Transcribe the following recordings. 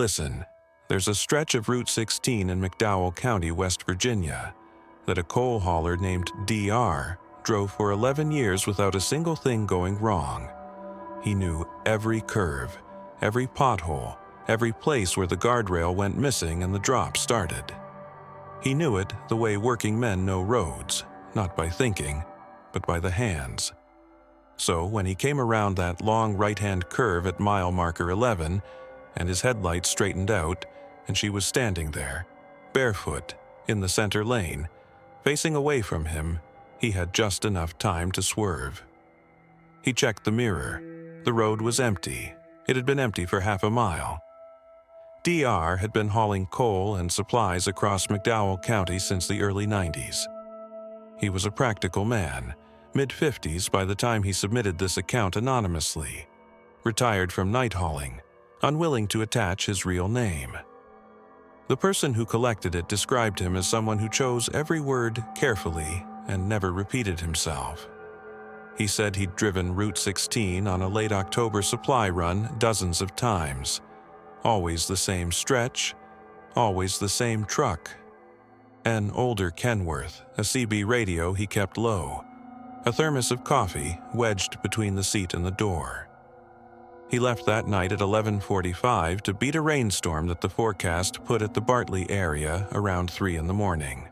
Listen, there's a stretch of Route 16 in McDowell County, West Virginia, that a coal hauler named DR drove for 11 years without a single thing going wrong. He knew every curve, every pothole, every place where the guardrail went missing and the drop started. He knew it the way working men know roads, not by thinking, but by the hands. So when he came around that long right-hand curve at mile marker 11, and his headlights straightened out, and she was standing there, barefoot, in the center lane, facing away from him, he had just enough time to swerve. He checked the mirror. The road was empty. It had been empty for half a mile. DR had been hauling coal and supplies across McDowell County since the early 90s. He was a practical man, mid-50s by the time he submitted this account anonymously, retired from night hauling, unwilling to attach his real name. The person who collected it described him as someone who chose every word carefully and never repeated himself. He said he'd driven Route 16 on a late October supply run dozens of times. Always the same stretch, always the same truck. An older Kenworth, a CB radio he kept low, a thermos of coffee wedged between the seat and the door. He left that night at 11:45 to beat a rainstorm that the forecast put at the Bartley area around 3 in the morning.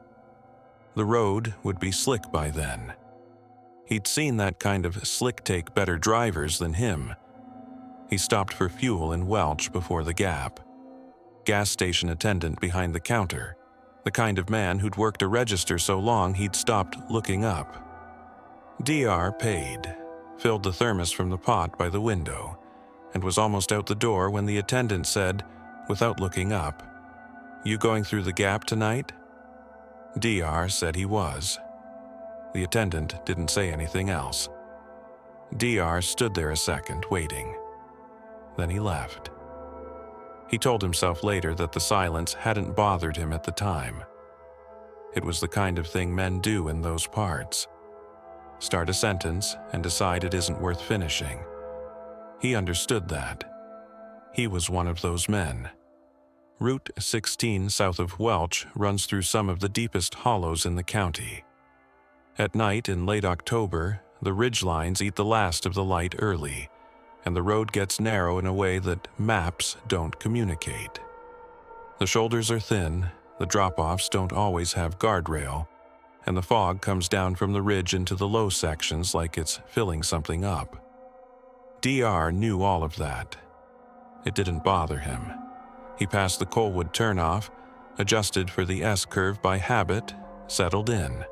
The road would be slick by then. He'd seen that kind of slick take better drivers than him. He stopped for fuel in Welch before the Gap. Gas station attendant behind the counter, the kind of man who'd worked a register so long he'd stopped looking up. DR paid, filled the thermos from the pot by the window, and was almost out the door when the attendant said, without looking up, "You going through the Gap tonight?" DR said he was. The attendant didn't say anything else. DR stood there a second, waiting. Then he left. He told himself later that the silence hadn't bothered him at the time. It was the kind of thing men do in those parts. Start a sentence and decide it isn't worth finishing. He understood that. He was one of those men. Route 16 south of Welch runs through some of the deepest hollows in the county. At night in late October, the ridgelines eat the last of the light early, and the road gets narrow in a way that maps don't communicate. The shoulders are thin, the drop-offs don't always have guardrail, and the fog comes down from the ridge into the low sections like it's filling something up. DR knew all of that. It didn't bother him. He passed the Colwood turnoff, adjusted for the S-curve by habit, settled in.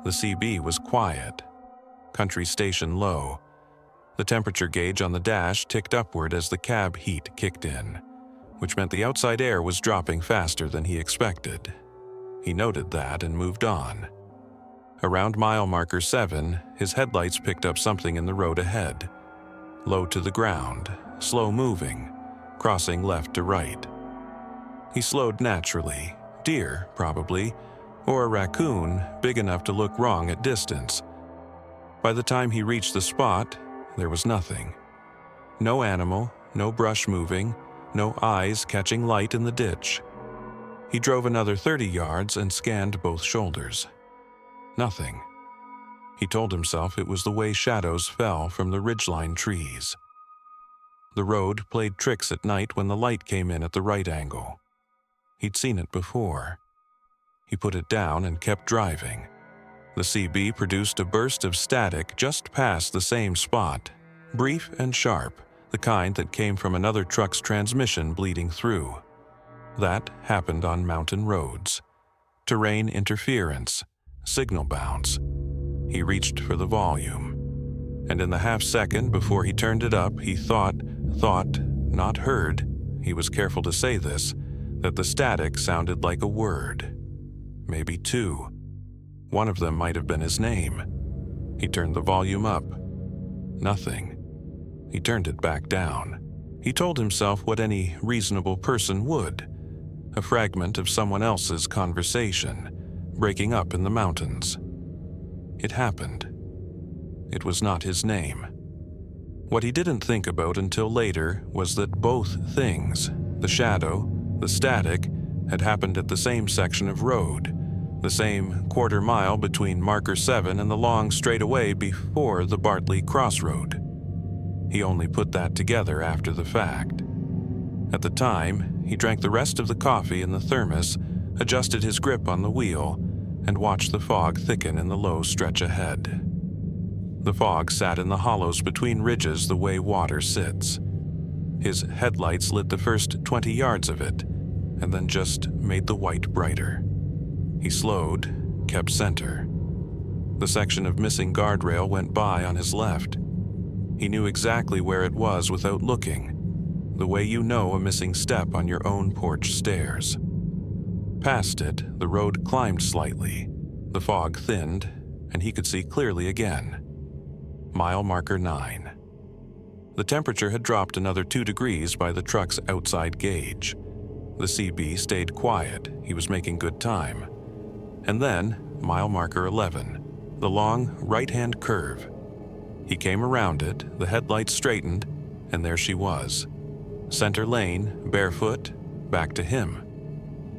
The CB was quiet. Country station low. The temperature gauge on the dash ticked upward as the cab heat kicked in, which meant the outside air was dropping faster than he expected. He noted that and moved on. Around mile marker 7, his headlights picked up something in the road ahead. Low to the ground, slow moving, crossing left to right. He slowed naturally, deer probably, or a raccoon big enough to look wrong at distance. By the time he reached the spot, there was nothing. No animal, no brush moving, no eyes catching light in the ditch. He drove another 30 yards and scanned both shoulders. Nothing. He told himself it was the way shadows fell from the ridgeline trees. The road played tricks at night when the light came in at the right angle. He'd seen it before. He put it down and kept driving. The CB produced a burst of static just past the same spot, brief and sharp, the kind that came from another truck's transmission bleeding through. That happened on mountain roads. Terrain interference, signal bounce. He reached for the volume. And in the half-second before he turned it up, he thought, not heard, he was careful to say this, that the static sounded like a word. Maybe two. One of them might have been his name. He turned the volume up. Nothing. He turned it back down. He told himself what any reasonable person would. A fragment of someone else's conversation, breaking up in the mountains. It happened. It was not his name. What he didn't think about until later was that both things, The shadow, the static, had happened at the same section of road, the same quarter-mile between Marker 7 and the long straightaway before the Bartley Crossroad. He only put that together after the fact. At the time, he drank the rest of the coffee in the thermos, adjusted his grip on the wheel, and watched the fog thicken in the low stretch ahead. The fog sat in the hollows between ridges the way water sits. His headlights lit the first 20 yards of it, and then just made the white brighter. He slowed, kept center. The section of missing guardrail went by on his left. He knew exactly where it was without looking, the way you know a missing step on your own porch stairs. Past it, the road climbed slightly, the fog thinned, and he could see clearly again. Mile marker 9. The temperature had dropped another 2 degrees by the truck's outside gauge. The CB stayed quiet, he was making good time. And then, mile marker 11, the long right-hand curve. He came around it, the headlights straightened, and there she was. Center lane, barefoot, back to him.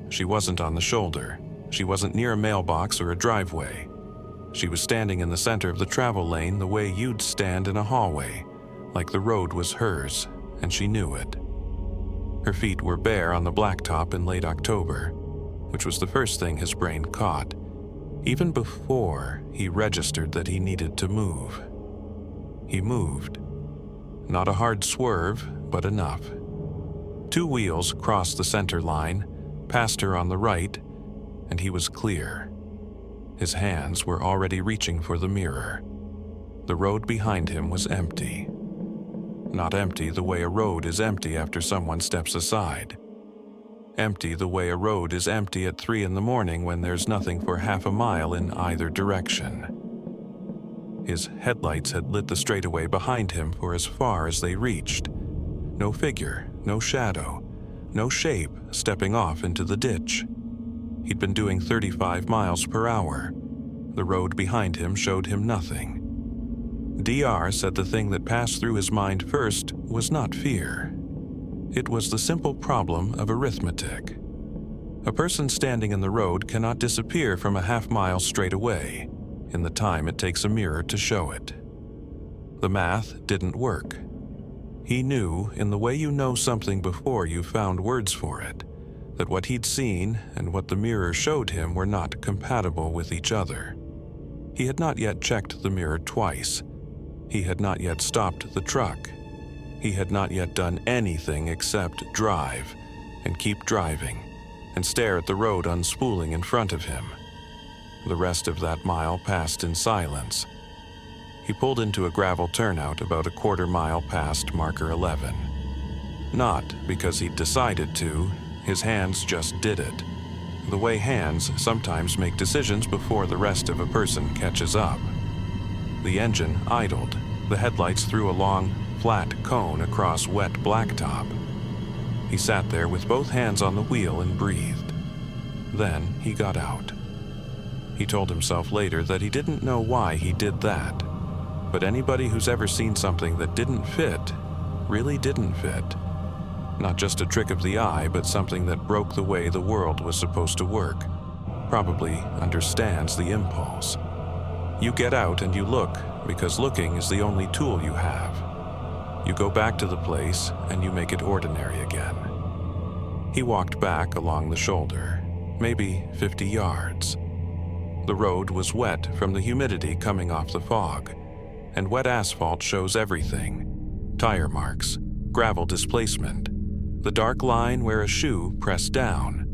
She wasn't on the shoulder. She wasn't near a mailbox or a driveway. She was standing in the center of the travel lane the way you'd stand in a hallway, like the road was hers, and she knew it. Her feet were bare on the blacktop in late October, which was the first thing his brain caught, even before he registered that he needed to move. He moved. Not a hard swerve, but enough. 2 wheels crossed the center line, passed her on the right, and he was clear. His hands were already reaching for the mirror. The road behind him was empty. Not empty the way a road is empty after someone steps aside. Empty the way a road is empty at 3 in the morning when there's nothing for half a mile in either direction. His headlights had lit the straightaway behind him for as far as they reached. No figure, no shadow, no shape stepping off into the ditch. He'd been doing 35 miles per hour. The road behind him showed him nothing. DR said the thing that passed through his mind first was not fear. It was the simple problem of arithmetic. A person standing in the road cannot disappear from a half-mile straight away in the time it takes a mirror to show it. The math didn't work. He knew, in the way you know something before you found words for it, that what he'd seen and what the mirror showed him were not compatible with each other. He had not yet checked the mirror twice. He had not yet stopped the truck. He had not yet done anything except drive and keep driving and stare at the road unspooling in front of him. The rest of that mile passed in silence. He pulled into a gravel turnout about a quarter-mile past marker 11. Not because he'd decided to, his hands just did it. The way hands sometimes make decisions before the rest of a person catches up. The engine idled. The headlights threw a long, flat cone across wet blacktop. He sat there with both hands on the wheel and breathed. Then he got out. He told himself later that he didn't know why he did that, but anybody who's ever seen something that didn't fit really didn't fit. Not just a trick of the eye, but something that broke the way the world was supposed to work, probably understands the impulse. You get out and you look, because looking is the only tool you have. You go back to the place and you make it ordinary again. He walked back along the shoulder, maybe 50 yards. The road was wet from the humidity coming off the fog, and wet asphalt shows everything. Tire marks, gravel displacement, the dark line where a shoe pressed down.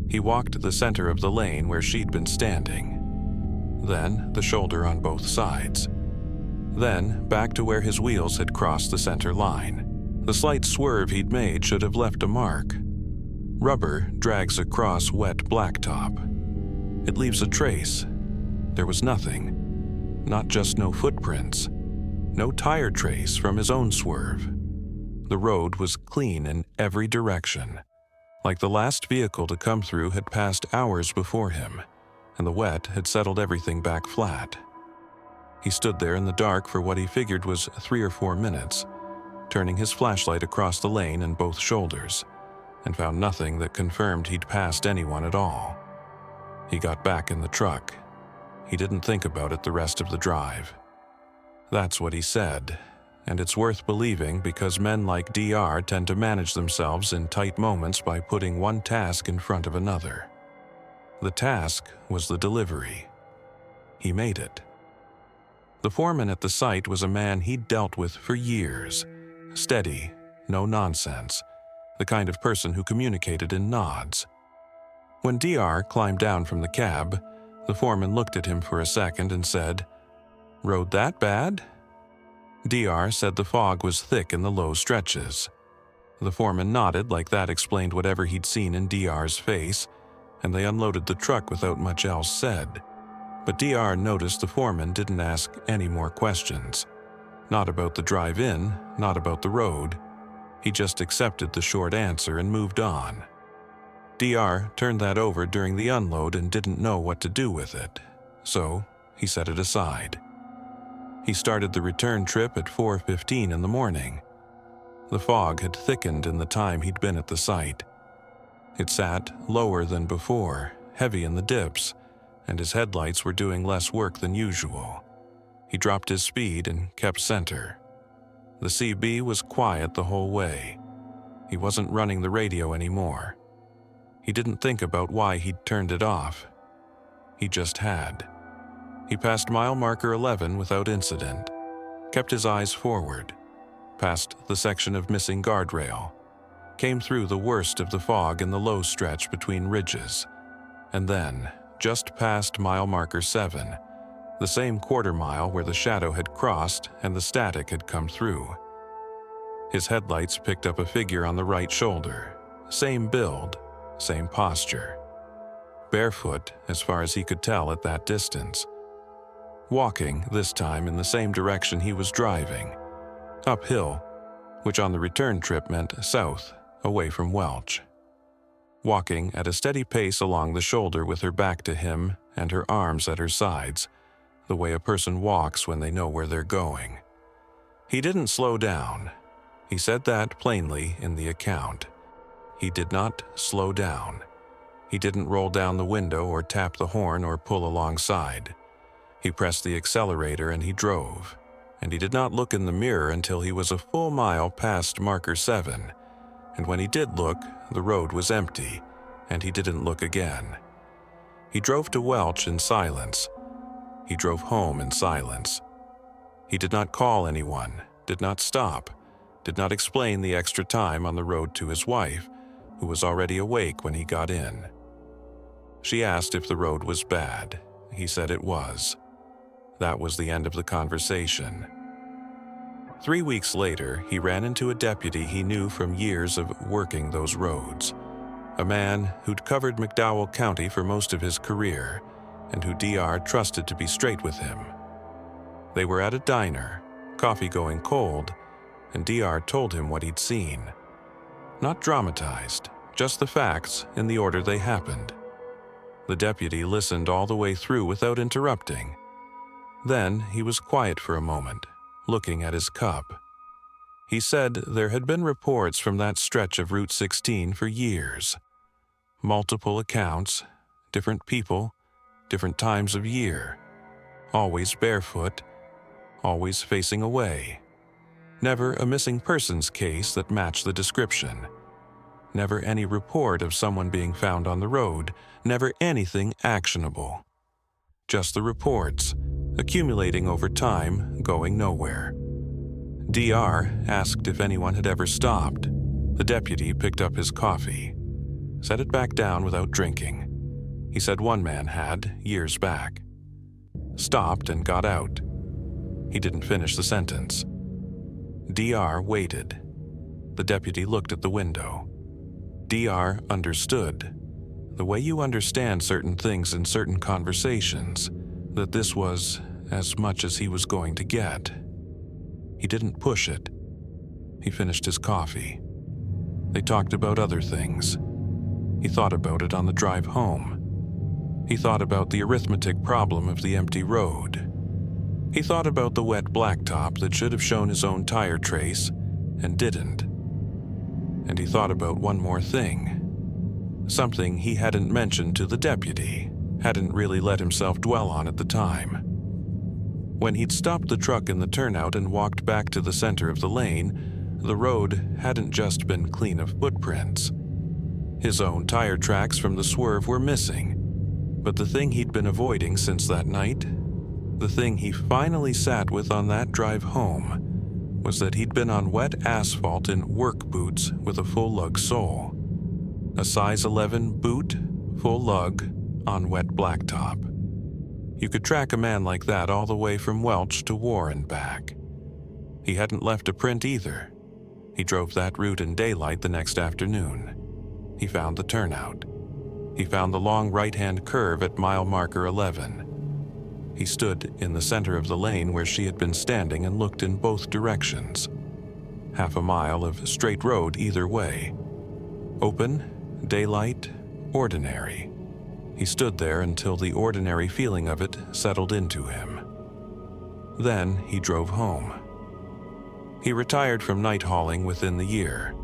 He walked the center of the lane where she'd been standing. Then the shoulder on both sides. Then back to where his wheels had crossed the center line. The slight swerve he'd made should have left a mark. Rubber drags across wet blacktop. It leaves a trace. There was nothing. Not just no footprints. No tire trace from his own swerve. The road was clean in every direction, like the last vehicle to come through had passed hours before him, and the wet had settled everything back flat. He stood there in the dark for what he figured was 3 or 4 minutes, turning his flashlight across the lane and both shoulders, and found nothing that confirmed he'd passed anyone at all. He got back in the truck. He didn't think about it the rest of the drive. That's what he said, and it's worth believing because men like DR tend to manage themselves in tight moments by putting one task in front of another. The task was the delivery. He made it. The foreman at the site was a man he'd dealt with for years. Steady, no nonsense, the kind of person who communicated in nods. When DR climbed down from the cab, the foreman looked at him for a second and said, "Road that bad?" DR said the fog was thick in the low stretches. The foreman nodded like that explained whatever he'd seen in DR's face, and they unloaded the truck without much else said. But DR noticed the foreman didn't ask any more questions. Not about the drive-in, not about the road. He just accepted the short answer and moved on. DR turned that over during the unload and didn't know what to do with it, so he set it aside. He started the return trip at 4:15 in the morning. The fog had thickened in the time he'd been at the site. It sat lower than before, heavy in the dips, and his headlights were doing less work than usual. He dropped his speed and kept center. The CB was quiet the whole way. He wasn't running the radio anymore. He didn't think about why he'd turned it off. He just had. He passed mile marker 11 without incident, kept his eyes forward, passed the section of missing guardrail, came through the worst of the fog in the low stretch between ridges, and then, just past mile marker 7, the same quarter mile where the shadow had crossed and the static had come through. His headlights picked up a figure on the right shoulder, same build, same posture. Barefoot, as far as he could tell at that distance. Walking, this time in the same direction he was driving. Uphill, which on the return trip meant south, away from Welch. Walking at a steady pace along the shoulder with her back to him and her arms at her sides, the way a person walks when they know where they're going. He didn't slow down. He said that plainly in the account. He did not slow down. He didn't roll down the window or tap the horn or pull alongside. He pressed the accelerator and he drove, and he did not look in the mirror until he was a full mile past marker 7, and when he did look, the road was empty, and he didn't look again. He drove to Welch in silence. He drove home in silence. He did not call anyone, did not stop, did not explain the extra time on the road to his wife, who was already awake when he got in. She asked if the road was bad. He said it was. That was the end of the conversation. 3 weeks later, he ran into a deputy he knew from years of working those roads. A man who'd covered McDowell County for most of his career, and who DR trusted to be straight with him. They were at a diner, coffee going cold, and DR told him what he'd seen. Not dramatized, just the facts in the order they happened. The deputy listened all the way through without interrupting. Then he was quiet for a moment, looking at his cup. He said there had been reports from that stretch of Route 16 for years. Multiple accounts, different people, different times of year. Always barefoot, always facing away. Never a missing persons case that matched the description. Never any report of someone being found on the road. Never anything actionable. Just the reports, accumulating over time, going nowhere. DR asked if anyone had ever stopped. The deputy picked up his coffee, set it back down without drinking. He said one man had, years back. Stopped and got out. He didn't finish the sentence. DR waited. The deputy looked at the window. DR understood, the way you understand certain things in certain conversations, that this was as much as he was going to get. He didn't push it. He finished his coffee. They talked about other things. He thought about it on the drive home. He thought about the arithmetic problem of the empty road. He thought about the wet blacktop that should have shown his own tire trace and didn't. and he thought about one more thing. Something he hadn't mentioned to the deputy, hadn't really let himself dwell on at the time. When he'd stopped the truck in the turnout and walked back to the center of the lane, the road hadn't just been clean of footprints. His own tire tracks from the swerve were missing, but the thing he'd been avoiding since that night, the thing he finally sat with on that drive home, was that he'd been on wet asphalt in work boots with a full lug sole. A size 11 boot, full lug, on wet blacktop. You could track a man like that all the way from Welch to War and back. He hadn't left a print either. He drove that route in daylight the next afternoon. He found the turnout. He found the long right-hand curve at mile marker 11. He stood in the center of the lane where she had been standing and looked in both directions. Half a mile of straight road either way. Open, daylight, ordinary. He stood there until the ordinary feeling of it settled into him. Then he drove home. He retired from night hauling within the year.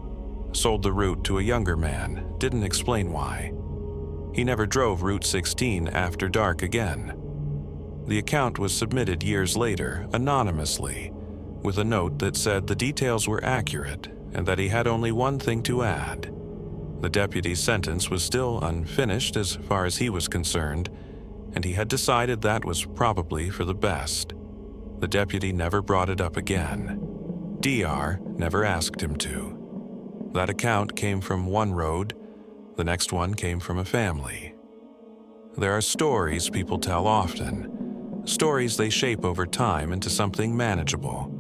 Sold the route to a younger man, didn't explain why. He never drove Route 16 after dark again. The account was submitted years later, anonymously, with a note that said the details were accurate and that he had only one thing to add. The deputy's sentence was still unfinished as far as he was concerned, and he had decided that was probably for the best. The deputy never brought it up again. DR never asked him to. That account came from one road, the next one came from a family. There are stories people tell often. Stories they shape over time into something manageable,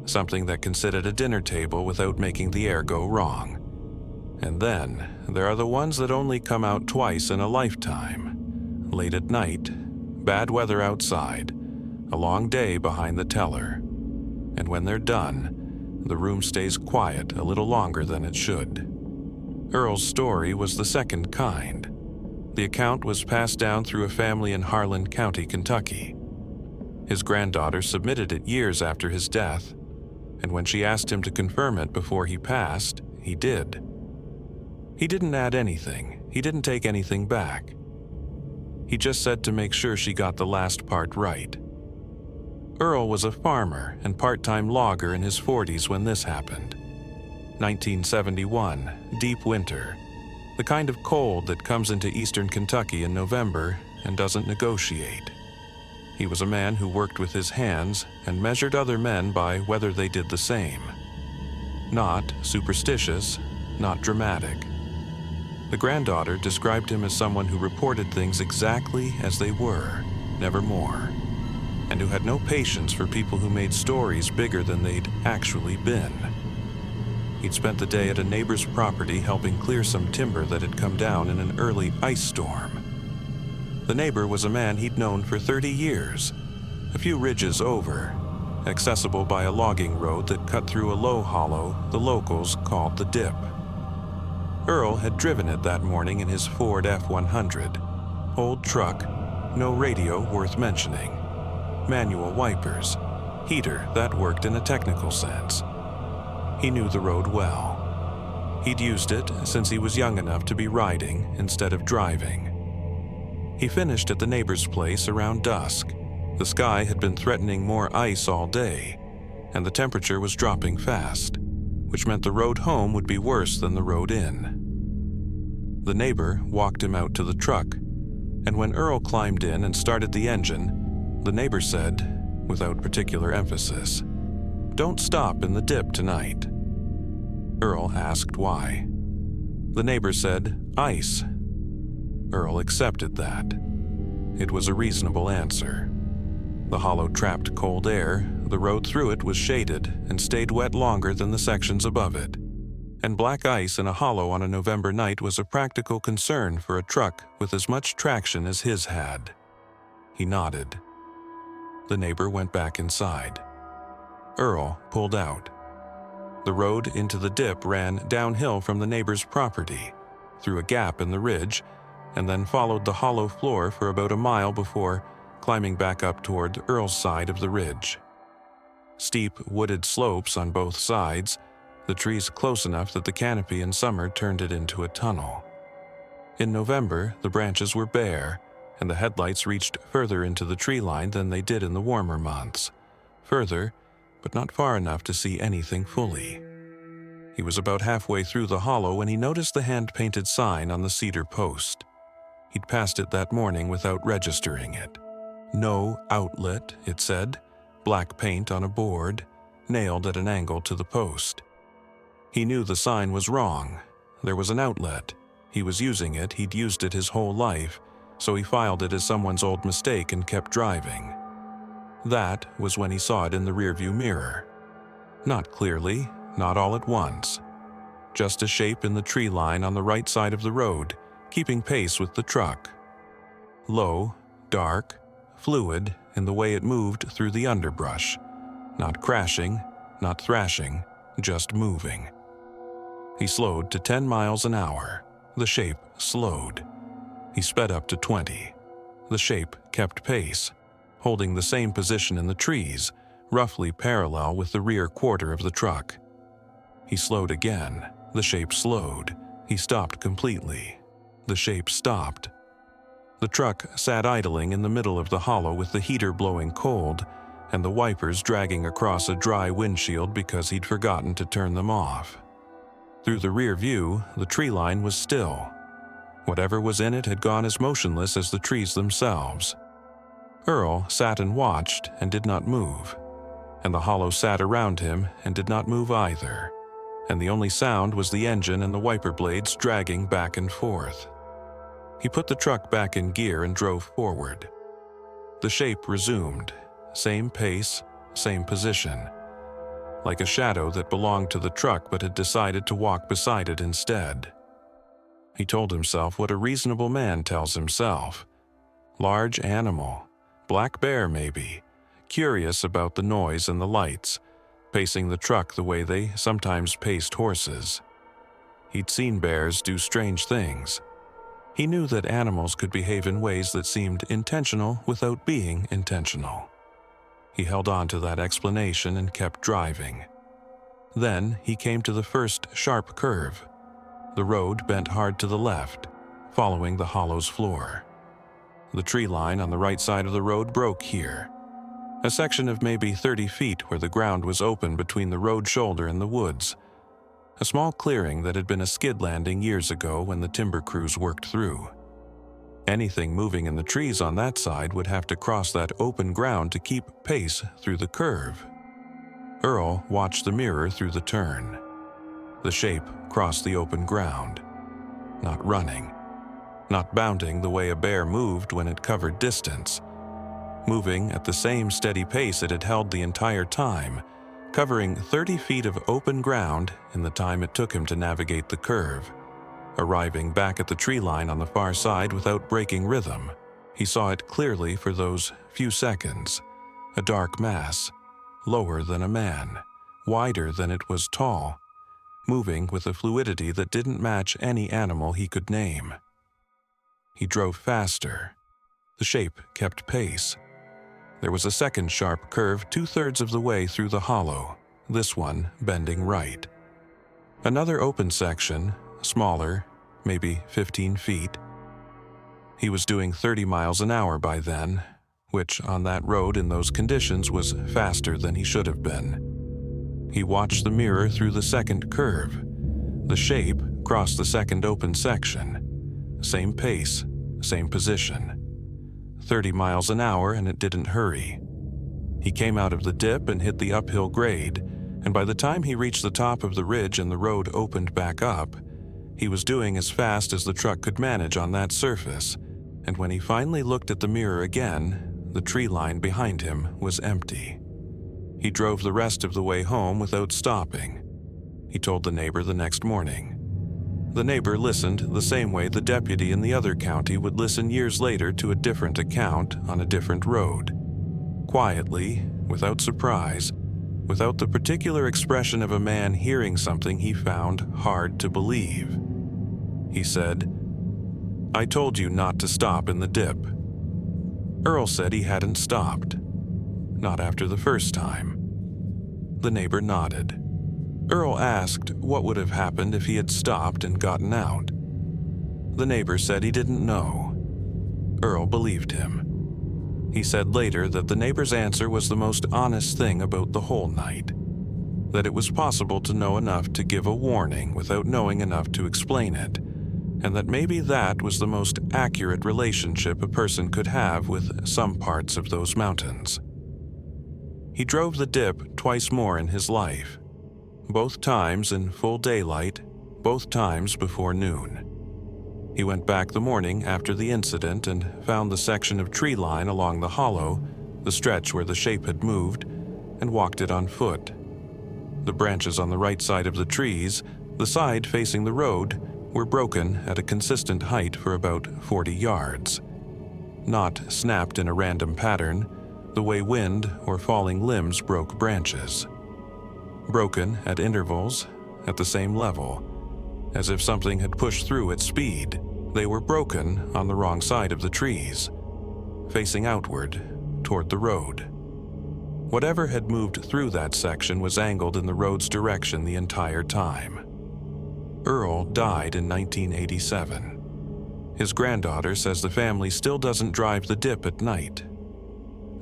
something that can sit at a dinner table without making the air go wrong. And then there are the ones that only come out twice in a lifetime. Late at night, bad weather outside, a long day behind the teller. And when they're done, the room stays quiet a little longer than it should. Earl's story was the second kind. The account was passed down through a family in Harlan County, Kentucky. His granddaughter submitted it years after his death, and when she asked him to confirm it before he passed, he did. He didn't add anything. He didn't take anything back. He just said to make sure she got the last part right. Earl was a farmer and part-time logger in his 40s when this happened. 1971, deep winter. The kind of cold that comes into eastern Kentucky in November and doesn't negotiate. He was a man who worked with his hands and measured other men by whether they did the same. Not superstitious, not dramatic. The granddaughter described him as someone who reported things exactly as they were, never more, and who had no patience for people who made stories bigger than they'd actually been. He'd spent the day at a neighbor's property helping clear some timber that had come down in an early ice storm. The neighbor was a man he'd known for 30 years, a few ridges over, accessible by a logging road that cut through a low hollow the locals called the Dip. Earl had driven it that morning in his Ford F-100. Old truck, no radio worth mentioning. Manual wipers, heater that worked in a technical sense. He knew the road well. He'd used it since he was young enough to be riding instead of driving. He finished at the neighbor's place around dusk. The sky had been threatening more ice all day, and the temperature was dropping fast, which meant the road home would be worse than the road in. The neighbor walked him out to the truck, and when Earl climbed in and started the engine, the neighbor said, without particular emphasis, "Don't stop in the Dip tonight." Earl asked why. The neighbor said, "Ice." Earl accepted that. It was a reasonable answer. The hollow trapped cold air, the road through it was shaded and stayed wet longer than the sections above it. And black ice in a hollow on a November night was a practical concern for a truck with as much traction as his had. He nodded. The neighbor went back inside. Earl pulled out. The road into the Dip ran downhill from the neighbor's property, through a gap in the ridge, and then followed the hollow floor for about a mile before climbing back up toward Earl's side of the ridge. Steep wooded slopes on both sides, the trees close enough that the canopy in summer turned it into a tunnel. In November, the branches were bare, and the headlights reached further into the tree line than they did in the warmer months. Further, but not far enough to see anything fully. He was about halfway through the hollow when he noticed the hand-painted sign on the cedar post. He'd passed it that morning without registering it. "No outlet," it said, black paint on a board, nailed at an angle to the post. He knew the sign was wrong. There was an outlet. He was using it, he'd used it his whole life, so he filed it as someone's old mistake and kept driving. That was when he saw it in the rearview mirror. Not clearly, not all at once. Just a shape in the tree line on the right side of the road, keeping pace with the truck. Low, dark, fluid in the way it moved through the underbrush. Not crashing, not thrashing, just moving. He slowed to 10 miles an hour. The shape slowed. He sped up to 20. The shape kept pace, holding the same position in the trees, roughly parallel with the rear quarter of the truck. He slowed again. The shape slowed. He stopped completely. The shape stopped. The truck sat idling in the middle of the hollow with the heater blowing cold and the wipers dragging across a dry windshield because he'd forgotten to turn them off. Through the rear view, the tree line was still. Whatever was in it had gone as motionless as the trees themselves. Earl sat and watched and did not move, and the hollow sat around him and did not move either, and the only sound was the engine and the wiper blades dragging back and forth. He put the truck back in gear and drove forward. The shape resumed, same pace, same position, like a shadow that belonged to the truck but had decided to walk beside it instead. He told himself what a reasonable man tells himself. Large animal, black bear maybe, curious about the noise and the lights, pacing the truck the way they sometimes paced horses. He'd seen bears do strange things. He knew that animals could behave in ways that seemed intentional without being intentional. He held on to that explanation and kept driving. Then he came to the first sharp curve. The road bent hard to the left, following the hollow's floor. The tree line on the right side of the road broke here. A section of maybe 30 feet where the ground was open between the road shoulder and the woods. A small clearing that had been a skid landing years ago when the timber crews worked through. Anything moving in the trees on that side would have to cross that open ground to keep pace through the curve. Earl watched the mirror through the turn. The shape crossed the open ground. Not running. Not bounding the way a bear moved when it covered distance. Moving at the same steady pace it had held the entire time, covering 30 feet of open ground in the time it took him to navigate the curve. Arriving back at the tree line on the far side without breaking rhythm, he saw it clearly for those few seconds. A dark mass, lower than a man, wider than it was tall, moving with a fluidity that didn't match any animal he could name. He drove faster. The shape kept pace. There was a second sharp curve 2/3 of the way through the hollow, this one bending right. Another open section, smaller, maybe 15 feet. He was doing 30 miles an hour by then, which on that road in those conditions was faster than he should have been. He watched the mirror through the second curve. The shape crossed the second open section. Same pace, same position. 30 miles an hour and it didn't hurry. He came out of the dip and hit the uphill grade, and by the time he reached the top of the ridge and the road opened back up, he was doing as fast as the truck could manage on that surface, and when he finally looked at the mirror again, the tree line behind him was empty. He drove the rest of the way home without stopping. He told the neighbor the next morning. The neighbor listened the same way the deputy in the other county would listen years later to a different account on a different road. Quietly, without surprise, without the particular expression of a man hearing something he found hard to believe. He said, "I told you not to stop in the dip." Earl said he hadn't stopped. Not after the first time. The neighbor nodded. Earl asked what would have happened if he had stopped and gotten out. The neighbor said he didn't know. Earl believed him. He said later that the neighbor's answer was the most honest thing about the whole night, that it was possible to know enough to give a warning without knowing enough to explain it, and that maybe that was the most accurate relationship a person could have with some parts of those mountains. He drove the dip twice more in his life, both times in full daylight, both times before noon. He went back the morning after the incident and found the section of tree line along the hollow, the stretch where the shape had moved, and walked it on foot. The branches on the right side of the trees, the side facing the road, were broken at a consistent height for about 40 yards. Not snapped in a random pattern, the way wind or falling limbs broke branches. Broken at intervals, at the same level. As if something had pushed through at speed, they were broken on the wrong side of the trees, facing outward toward the road. Whatever had moved through that section was angled in the road's direction the entire time. Earl died in 1987. His granddaughter says the family still doesn't drive the dip at night.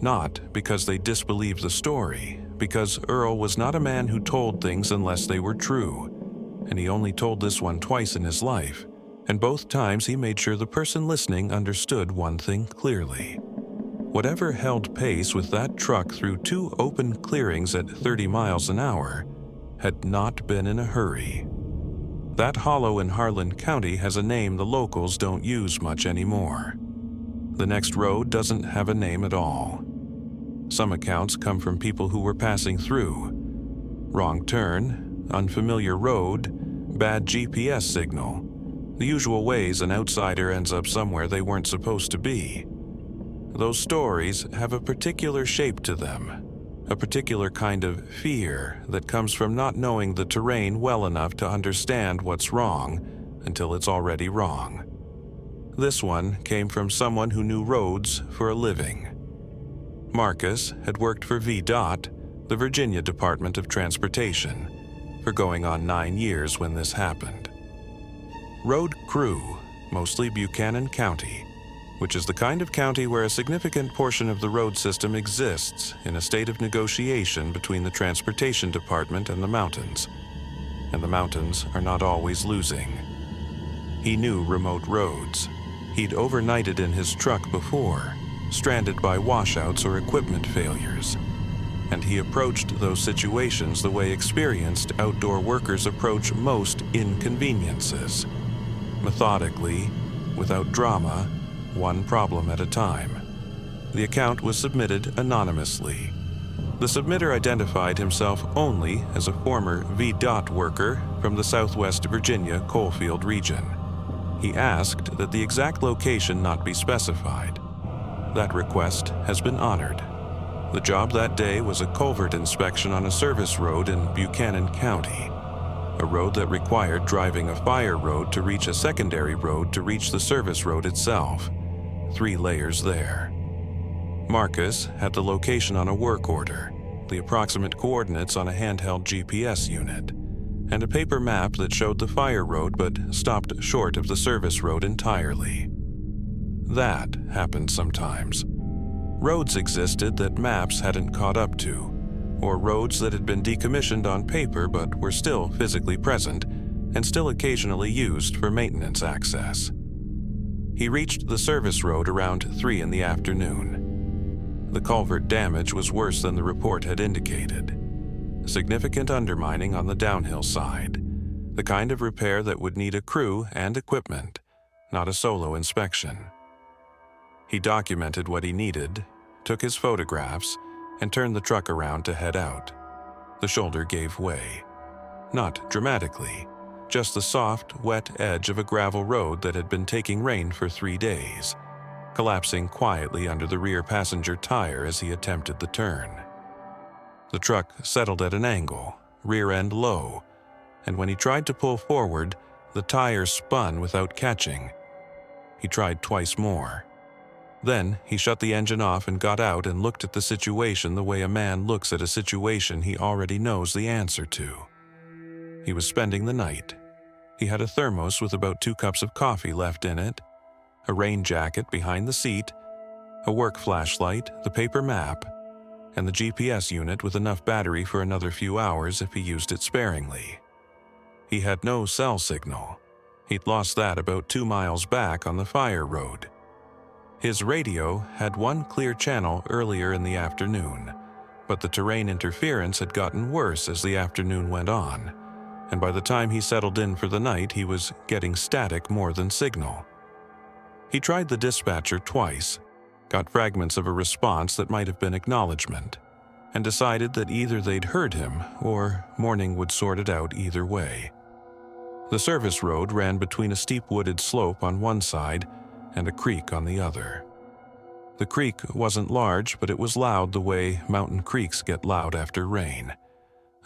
Not because they disbelieve the story, because Earl was not a man who told things unless they were true, and he only told this one twice in his life, and both times he made sure the person listening understood one thing clearly. Whatever held pace with that truck through 2 open clearings at 30 miles an hour had not been in a hurry. That hollow in Harlan County has a name the locals don't use much anymore. The next road doesn't have a name at all. Some accounts come from people who were passing through. Wrong turn, unfamiliar road, bad GPS signal, the usual ways an outsider ends up somewhere they weren't supposed to be. Those stories have a particular shape to them, a particular kind of fear that comes from not knowing the terrain well enough to understand what's wrong until it's already wrong. This one came from someone who knew roads for a living. Marcus had worked for VDOT, the Virginia Department of Transportation, for going on 9 years when this happened. Road crew, mostly Buchanan County, which is the kind of county where a significant portion of the road system exists in a state of negotiation between the Transportation Department and the mountains the mountains are not always losing. He knew remote roads. He'd overnighted in his truck before, stranded by washouts or equipment failures. And he approached those situations the way experienced outdoor workers approach most inconveniences. Methodically, without drama, one problem at a time. The account was submitted anonymously. The submitter identified himself only as a former VDOT worker from the Southwest Virginia coalfield region. He asked that the exact location not be specified. That request has been honored. The job that day was a culvert inspection on a service road in Buchanan County, a road that required driving a fire road to reach a secondary road to reach the service road itself. 3 layers there. Marcus had the location on a work order, the approximate coordinates on a handheld GPS unit, and a paper map that showed the fire road but stopped short of the service road entirely. That happened sometimes. Roads existed that maps hadn't caught up to, or roads that had been decommissioned on paper but were still physically present and still occasionally used for maintenance access. He reached the service road around 3 in the afternoon. The culvert damage was worse than the report had indicated. Significant undermining on the downhill side, the kind of repair that would need a crew and equipment, not a solo inspection. He documented what he needed, took his photographs, and turned the truck around to head out. The shoulder gave way. Not dramatically, just the soft, wet edge of a gravel road that had been taking rain for 3 days, collapsing quietly under the rear passenger tire as he attempted the turn. The truck settled at an angle, rear end low, and when he tried to pull forward, the tire spun without catching. He tried twice more. Then he shut the engine off and got out and looked at the situation the way a man looks at a situation he already knows the answer to. He was spending the night. He had a thermos with about 2 cups of coffee left in it, a rain jacket behind the seat, a work flashlight, the paper map, and the GPS unit with enough battery for another few hours if he used it sparingly. He had no cell signal. He'd lost that about 2 miles back on the fire road. His radio had one clear channel earlier in the afternoon, but the terrain interference had gotten worse as the afternoon went on, and by the time he settled in for the night, he was getting static more than signal. He tried the dispatcher twice, got fragments of a response that might have been acknowledgement, and decided that either they'd heard him or morning would sort it out either way. The service road ran between a steep wooded slope on one side and a creek on the other. The creek wasn't large, but it was loud the way mountain creeks get loud after rain,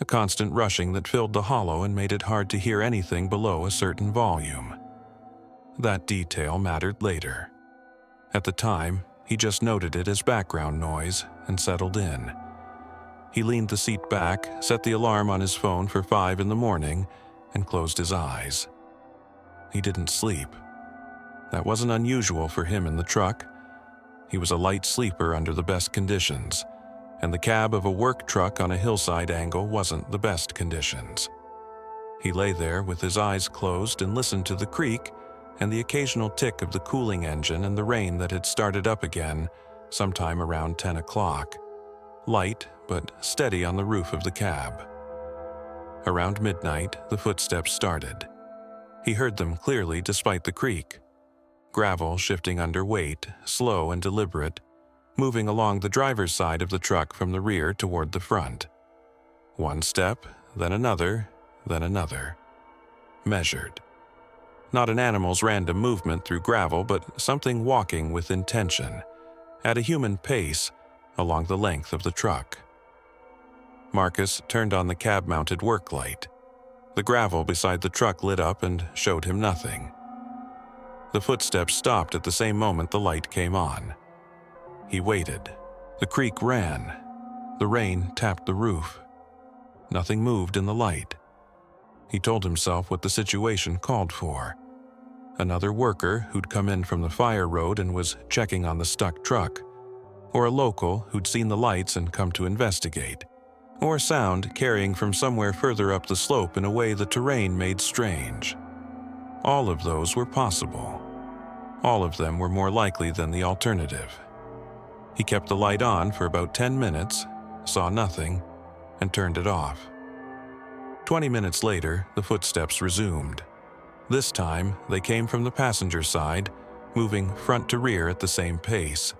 a constant rushing that filled the hollow and made it hard to hear anything below a certain volume. That detail mattered later. At the time, he just noted it as background noise and settled in. He leaned the seat back, set the alarm on his phone for 5 in the morning, and closed his eyes. He didn't sleep. That wasn't unusual for him in the truck. He was a light sleeper under the best conditions, and the cab of a work truck on a hillside angle wasn't the best conditions. He lay there with his eyes closed and listened to the creek and the occasional tick of the cooling engine and the rain that had started up again sometime around 10 o'clock, light but steady on the roof of the cab. Around midnight, the footsteps started. He heard them clearly despite the creek. Gravel shifting under weight, slow and deliberate, moving along the driver's side of the truck from the rear toward the front. One step, then another, then another. Measured. Not an animal's random movement through gravel, but something walking with intention, at a human pace, along the length of the truck. Marcus turned on the cab-mounted work light. The gravel beside the truck lit up and showed him nothing. The footsteps stopped at the same moment the light came on. He waited. The creek ran. The rain tapped the roof. Nothing moved in the light. He told himself what the situation called for. Another worker who'd come in from the fire road and was checking on the stuck truck, or a local who'd seen the lights and come to investigate, or sound carrying from somewhere further up the slope in a way the terrain made strange. All of those were possible. All of them were more likely than the alternative. He kept the light on for about 10 minutes, saw nothing, and turned it off. 20 minutes later, the footsteps resumed. This time, they came from the passenger side, moving front to rear at the same pace.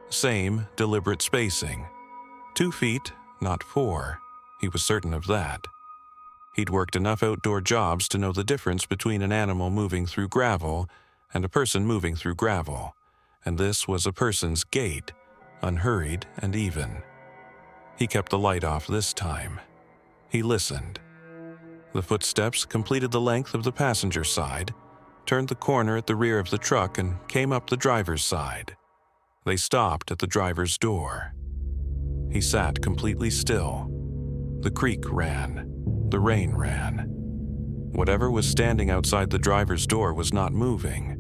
Same deliberate spacing. 2 feet, not 4. He was certain of that. He'd worked enough outdoor jobs to know the difference between an animal moving through gravel and a person moving through gravel, and this was a person's gait, unhurried and even. He kept the light off this time. He listened. The footsteps completed the length of the passenger side, turned the corner at the rear of the truck, and came up the driver's side. They stopped at the driver's door. He sat completely still. The creek ran. The rain ran. Whatever was standing outside the driver's door was not moving.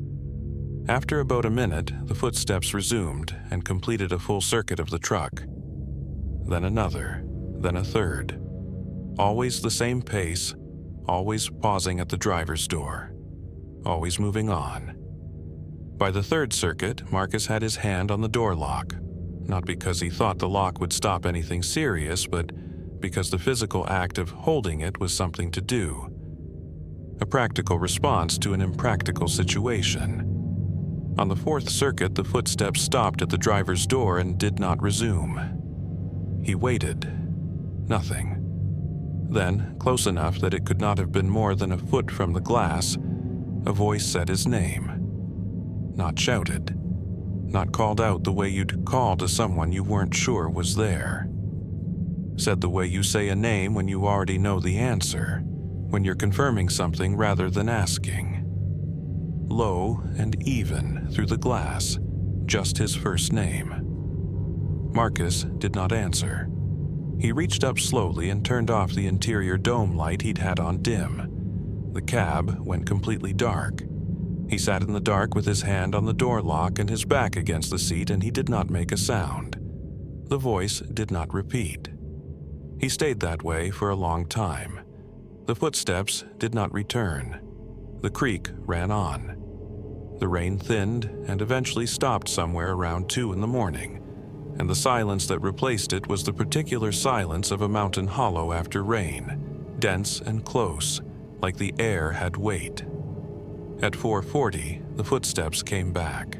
After about a minute, the footsteps resumed and completed a full circuit of the truck. Then another, then a third. Always the same pace, always pausing at the driver's door, always moving on. By the third circuit, Marcus had his hand on the door lock, not because he thought the lock would stop anything serious, but because the physical act of holding it was something to do. A practical response to an impractical situation. On the fourth circuit, the footsteps stopped at the driver's door and did not resume. He waited. Nothing. Then, close enough that it could not have been more than a foot from the glass, a voice said his name. Not shouted. Not called out the way you'd call to someone you weren't sure was there. Said the way you say a name when you already know the answer, when you're confirming something rather than asking. Low and even through the glass, just his first name. Marcus did not answer. He reached up slowly and turned off the interior dome light he'd had on dim. The cab went completely dark. He sat in the dark with his hand on the door lock and his back against the seat, and he did not make a sound. The voice did not repeat. He stayed that way for a long time. The footsteps did not return. The creek ran on. The rain thinned and eventually stopped somewhere around 2 in the morning, and the silence that replaced it was the particular silence of a mountain hollow after rain, dense and close, like the air had weight. At 4:40, the footsteps came back.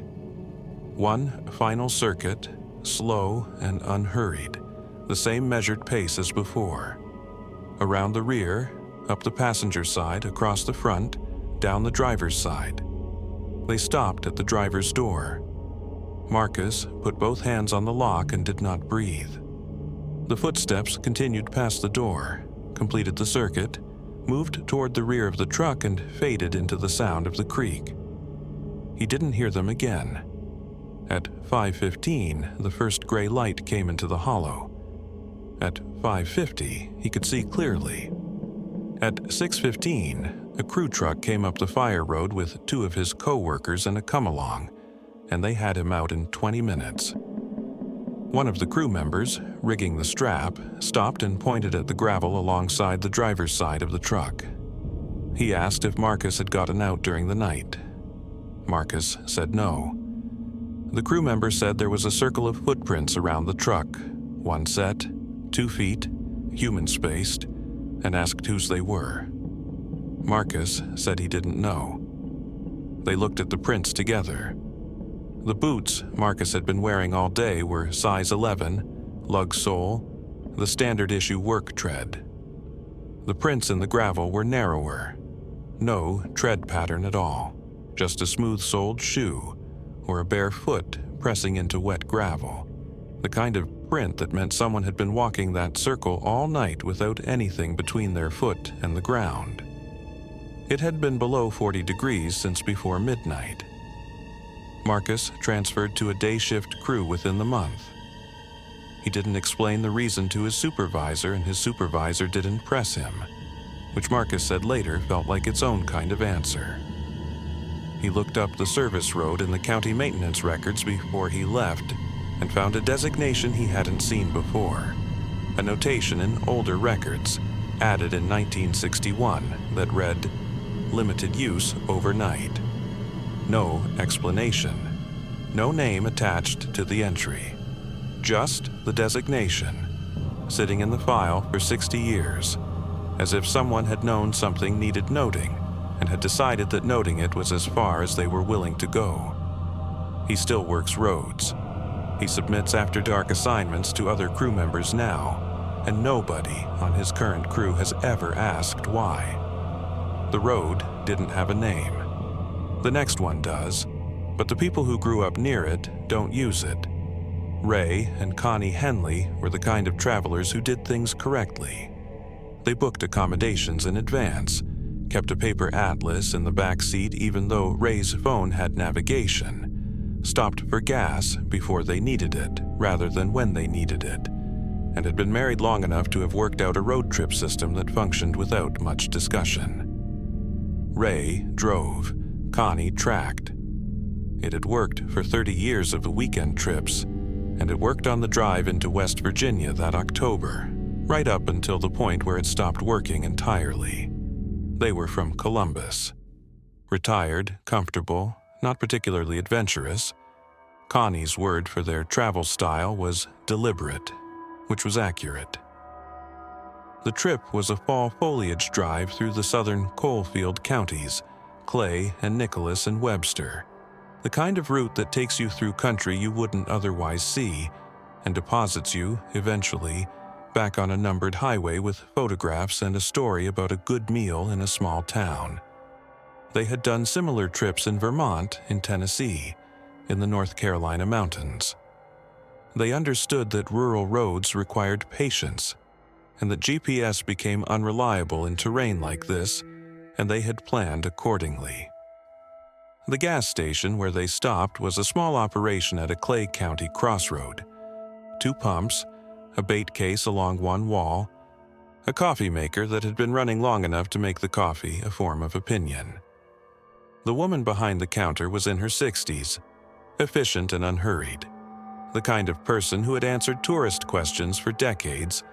One final circuit, slow and unhurried, the same measured pace as before. Around the rear, up the passenger side, across the front, down the driver's side. They stopped at the driver's door. Marcus put both hands on the lock and did not breathe. The footsteps continued past the door, completed the circuit, moved toward the rear of the truck, and faded into the sound of the creek. He didn't hear them again. At 5:15, the first gray light came into the hollow. At 5:50, he could see clearly. At 6:15, a crew truck came up the fire road with 2 of his co-workers and a come-along, and they had him out in 20 minutes. One of the crew members, rigging the strap, stopped and pointed at the gravel alongside the driver's side of the truck. He asked if Marcus had gotten out during the night. Marcus said no. The crew member said there was a circle of footprints around the truck, 1 set, 2 feet, human-spaced, and asked whose they were. Marcus said he didn't know. They looked at the prints together. The boots Marcus had been wearing all day were size 11, lug sole, the standard issue work tread. The prints in the gravel were narrower. No tread pattern at all, just a smooth-soled shoe or a bare foot pressing into wet gravel. The kind of print that meant someone had been walking that circle all night without anything between their foot and the ground. It had been below 40 degrees since before midnight. Marcus transferred to a day shift crew within the month. He didn't explain the reason to his supervisor, and his supervisor didn't press him, which Marcus said later felt like its own kind of answer. He looked up the service road in the county maintenance records before he left and found a designation he hadn't seen before, a notation in older records added in 1961 that read, "Limited use overnight." No explanation, no name attached to the entry, just the designation, sitting in the file for 60 years, as if someone had known something needed noting and had decided that noting it was as far as they were willing to go. He still works roads. He submits after-dark assignments to other crew members now, and nobody on his current crew has ever asked why. The road didn't have a name. The next one does, but the people who grew up near it don't use it. Ray and Connie Henley were the kind of travelers who did things correctly. They booked accommodations in advance, kept a paper atlas in the back seat even though Ray's phone had navigation, stopped for gas before they needed it rather than when they needed it, and had been married long enough to have worked out a road trip system that functioned without much discussion. Ray drove. Connie tracked. It had worked for 30 years of the weekend trips, and it worked on the drive into West Virginia that October, right up until the point where it stopped working entirely. They were from Columbus. Retired, comfortable, not particularly adventurous. Connie's word for their travel style was deliberate, which was accurate. The trip was a fall foliage drive through the southern coalfield counties, Clay and Nicholas and Webster, the kind of route that takes you through country you wouldn't otherwise see and deposits you, eventually, back on a numbered highway with photographs and a story about a good meal in a small town. They had done similar trips in Vermont, in Tennessee, in the North Carolina mountains. They understood that rural roads required patience, and that GPS became unreliable in terrain like this, and they had planned accordingly. The gas station where they stopped was a small operation at a Clay County crossroad. 2 pumps, a bait case along one wall, a coffee maker that had been running long enough to make the coffee a form of opinion. The woman behind the counter was in her 60s, efficient and unhurried, the kind of person who had answered tourist questions for decades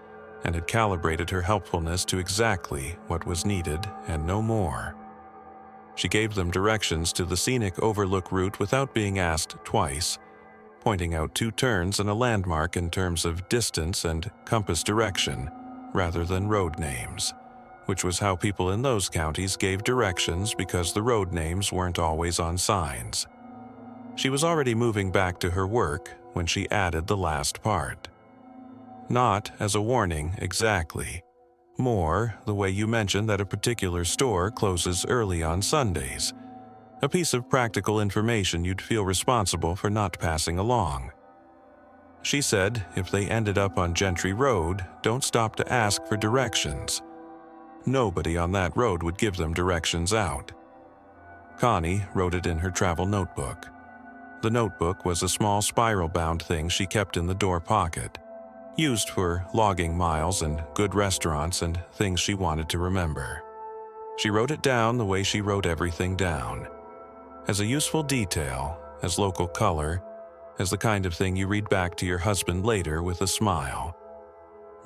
and had calibrated her helpfulness to exactly what was needed and no more. She gave them directions to the scenic overlook route without being asked twice, pointing out 2 turns and a landmark in terms of distance and compass direction rather than road names, which was how people in those counties gave directions because the road names weren't always on signs. She was already moving back to her work when she added the last part. Not as a warning exactly, more the way you mentioned that a particular store closes early on Sundays, a piece of practical information you'd feel responsible for not passing along. She said if they ended up on Gentry Road, don't stop to ask for directions. Nobody on that road would give them directions out. Connie wrote it in her travel notebook. The notebook was a small spiral-bound thing she kept in the door pocket, used for logging miles and good restaurants and things she wanted to remember. She wrote it down the way she wrote everything down, as a useful detail, as local color, as the kind of thing you read back to your husband later with a smile.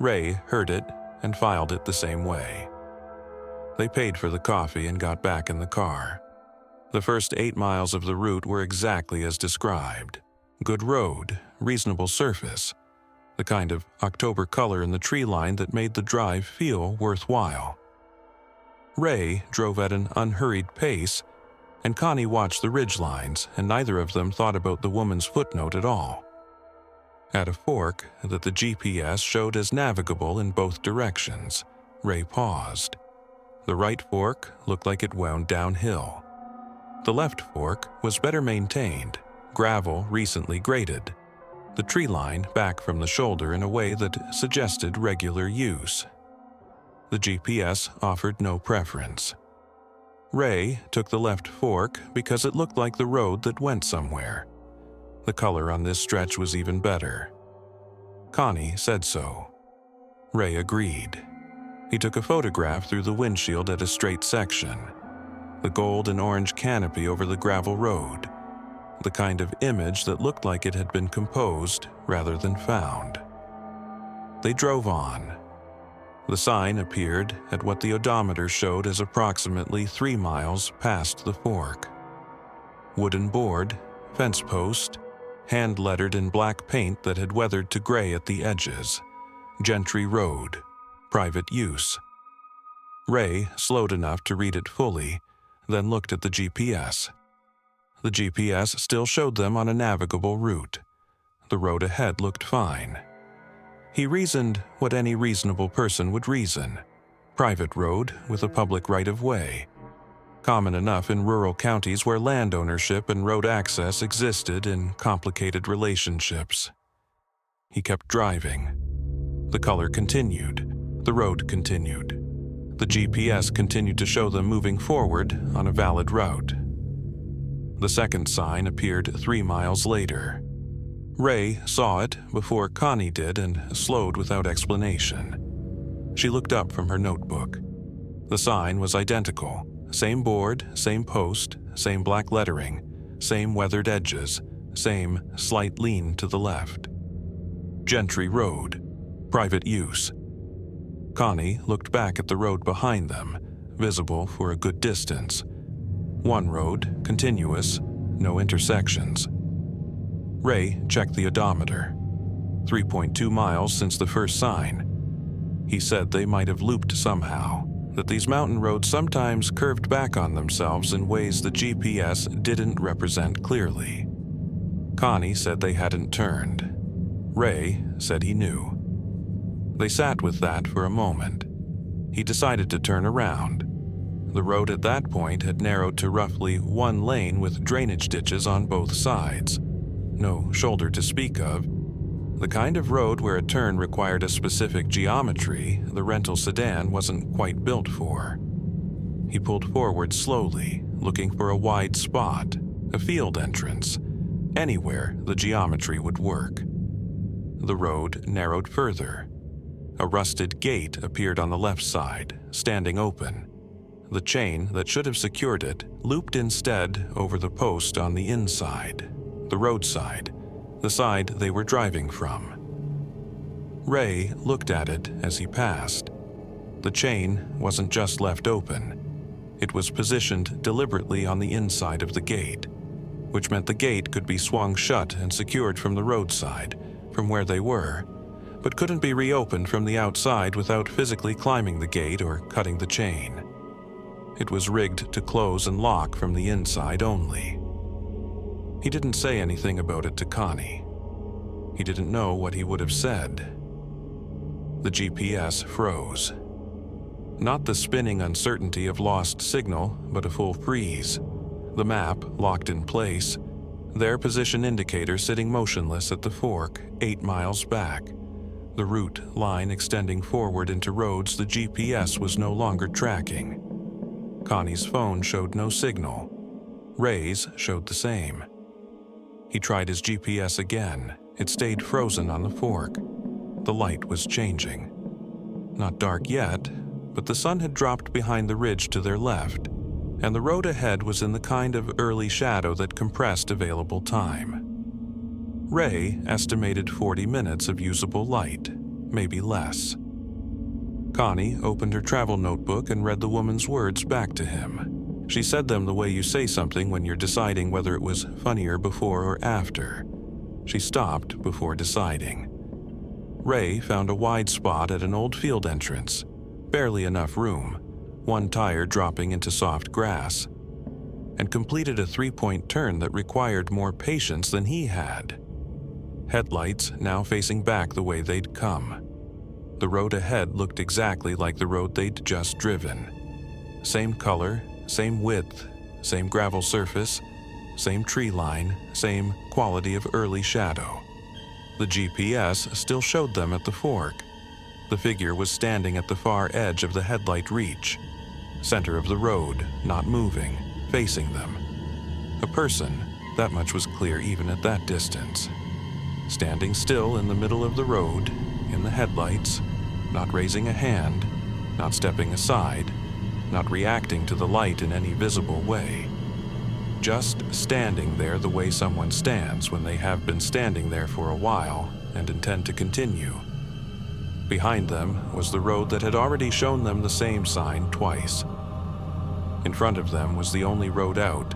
Ray heard it and filed it the same way. They paid for the coffee and got back in the car. The first 8 miles of the route were exactly as described. Good road, reasonable surface, the kind of October color in the tree line that made the drive feel worthwhile. Ray drove at an unhurried pace, and Connie watched the ridgelines, and neither of them thought about the woman's footnote at all. At a fork that the GPS showed as navigable in both directions, Ray paused. The right fork looked like it wound downhill. The left fork was better maintained, gravel recently graded, the tree line back from the shoulder in a way that suggested regular use. The GPS offered no preference. Ray took the left fork because it looked like the road that went somewhere. The color on this stretch was even better. Connie said so. Ray agreed. He took a photograph through the windshield at a straight section. The gold and orange canopy over the gravel road, the kind of image that looked like it had been composed rather than found. They drove on. The sign appeared at what the odometer showed as approximately 3 miles past the fork. Wooden board, fence post, hand-lettered in black paint that had weathered to gray at the edges. Gentry Road, private use. Ray slowed enough to read it fully, then looked at the GPS. The GPS still showed them on a navigable route. The road ahead looked fine. He reasoned what any reasonable person would reason. Private road with a public right-of-way. Common enough in rural counties where land ownership and road access existed in complicated relationships. He kept driving. The color continued. The road continued. The GPS continued to show them moving forward on a valid route. The second sign appeared 3 miles later. Ray saw it before Connie did and slowed without explanation. She looked up from her notebook. The sign was identical. Same board, same post, same black lettering, same weathered edges, same slight lean to the left. Gentry Road, private use. Connie looked back at the road behind them, visible for a good distance. One road, continuous, no intersections. Ray checked the odometer. 3.2 miles since the first sign. He said they might have looped somehow, that these mountain roads sometimes curved back on themselves in ways the GPS didn't represent clearly. Connie said they hadn't turned. Ray said he knew. They sat with that for a moment. He decided to turn around. The road at that point had narrowed to roughly 1 lane with drainage ditches on both sides. No shoulder to speak of. The kind of road where a turn required a specific geometry the rental sedan wasn't quite built for. He pulled forward slowly, looking for a wide spot, a field entrance, anywhere the geometry would work. the road narrowed further. A rusted gate appeared on the left side, standing open. The chain that should have secured it looped instead over the post on the inside, the roadside, the side they were driving from. Ray looked at it as he passed. The chain wasn't just left open. It was positioned deliberately on the inside of the gate, which meant the gate could be swung shut and secured from the roadside, from where they were, but couldn't be reopened from the outside without physically climbing the gate or cutting the chain. It was rigged to close and lock from the inside only. He didn't say anything about it to Connie. He didn't know what he would have said. The GPS froze. Not the spinning uncertainty of lost signal, but a full freeze. The map locked in place, their position indicator sitting motionless at the fork 8 miles back, the route line extending forward into roads the GPS was no longer tracking. Connie's phone showed no signal. Ray's showed the same. He tried his GPS again. It stayed frozen on the fork. The light was changing. Not dark yet, but the sun had dropped behind the ridge to their left, and the road ahead was in the kind of early shadow that compressed available time. Ray estimated 40 minutes of usable light, maybe less. Connie opened her travel notebook and read the woman's words back to him. She said them the way you say something when you're deciding whether it was funnier before or after. She stopped before deciding. Ray found a wide spot at an old field entrance, barely enough room, one tire dropping into soft grass, and completed a 3-point turn that required more patience than he had. Headlights now facing back the way they'd come. The road ahead looked exactly like the road they'd just driven. Same color, same width, same gravel surface, same tree line, same quality of early shadow. The GPS still showed them at the fork. The figure was standing at the far edge of the headlight reach, center of the road, not moving, facing them. A person, that much was clear even at that distance. Standing still in the middle of the road, in the headlights, not raising a hand, not stepping aside, not reacting to the light in any visible way. Just standing there the way someone stands when they have been standing there for a while and intend to continue. Behind them was the road that had already shown them the same sign twice. In front of them was the only road out,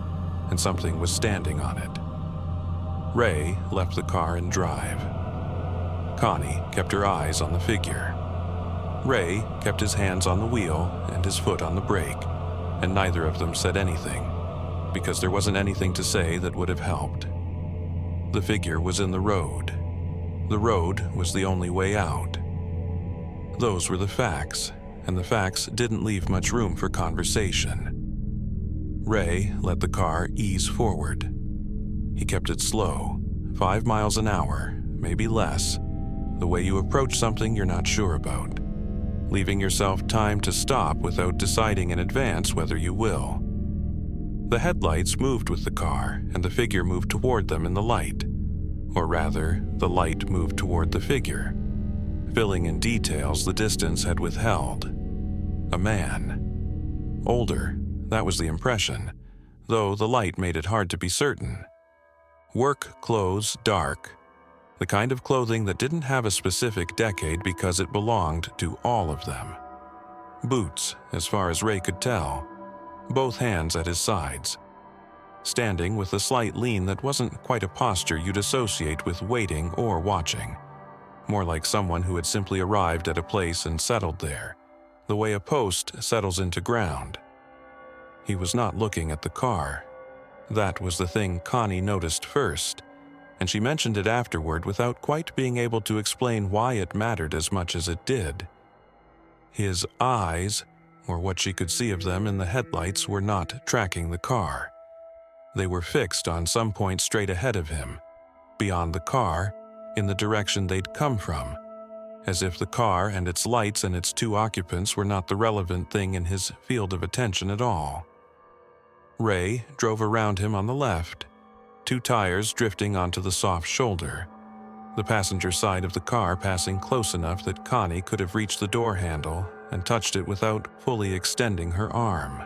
and something was standing on it. Ray left the car and drive. Connie kept her eyes on the figure. Ray kept his hands on the wheel and his foot on the brake, and neither of them said anything, because there wasn't anything to say that would have helped. The figure was in the road. The road was the only way out. Those were the facts, and the facts didn't leave much room for conversation. Ray let the car ease forward. He kept it slow, 5 miles an hour, maybe less, the way you approach something you're not sure about, leaving yourself time to stop without deciding in advance whether you will. The headlights moved with the car, and the figure moved toward them in the light. Or rather, the light moved toward the figure, filling in details the distance had withheld. A man. Older, that was the impression, though the light made it hard to be certain. Work clothes dark, the kind of clothing that didn't have a specific decade because it belonged to all of them. Boots, as far as Ray could tell, both hands at his sides. Standing with a slight lean that wasn't quite a posture you'd associate with waiting or watching. More like someone who had simply arrived at a place and settled there, the way a post settles into ground. He was not looking at the car. That was the thing Connie noticed first, and she mentioned it afterward without quite being able to explain why it mattered as much as it did. His eyes, or what she could see of them in the headlights, were not tracking the car. They were fixed on some point straight ahead of him, beyond the car, in the direction they'd come from, as if the car and its lights and its 2 occupants were not the relevant thing in his field of attention at all. Ray drove around him on the left, 2 tires drifting onto the soft shoulder. the passenger side of the car passing close enough that Connie could have reached the door handle and touched it without fully extending her arm.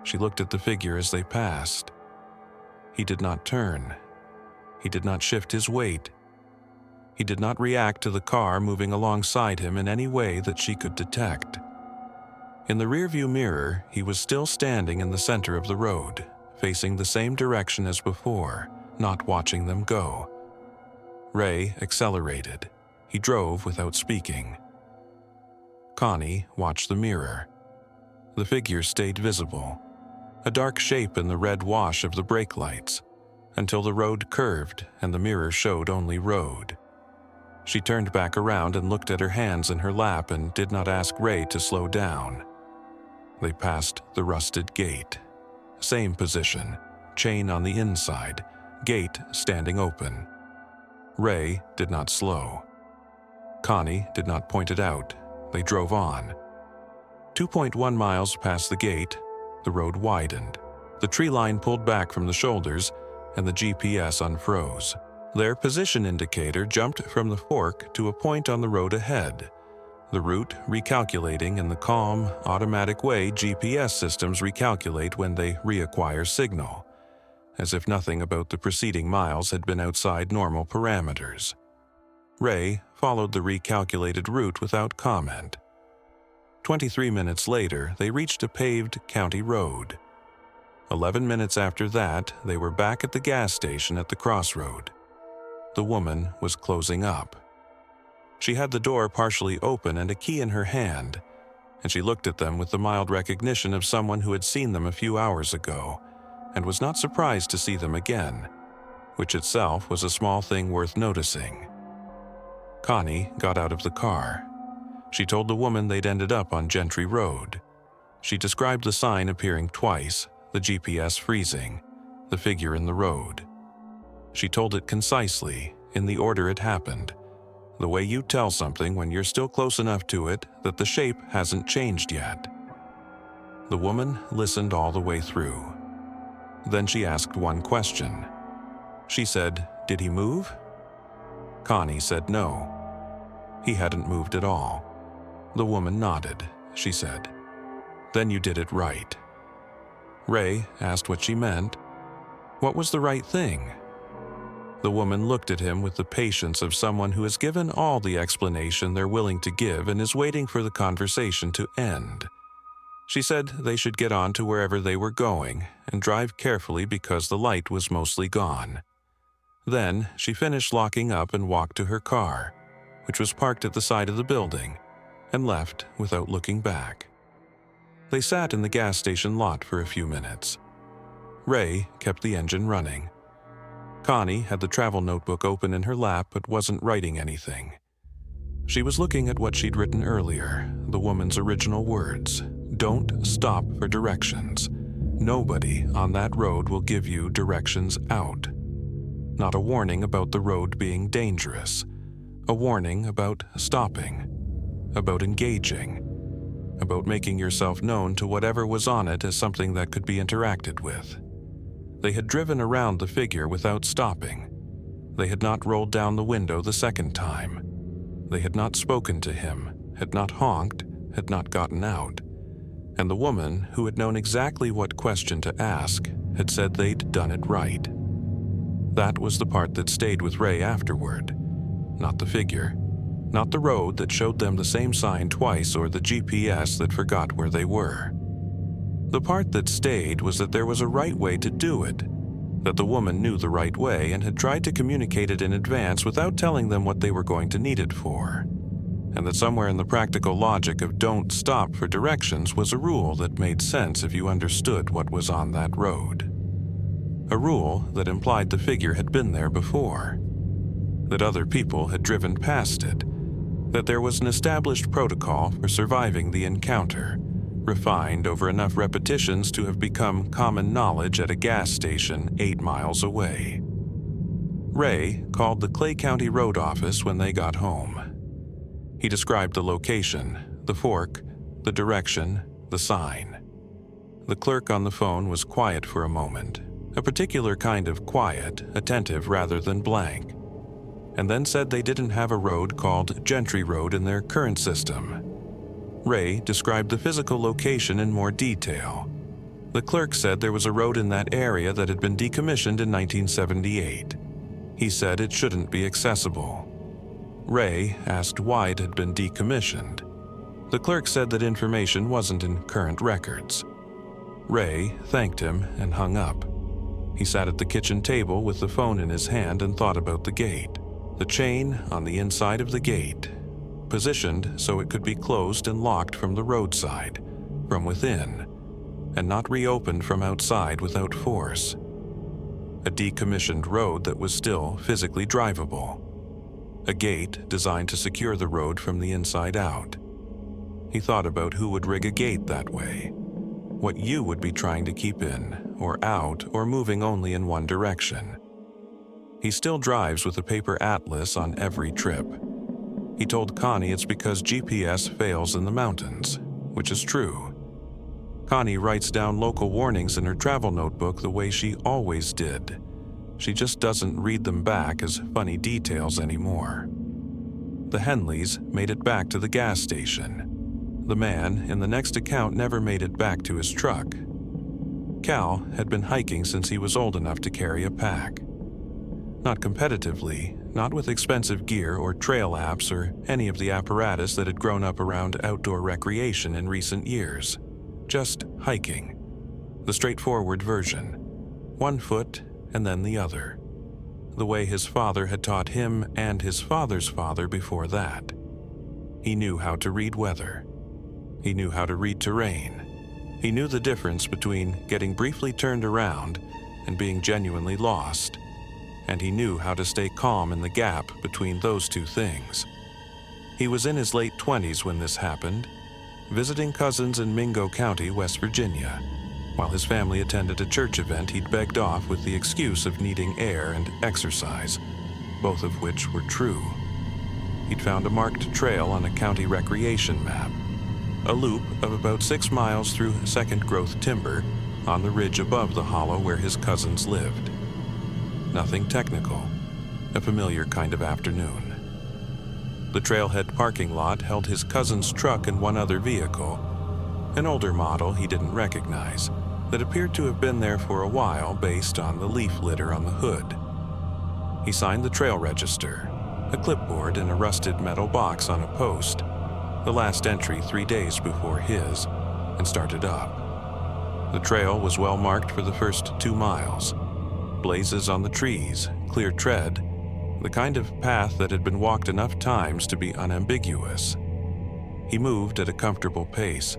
She looked at the figure as they passed. He did not turn. He did not shift his weight. He did not react to the car moving alongside him in any way that she could detect. In the rearview mirror, he was still standing in the center of the road, facing the same direction as before, not watching them go. Ray accelerated. He drove without speaking. Connie watched the mirror. The figure stayed visible, a dark shape in the red wash of the brake lights, until the road curved and the mirror showed only road. She turned back around and looked at her hands in her lap and did not ask Ray to slow down. They passed the rusted gate. Same position, chain on the inside, gate standing open. Ray did not slow. Connie did not point it out. They drove on. 2.1 miles past the gate, the road widened. The tree line pulled back from the shoulders, and the GPS unfroze. Their position indicator jumped from the fork to a point on the road ahead, the route recalculating in the calm, automatic way GPS systems recalculate when they reacquire signal, as if nothing about the preceding miles had been outside normal parameters. Ray followed the recalculated route without comment. 23 minutes later, they reached a paved county road. 11 minutes after that, they were back at the gas station at the crossroad. The woman was closing up. She had the door partially open and a key in her hand, and she looked at them with the mild recognition of someone who had seen them a few hours ago and was not surprised to see them again, which itself was a small thing worth noticing. Connie got out of the car. She told the woman they'd ended up on Gentry Road. She described the sign appearing twice, the GPS freezing, the figure in the road. She told it concisely, in the order it happened, the way you tell something when you're still close enough to it that the shape hasn't changed yet. The woman listened all the way through. Then she asked one question. She said, "Did he move?" Connie said no. He hadn't moved at all. The woman nodded. She said, "Then you did it right." Ray asked what she meant. What was the right thing? The woman looked at him with the patience of someone who has given all the explanation they're willing to give and is waiting for the conversation to end. She said they should get on to wherever they were going and drive carefully because the light was mostly gone. Then she finished locking up and walked to her car, which was parked at the side of the building, and left without looking back. They sat in the gas station lot for a few minutes. Ray kept the engine running. Connie had the travel notebook open in her lap but wasn't writing anything. She was looking at what she'd written earlier, the woman's original words. Don't stop for directions. Nobody on that road will give you directions out. Not a warning about the road being dangerous. A warning about stopping. About engaging. About making yourself known to whatever was on it as something that could be interacted with. They had driven around the figure without stopping. They had not rolled down the window the second time. They had not spoken to him, had not honked, had not gotten out. And the woman, who had known exactly what question to ask, had said they'd done it right. That was the part that stayed with Ray afterward. Not the figure. Not the road that showed them the same sign twice or the GPS that forgot where they were. The part that stayed was that there was a right way to do it, that the woman knew the right way and had tried to communicate it in advance without telling them what they were going to need it for, and that somewhere in the practical logic of don't stop for directions was a rule that made sense if you understood what was on that road. A rule that implied the figure had been there before, that other people had driven past it, that there was an established protocol for surviving the encounter, refined over enough repetitions to have become common knowledge at a gas station 8 miles away. Ray called the Clay County Road Office when they got home. He described the location, the fork, the direction, the sign. The clerk on the phone was quiet for a moment, a particular kind of quiet, attentive rather than blank. and then said they didn't have a road called Gentry Road in their current system. Ray described the physical location in more detail. The clerk said there was a road in that area that had been decommissioned in 1978. He said it shouldn't be accessible. Ray asked why it had been decommissioned. The clerk said that information wasn't in current records. Ray thanked him and hung up. He sat at the kitchen table with the phone in his hand and thought about the gate. The chain on the inside of the gate, positioned so it could be closed and locked from the roadside, from within, and not reopened from outside without force. A decommissioned road that was still physically drivable. A gate designed to secure the road from the inside out. He thought about who would rig a gate that way, what you would be trying to keep in, or out, or moving only in one direction. He still drives with a paper atlas on every trip. He told Connie it's because GPS fails in the mountains, which is true. Connie writes down local warnings in her travel notebook the way she always did. She just doesn't read them back as funny details anymore. The Henleys made it back to the gas station. The man in the next account never made it back to his truck. Cal had been hiking since he was old enough to carry a pack. Not competitively, not with expensive gear or trail apps or any of the apparatus that had grown up around outdoor recreation in recent years. Just hiking. The straightforward version. One foot and then the other. The way his father had taught him and his father's father before that. He knew how to read weather. He knew how to read terrain. He knew the difference between getting briefly turned around and being genuinely lost. And he knew how to stay calm in the gap between those two things. He was in his late 20s when this happened, visiting cousins in Mingo County, West Virginia, while his family attended a church event he'd begged off with the excuse of needing air and exercise, both of which were true. He'd found a marked trail on a county recreation map, a loop of about 6 miles through second-growth timber on the ridge above the hollow where his cousins lived. Nothing technical, a familiar kind of afternoon. The trailhead parking lot held his cousin's truck and one other vehicle, an older model he didn't recognize, that appeared to have been there for a while based on the leaf litter on the hood. He signed the trail register, a clipboard in a rusted metal box on a post, the last entry 3 days before his, and started up. The trail was well marked for the first 2 miles. Blazes on the trees, clear tread, the kind of path that had been walked enough times to be unambiguous. He moved at a comfortable pace,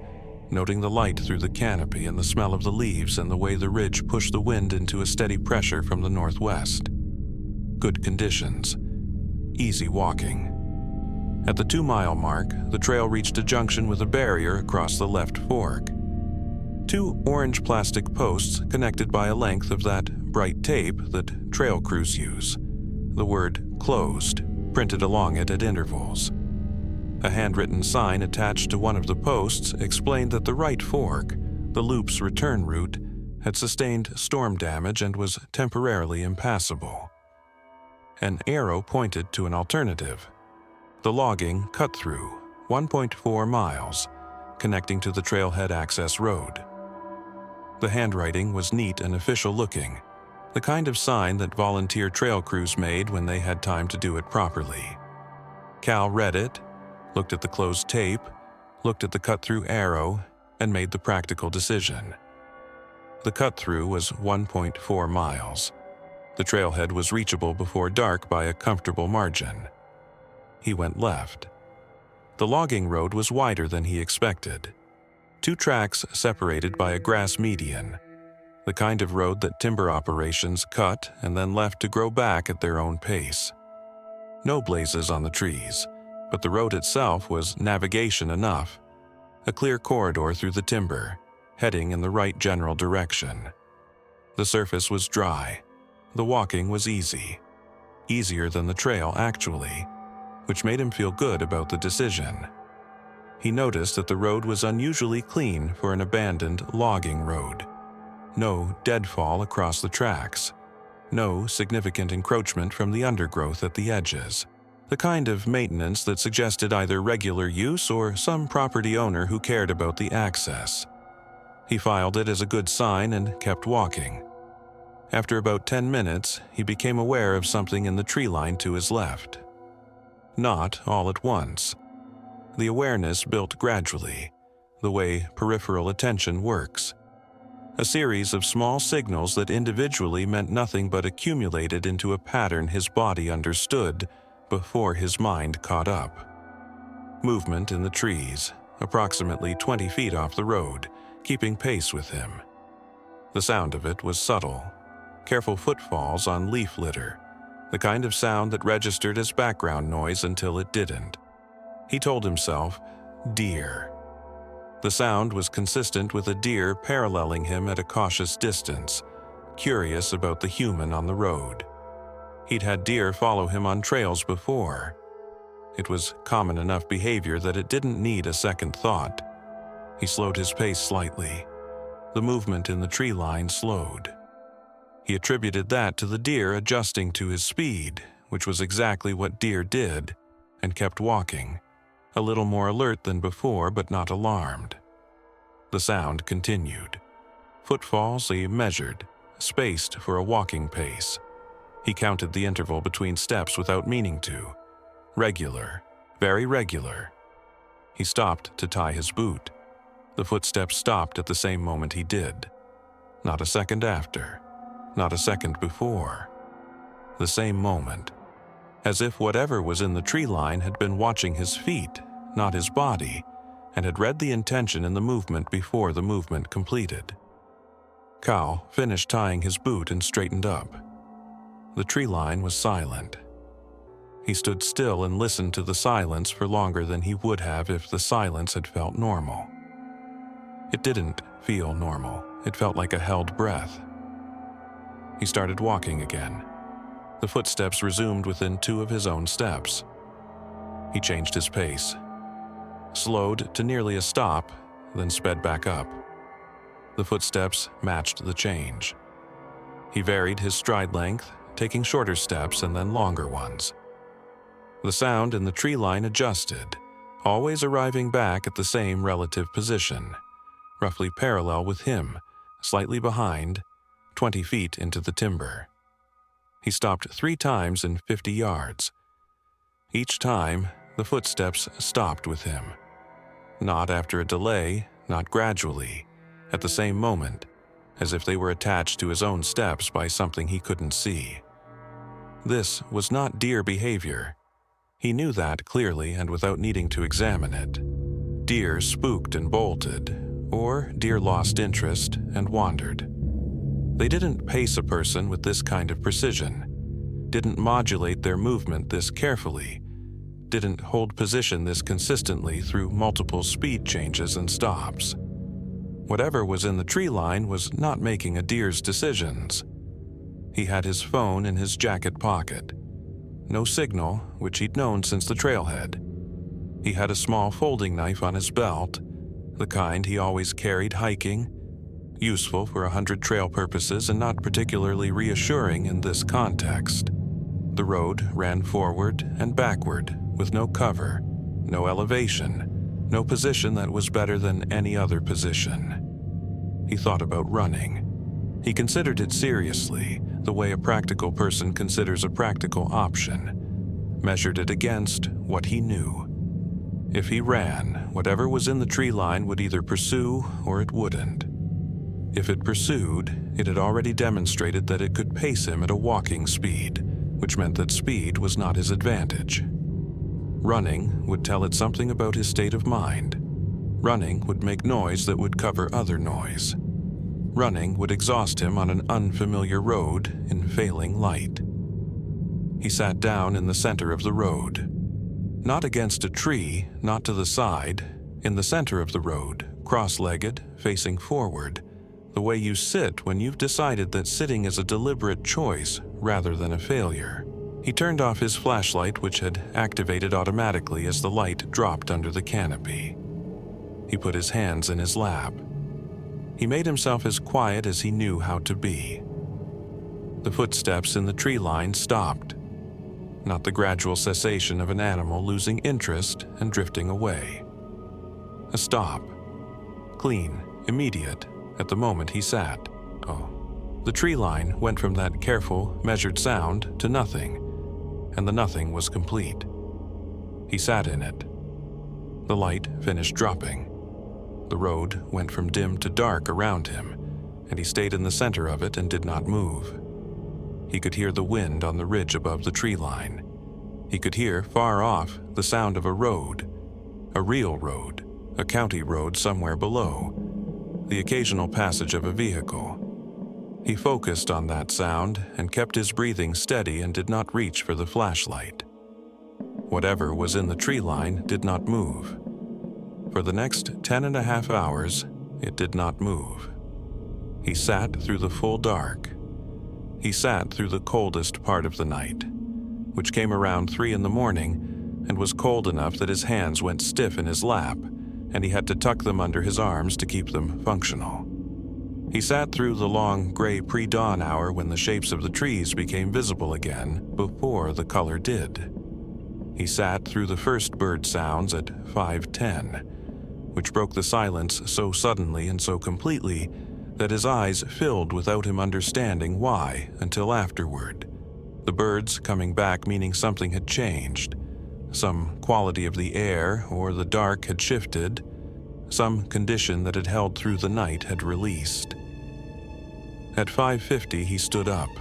noting the light through the canopy and the smell of the leaves and the way the ridge pushed the wind into a steady pressure from the northwest. Good conditions. Easy walking. At the 2-mile mark, the trail reached a junction with a barrier across the left fork. 2 orange plastic posts connected by a length of that bright tape that trail crews use. The word "closed" printed along it at intervals. A handwritten sign attached to one of the posts explained that the right fork, the loop's return route, had sustained storm damage and was temporarily impassable. An arrow pointed to an alternative. The logging cut-through, 1.4 miles, connecting to the trailhead access road. The handwriting was neat and official-looking, the kind of sign that volunteer trail crews made when they had time to do it properly. Cal read it, looked at the closed tape, looked at the cut-through arrow, and made the practical decision. The cut-through was 1.4 miles. The trailhead was reachable before dark by a comfortable margin. He went left. The logging road was wider than he expected. 2 tracks separated by a grass median, the kind of road that timber operations cut and then left to grow back at their own pace. No blazes on the trees, but the road itself was navigation enough, a clear corridor through the timber, heading in the right general direction. The surface was dry. The walking was easy. Easier than the trail, actually, which made him feel good about the decision. He noticed that the road was unusually clean for an abandoned logging road. No deadfall across the tracks. No significant encroachment from the undergrowth at the edges. The kind of maintenance that suggested either regular use or some property owner who cared about the access. He filed it as a good sign and kept walking. After about 10 minutes, he became aware of something in the tree line to his left. Not all at once. The awareness built gradually, the way peripheral attention works. A series of small signals that individually meant nothing but accumulated into a pattern his body understood before his mind caught up. Movement in the trees, approximately 20 feet off the road, keeping pace with him. The sound of it was subtle. Careful footfalls on leaf litter, the kind of sound that registered as background noise until it didn't. He told himself, deer. The sound was consistent with a deer paralleling him at a cautious distance, curious about the human on the road. He'd had deer follow him on trails before. It was common enough behavior that it didn't need a second thought. He slowed his pace slightly. The movement in the tree line slowed. He attributed that to the deer adjusting to his speed, which was exactly what deer did, and kept walking, a little more alert than before but not alarmed. The sound continued. Footfalls he measured, spaced for a walking pace. He counted the interval between steps without meaning to. Regular, very regular. He stopped to tie his boot. The footsteps stopped at the same moment he did. Not a second after. Not a second before. The same moment. As if whatever was in the tree line had been watching his feet, not his body, and had read the intention in the movement before the movement completed. Cal finished tying his boot and straightened up. The tree line was silent. He stood still and listened to the silence for longer than he would have if the silence had felt normal. It didn't feel normal. It felt like a held breath. He started walking again. The footsteps resumed within 2 of his own steps. He changed his pace, slowed to nearly a stop, then sped back up. The footsteps matched the change. He varied his stride length, taking shorter steps and then longer ones. The sound in the tree line adjusted, always arriving back at the same relative position, roughly parallel with him, slightly behind, 20 feet into the timber. He stopped 3 times in 50 yards. Each time, the footsteps stopped with him. Not after a delay, not gradually, at the same moment, as if they were attached to his own steps by something he couldn't see. This was not deer behavior. He knew that clearly and without needing to examine it. Deer spooked and bolted, or deer lost interest and wandered. They didn't pace a person with this kind of precision, didn't modulate their movement this carefully, didn't hold position this consistently through multiple speed changes and stops. Whatever was in the tree line was not making a deer's decisions. He had his phone in his jacket pocket. No signal, which he'd known since the trailhead. He had a small folding knife on his belt, the kind he always carried hiking, useful for 100 trail purposes and not particularly reassuring in this context. The road ran forward and backward, with no cover, no elevation, no position that was better than any other position. He thought about running. He considered it seriously, the way a practical person considers a practical option, measured it against what he knew. If he ran, whatever was in the tree line would either pursue or it wouldn't. If it pursued, it had already demonstrated that it could pace him at a walking speed, which meant that speed was not his advantage. Running would tell it something about his state of mind. Running would make noise that would cover other noise. Running would exhaust him on an unfamiliar road in failing light. He sat down in the center of the road. Not against a tree, not to the side, in the center of the road, cross-legged, facing forward, the way you sit when you've decided that sitting is a deliberate choice rather than a failure. He turned off his flashlight, which had activated automatically as the light dropped under the canopy. He put his hands in his lap. He made himself as quiet as he knew how to be. The footsteps in the tree line stopped, not the gradual cessation of an animal losing interest and drifting away. A stop, clean, immediate, at the moment he sat. The tree line went from that careful, measured sound to nothing, and the nothing was complete. He sat in it. The light finished dropping. The road went from dim to dark around him, and he stayed in the center of it and did not move. He could hear the wind on the ridge above the tree line. He could hear, far off, the sound of a road, a real road, a county road somewhere below, the occasional passage of a vehicle. He focused on that sound and kept his breathing steady and did not reach for the flashlight. Whatever was in the tree line did not move. For the next 10.5 hours, it did not move. He sat through the full dark. He sat through the coldest part of the night, which came around 3 in the morning and was cold enough that his hands went stiff in his lap, and he had to tuck them under his arms to keep them functional. He sat through the long, gray pre-dawn hour when the shapes of the trees became visible again before the color did. He sat through the first bird sounds at 5:10, which broke the silence so suddenly and so completely that his eyes filled without him understanding why until afterward. The birds coming back meaning something had changed. Some quality of the air or the dark had shifted. Some condition that had held through the night had released. At 5:50 he stood up.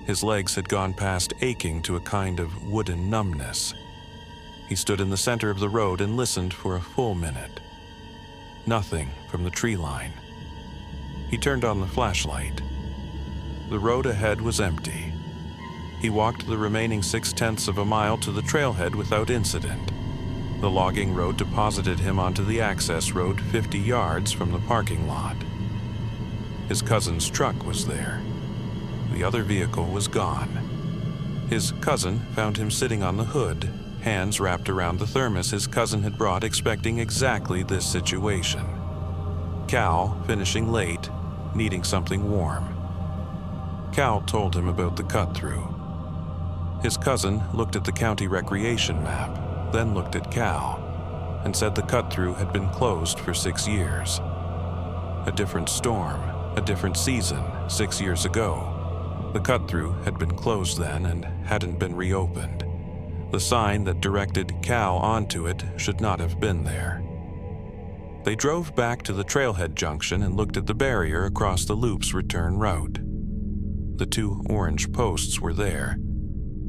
His legs had gone past aching to a kind of wooden numbness. He stood in the center of the road and listened for a full minute. Nothing from the tree line. He turned on the flashlight. The road ahead was empty. He walked the remaining 6/10 of a mile to the trailhead without incident. The logging road deposited him onto the access road 50 yards from the parking lot. His cousin's truck was there. The other vehicle was gone. His cousin found him sitting on the hood, hands wrapped around the thermos his cousin had brought, expecting exactly this situation. Cal, finishing late, needing something warm. Cal told him about the cut-through. His cousin looked at the county recreation map, then looked at Cal, and said the cut-through had been closed for 6 years. A different storm, a different season, 6 years ago. The cut-through had been closed then and hadn't been reopened. The sign that directed Cal onto it should not have been there. They drove back to the trailhead junction and looked at the barrier across the loop's return route. The 2 orange posts were there.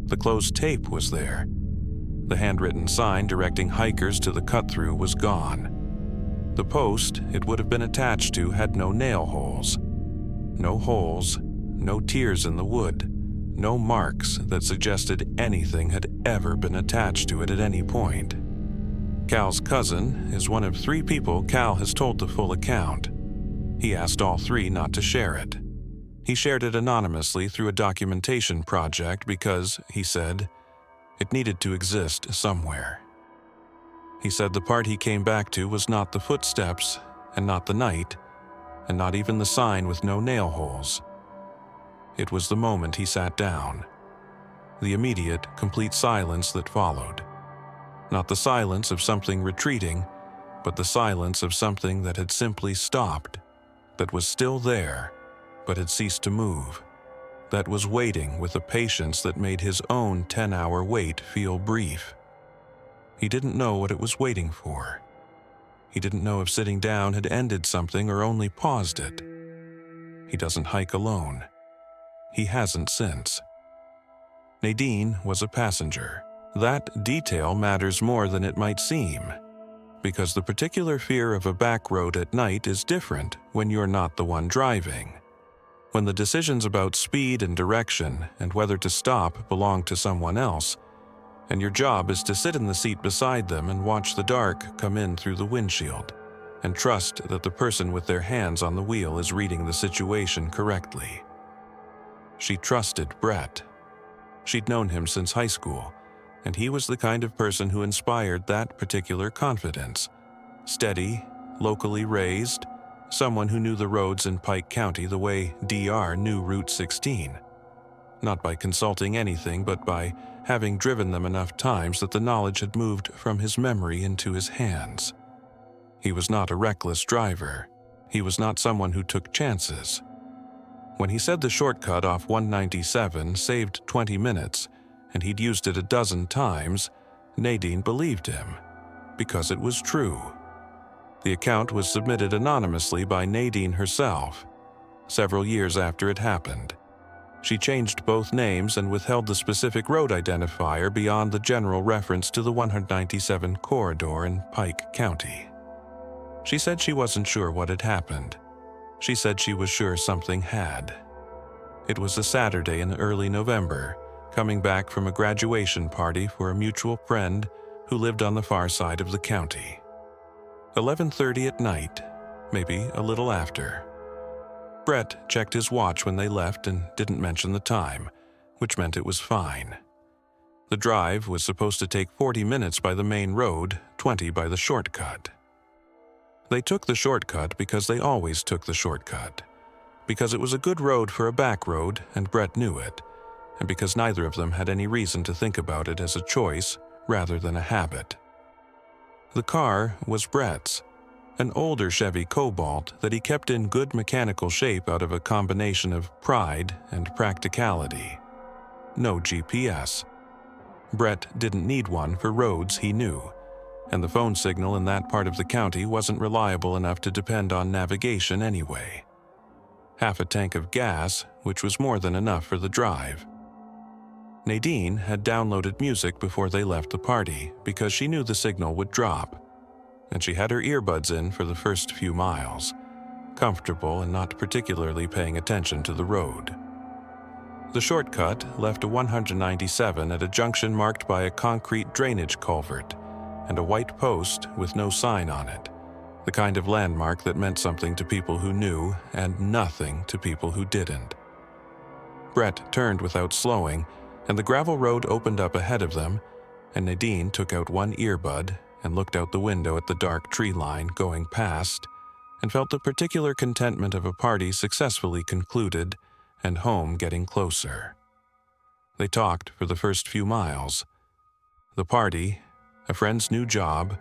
The closed tape was there. The handwritten sign directing hikers to the cut-through was gone. The post it would have been attached to had no nail holes. No holes, no tears in the wood, no marks that suggested anything had ever been attached to it at any point. Cal's cousin is one of 3 people Cal has told the full account. He asked all 3 not to share it. He shared it anonymously through a documentation project because, he said, it needed to exist somewhere. He said the part he came back to was not the footsteps, and not the night, and not even the sign with no nail holes. It was the moment he sat down. The immediate, complete silence that followed. Not the silence of something retreating, but the silence of something that had simply stopped, that was still there, but had ceased to move, that was waiting with a patience that made his own 10-hour wait feel brief. He didn't know what it was waiting for. He didn't know if sitting down had ended something or only paused it. He doesn't hike alone. He hasn't since. Nadine was a passenger. That detail matters more than it might seem, because the particular fear of a back road at night is different when you're not the one driving. When the decisions about speed and direction and whether to stop belong to someone else, and your job is to sit in the seat beside them and watch the dark come in through the windshield, and trust that the person with their hands on the wheel is reading the situation correctly. She trusted Brett. She'd known him since high school, and he was the kind of person who inspired that particular confidence. Steady, locally raised, someone who knew the roads in Pike County the way DR knew Route 16. not by consulting anything, but by having driven them enough times that the knowledge had moved from his memory into his hands. He was not a reckless driver. He was not someone who took chances. When he said the shortcut off 197 saved 20 minutes, and he'd used it a dozen times, Nadine believed him, because it was true. The account was submitted anonymously by Nadine herself, several years after it happened. She changed both names and withheld the specific road identifier beyond the general reference to the 197 corridor in Pike County. She said she wasn't sure what had happened. She said she was sure something had. It was a Saturday in early November, coming back from a graduation party for a mutual friend who lived on the far side of the county. 11:30 at night, maybe a little after. Brett checked his watch when they left and didn't mention the time, which meant it was fine. The drive was supposed to take 40 minutes by the main road, 20 by the shortcut. They took the shortcut because they always took the shortcut, because it was a good road for a back road and Brett knew it, and because neither of them had any reason to think about it as a choice rather than a habit. The car was Brett's, an older Chevy Cobalt that he kept in good mechanical shape out of a combination of pride and practicality. No GPS. Brett didn't need one for roads he knew, and the phone signal in that part of the county wasn't reliable enough to depend on navigation anyway. Half a tank of gas, which was more than enough for the drive. Nadine had downloaded music before they left the party because she knew the signal would drop, and she had her earbuds in for the first few miles, comfortable and not particularly paying attention to the road. The shortcut left a 197 at a junction marked by a concrete drainage culvert and a white post with no sign on it, the kind of landmark that meant something to people who knew and nothing to people who didn't. Brett turned without slowing, and the gravel road opened up ahead of them, and Nadine took out one earbud and looked out the window at the dark tree line going past, and felt the particular contentment of a party successfully concluded and home getting closer. They talked for the first few miles. The party, a friend's new job,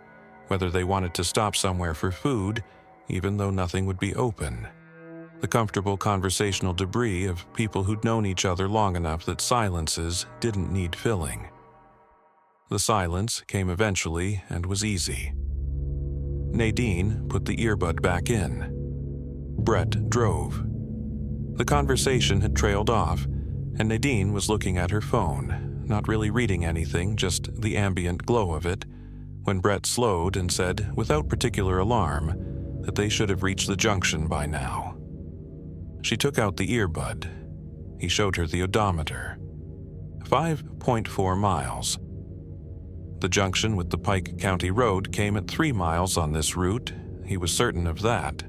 whether they wanted to stop somewhere for food, even though nothing would be open. The comfortable conversational debris of people who'd known each other long enough that silences didn't need filling. The silence came eventually and was easy. Nadine put the earbud back in. Brett drove. The conversation had trailed off, and Nadine was looking at her phone, not really reading anything, just the ambient glow of it, when Brett slowed and said, without particular alarm, that they should have reached the junction by now. She took out the earbud. He showed her the odometer. 5.4 miles. The junction with the Pike County Road came at 3 miles on this route. He was certain of that.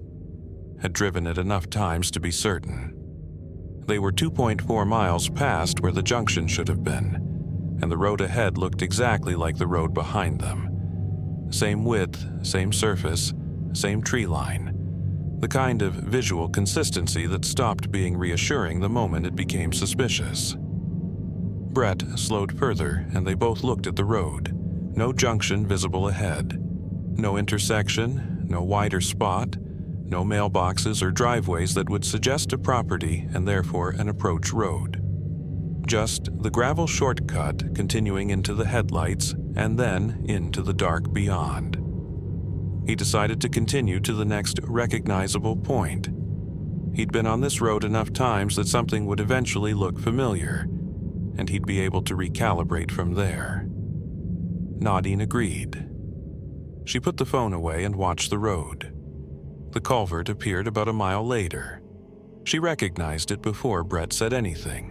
Had driven it enough times to be certain. They were 2.4 miles past where the junction should have been, and the road ahead looked exactly like the road behind them. Same width, same surface, same tree line. The kind of visual consistency that stopped being reassuring the moment it became suspicious. Brett slowed further, and they both looked at the road. No junction visible ahead. No intersection, no wider spot, no mailboxes or driveways that would suggest a property and therefore an approach road. Just the gravel shortcut continuing into the headlights and then into the dark beyond. He decided to continue to the next recognizable point. He'd been on this road enough times that something would eventually look familiar, and he'd be able to recalibrate from there. Nadine agreed. She put the phone away and watched the road. The culvert appeared about a mile later. She recognized it before Brett said anything.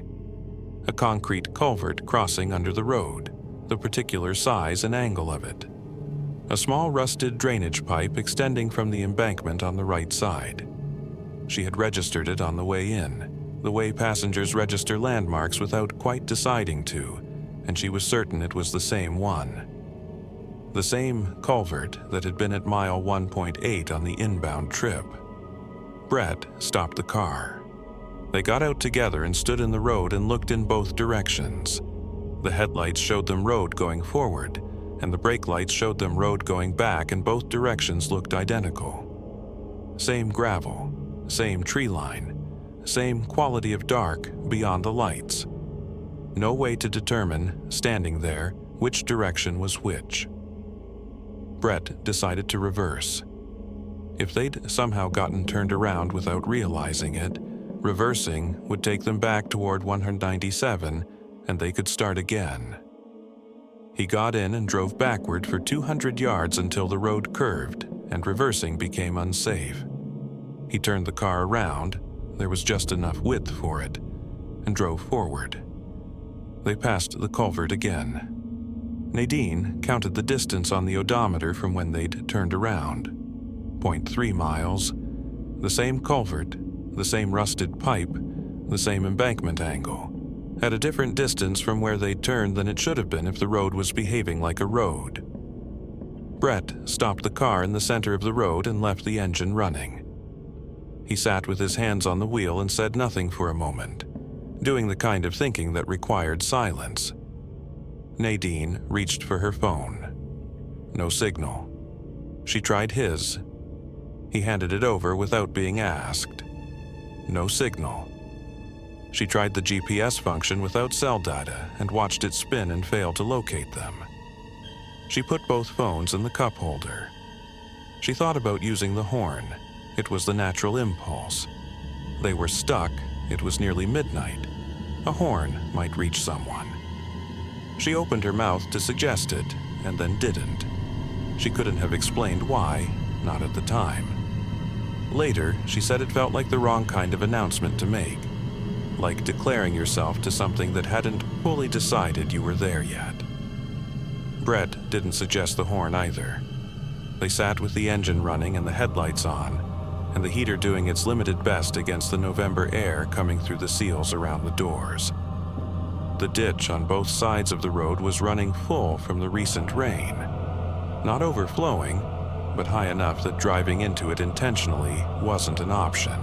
A concrete culvert crossing under the road, the particular size and angle of it. A small rusted drainage pipe extending from the embankment on the right side. She had registered it on the way in, the way passengers register landmarks without quite deciding to, and she was certain it was the same one. The same culvert that had been at mile 1.8 on the inbound trip. Brett stopped the car. They got out together and stood in the road and looked in both directions. The headlights showed them road going forward, and the brake lights showed them road going back, and both directions looked identical. Same gravel, same tree line, same quality of dark beyond the lights. No way to determine, standing there, which direction was which. Brett decided to reverse. If they'd somehow gotten turned around without realizing it, reversing would take them back toward 197, and they could start again. He got in and drove backward for 200 yards until the road curved and reversing became unsafe. He turned the car around, there was just enough width for it, and drove forward. They passed the culvert again. Nadine counted the distance on the odometer from when they'd turned around. 0.3 miles, the same culvert, the same rusted pipe, the same embankment angle, at a different distance from where they'd turned than it should have been if the road was behaving like a road. Brett stopped the car in the center of the road and left the engine running. He sat with his hands on the wheel and said nothing for a moment, doing the kind of thinking that required silence. Nadine reached for her phone. No signal. She tried his. He handed it over without being asked. No signal. She tried the GPS function without cell data and watched it spin and fail to locate them. She put both phones in the cup holder. She thought about using the horn. It was the natural impulse. They were stuck. It was nearly midnight. A horn might reach someone. She opened her mouth to suggest it, and then didn't. She couldn't have explained why, not at the time. Later, she said it felt like the wrong kind of announcement to make, like declaring yourself to something that hadn't fully decided you were there yet. Brett didn't suggest the horn either. They sat with the engine running and the headlights on, and the heater doing its limited best against the November air coming through the seals around the doors. The ditch on both sides of the road was running full from the recent rain. Not overflowing, but high enough that driving into it intentionally wasn't an option.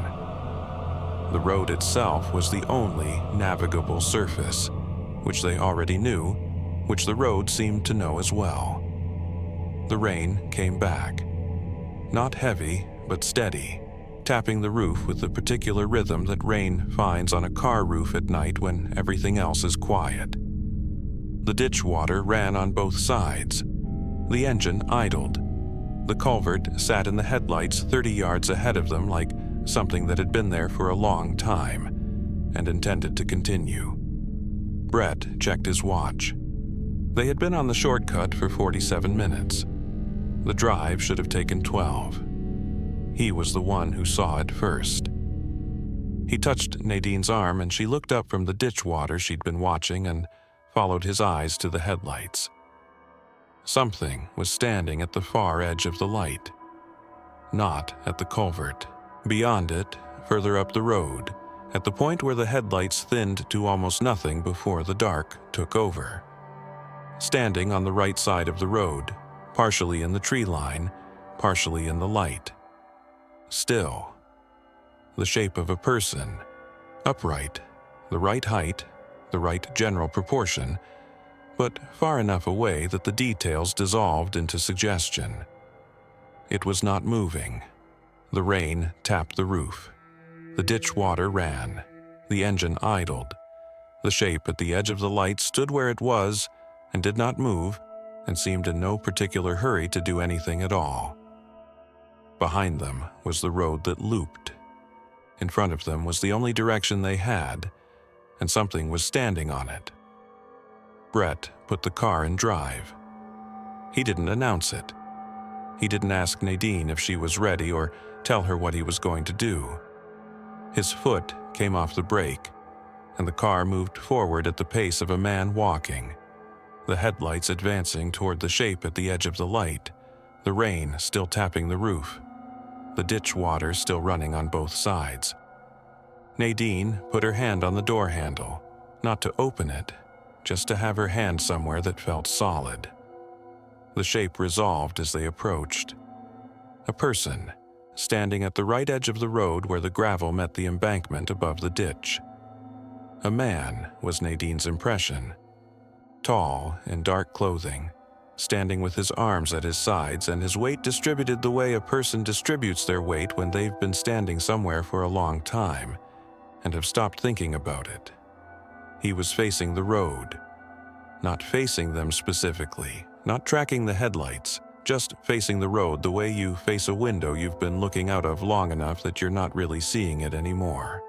The road itself was the only navigable surface, which they already knew, which the road seemed to know as well. The rain came back. Not heavy, but steady, tapping the roof with the particular rhythm that rain finds on a car roof at night when everything else is quiet. The ditch water ran on both sides. The engine idled. The culvert sat in the headlights 30 yards ahead of them like something that had been there for a long time and intended to continue. Brett checked his watch. They had been on the shortcut for 47 minutes. The drive should have taken 12. He was the one who saw it first. He touched Nadine's arm and she looked up from the ditch water she'd been watching and followed his eyes to the headlights. Something was standing at the far edge of the light. Not at the culvert. Beyond it, further up the road, at the point where the headlights thinned to almost nothing before the dark took over. Standing on the right side of the road, partially in the tree line, partially in the light. Still, the shape of a person, upright, the right height, the right general proportion, but far enough away that the details dissolved into suggestion. It was not moving. The rain tapped the roof. The ditch water ran. The engine idled. The shape at the edge of the light stood where it was and did not move and seemed in no particular hurry to do anything at all. Behind them was the road that looped. In front of them was the only direction they had, and something was standing on it. Brett put the car in drive. He didn't announce it. He didn't ask Nadine if she was ready or tell her what he was going to do. His foot came off the brake, and the car moved forward at the pace of a man walking, the headlights advancing toward the shape at the edge of the light, the rain still tapping the roof, the ditch water still running on both sides. Nadine put her hand on the door handle, not to open it, just to have her hand somewhere that felt solid. The shape resolved as they approached. A person, standing at the right edge of the road where the gravel met the embankment above the ditch. A man was Nadine's impression. Tall, in dark clothing, standing with his arms at his sides and his weight distributed the way a person distributes their weight when they've been standing somewhere for a long time and have stopped thinking about it. He was facing the road, not facing them specifically, not tracking the headlights, just facing the road the way you face a window you've been looking out of long enough that you're not really seeing it anymore.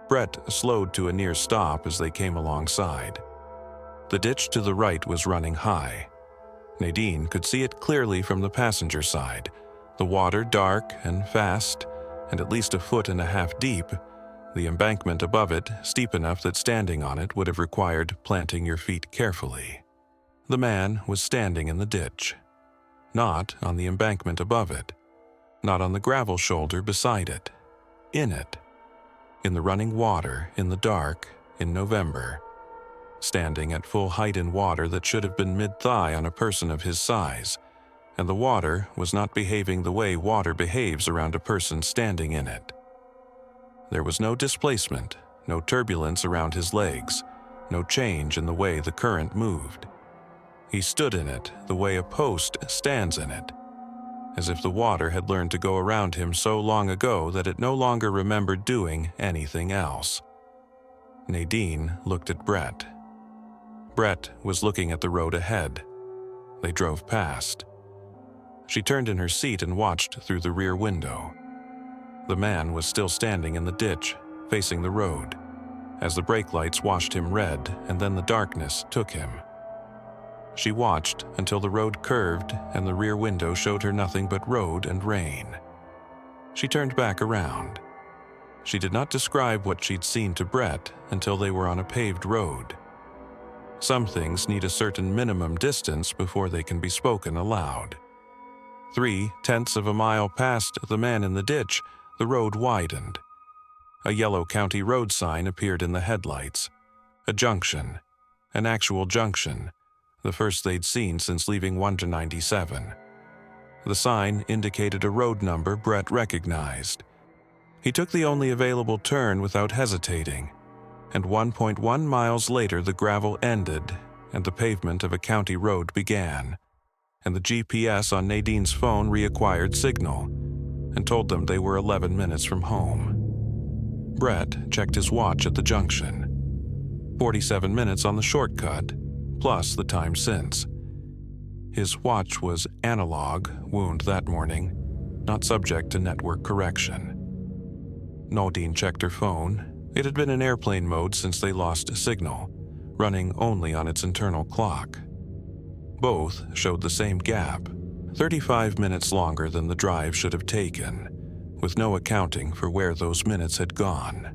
Brett slowed to a near stop as they came alongside. The ditch to the right was running high. Nadine could see it clearly from the passenger side, the water dark and fast, and at least 1.5 feet deep, the embankment above it steep enough that standing on it would have required planting your feet carefully. The man was standing in the ditch, not on the embankment above it, not on the gravel shoulder beside it, in it, in the running water, in the dark, in November, standing at full height in water that should have been mid-thigh on a person of his size, and the water was not behaving the way water behaves around a person standing in it. There was no displacement, no turbulence around his legs, no change in the way the current moved. He stood in it the way a post stands in it, as if the water had learned to go around him so long ago that it no longer remembered doing anything else. Nadine looked at Brett. Brett was looking at the road ahead. They drove past. She turned in her seat and watched through the rear window. The man was still standing in the ditch, facing the road, as the brake lights washed him red and then the darkness took him. She watched until the road curved and the rear window showed her nothing but road and rain. She turned back around. She did not describe what she'd seen to Brett until they were on a paved road. Some things need a certain minimum distance before they can be spoken aloud. 0.3 of a mile past the man in the ditch, the road widened. A yellow county road sign appeared in the headlights. A junction. An actual junction. The first they'd seen since leaving 1-97. The sign indicated a road number Brett recognized. He took the only available turn without hesitating, and 1.1 miles later the gravel ended and the pavement of a county road began, and the GPS on Nadine's phone reacquired signal and told them they were 11 minutes from home. Brett checked his watch at the junction. 47 minutes on the shortcut, plus the time since. His watch was analog, wound that morning, not subject to network correction. Nadine checked her phone. It had been in airplane mode since they lost signal, running only on its internal clock. Both showed the same gap, 35 minutes longer than the drive should have taken, with no accounting for where those minutes had gone.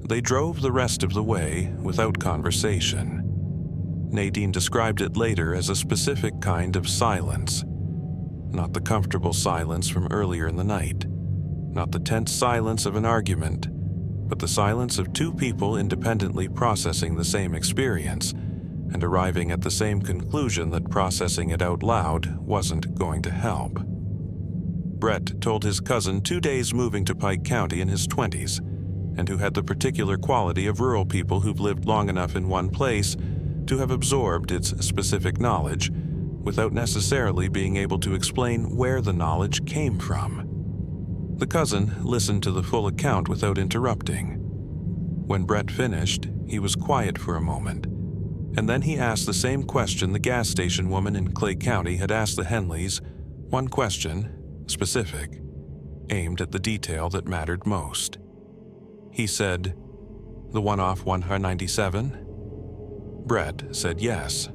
They drove the rest of the way without conversation. Nadine described it later as a specific kind of silence. Not the comfortable silence from earlier in the night, not the tense silence of an argument, but the silence of two people independently processing the same experience and arriving at the same conclusion that processing it out loud wasn't going to help. Brett told his cousin 2 days moving to Pike County in his 20s, and who had the particular quality of rural people who've lived long enough in one place to have absorbed its specific knowledge without necessarily being able to explain where the knowledge came from. The cousin listened to the full account without interrupting. When Brett finished, he was quiet for a moment, and then he asked the same question the gas station woman in Clay County had asked the Henleys, one question, specific, aimed at the detail that mattered most. He said, "The one off 197? Brett said yes.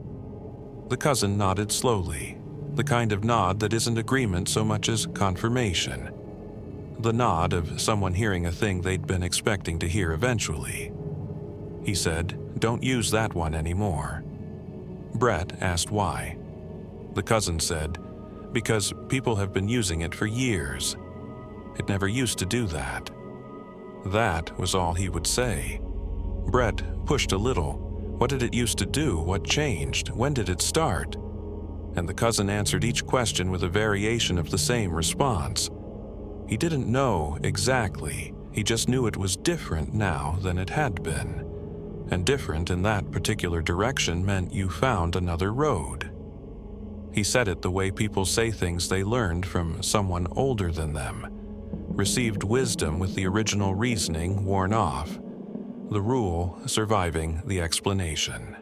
The cousin nodded slowly, the kind of nod that isn't agreement so much as confirmation. The nod of someone hearing a thing they'd been expecting to hear eventually. He said, "Don't use that one anymore." Brett asked why. The cousin said, "Because people have been using it for years. It never used to do that." That was all he would say. Brett pushed a little. What did it used to do? What changed? When did it start? and the cousin answered each question with a variation of the same response. He didn't know exactly, he just knew it was different now than it had been. And different in that particular direction meant you found another road. He said it the way people say things they learned from someone older than them, received wisdom with the original reasoning worn off, the rule surviving the explanation.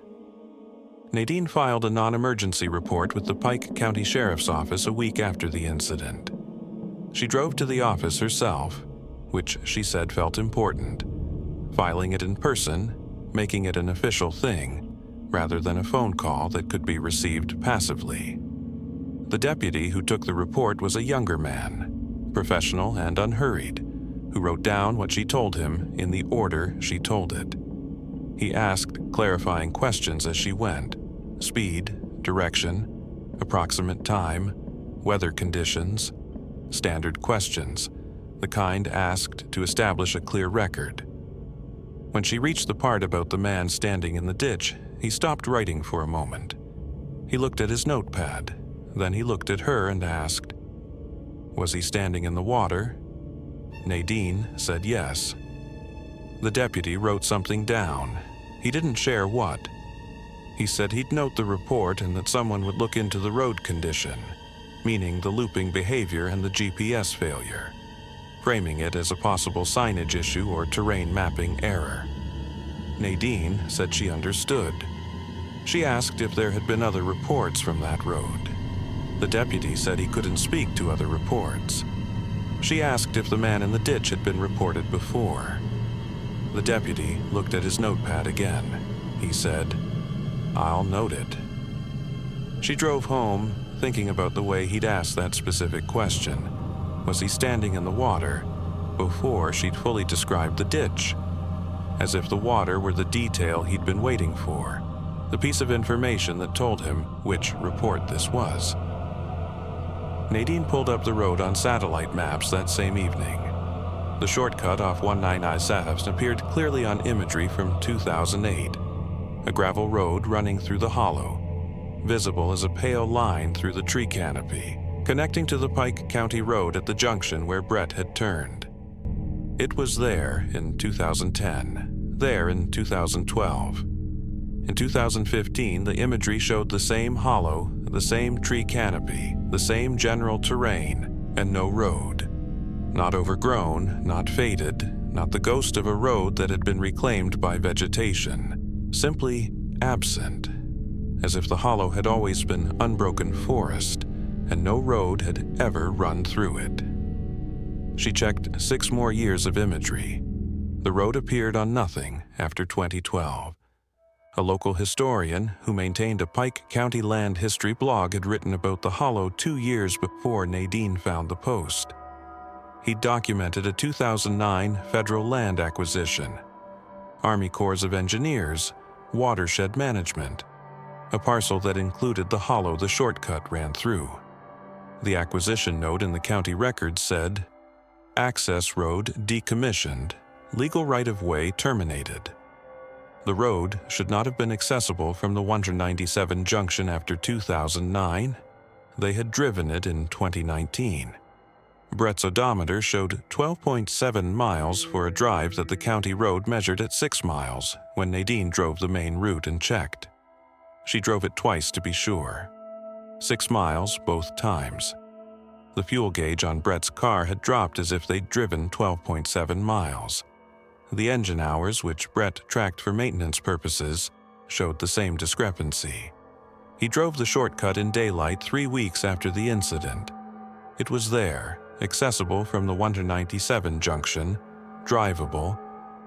Nadine filed a non-emergency report with the Pike County Sheriff's Office a week after the incident. She drove to the office herself, which she said felt important, filing it in person, making it an official thing, rather than a phone call that could be received passively. The deputy who took the report was a younger man, professional and unhurried, who wrote down what she told him in the order she told it. He asked clarifying questions as she went: speed, direction, approximate time, weather conditions, standard questions, the kind asked to establish a clear record. When she reached the part about the man standing in the ditch, he stopped writing for a moment. He looked at his notepad, then he looked at her and asked, "Was he standing in the water?" Nadine said yes. The deputy wrote something down. He didn't share what. He said he'd note the report and that someone would look into the road condition, meaning the looping behavior and the GPS failure, framing it as a possible signage issue or terrain mapping error. Nadine said she understood. She asked if there had been other reports from that road. The deputy said he couldn't speak to other reports. She asked if the man in the ditch had been reported before. The deputy looked at his notepad again. He said, "I'll note it." She drove home, thinking about the way he'd asked that specific question. Was he standing in the water? Before she'd fully described the ditch, as if the water were the detail he'd been waiting for, the piece of information that told him which report this was. Nadine pulled up the road on satellite maps that same evening. The shortcut off 19I appeared clearly on imagery from 2008, a gravel road running through the hollow, visible as a pale line through the tree canopy, connecting to the Pike County Road at the junction where Brett had turned. It was there in 2010, there in 2012. In 2015, the imagery showed the same hollow, the same tree canopy, the same general terrain, and no road. Not overgrown, not faded, not the ghost of a road that had been reclaimed by vegetation, simply absent, as if the hollow had always been unbroken forest, and no road had ever run through it. She checked 6 more years of imagery. The road appeared on nothing after 2012. A local historian who maintained a Pike County land history blog had written about the hollow 2 years before Nadine found the post. He documented a 2009 federal land acquisition, Army Corps of Engineers, watershed management, a parcel that included the hollow the shortcut ran through. The acquisition note in the county records said, "Access road decommissioned, legal right-of-way terminated." The road should not have been accessible from the 197 junction after 2009. They had driven it in 2019. Brett's odometer showed 12.7 miles for a drive that the county road measured at 6 miles when Nadine drove the main route and checked. She drove it twice to be sure. 6 miles both times. The fuel gauge on Brett's car had dropped as if they'd driven 12.7 miles. The engine hours, which Brett tracked for maintenance purposes, showed the same discrepancy. He drove the shortcut in daylight 3 weeks after the incident. It was there, accessible from the 197 junction, drivable,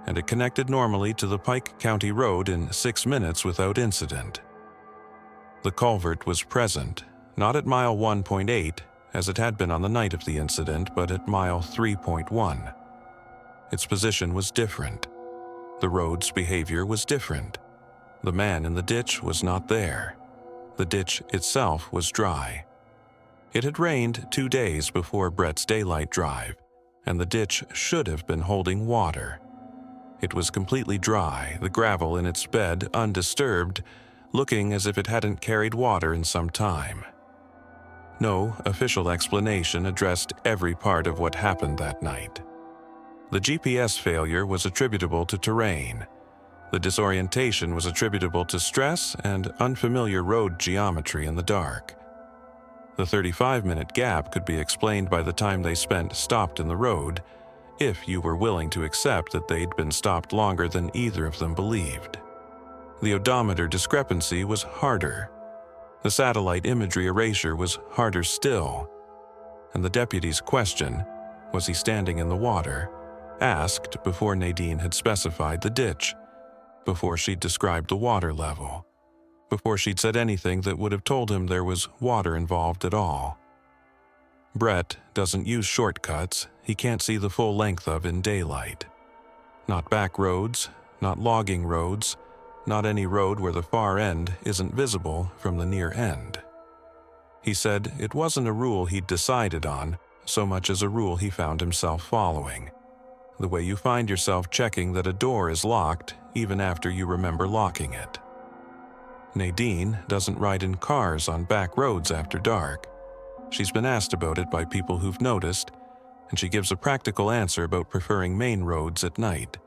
and it connected normally to the Pike County Road in 6 minutes without incident. The culvert was present, not at mile 1.8, as it had been on the night of the incident, but at mile 3.1. Its position was different. The road's behavior was different. The man in the ditch was not there. The ditch itself was dry. It had rained 2 days before Brett's daylight drive, and the ditch should have been holding water. It was completely dry, the gravel in its bed undisturbed, looking as if it hadn't carried water in some time, No official explanation addressed every part of what happened that night. The GPS failure was attributable to terrain. The disorientation was attributable to stress and unfamiliar road geometry in the dark. The 35-minute gap could be explained by the time they spent stopped in the road, if you were willing to accept that they'd been stopped longer than either of them believed. The odometer discrepancy was harder. The satellite imagery erasure was harder still. And the deputy's question, was he standing in the water, asked before Nadine had specified the ditch, before she'd described the water level, before she'd said anything that would have told him there was water involved at all. Brett doesn't use shortcuts he can't see the full length of in daylight. Not back roads, not logging roads, not any road where the far end isn't visible from the near end. He said it wasn't a rule he'd decided on so much as a rule he found himself following. The way you find yourself checking that a door is locked even after you remember locking it. Nadine doesn't ride in cars on back roads after dark. She's been asked about it by people who've noticed, and she gives a practical answer about preferring main roads at night,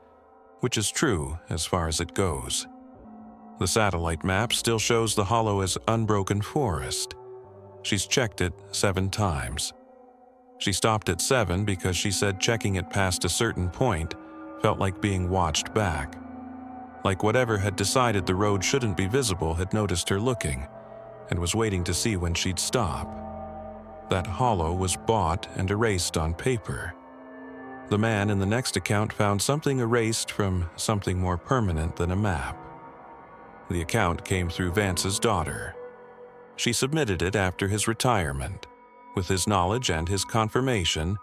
which is true as far as it goes. The satellite map still shows the hollow as unbroken forest. She's checked it 7 times. She stopped at 7 because she said checking it past a certain point felt like being watched back. Like whatever had decided the road shouldn't be visible had noticed her looking and was waiting to see when she'd stop. That hollow was bought and erased on paper. The man in the next account found something erased from something more permanent than a map. The account came through Vance's daughter. She submitted it after his retirement, with his knowledge and his confirmation,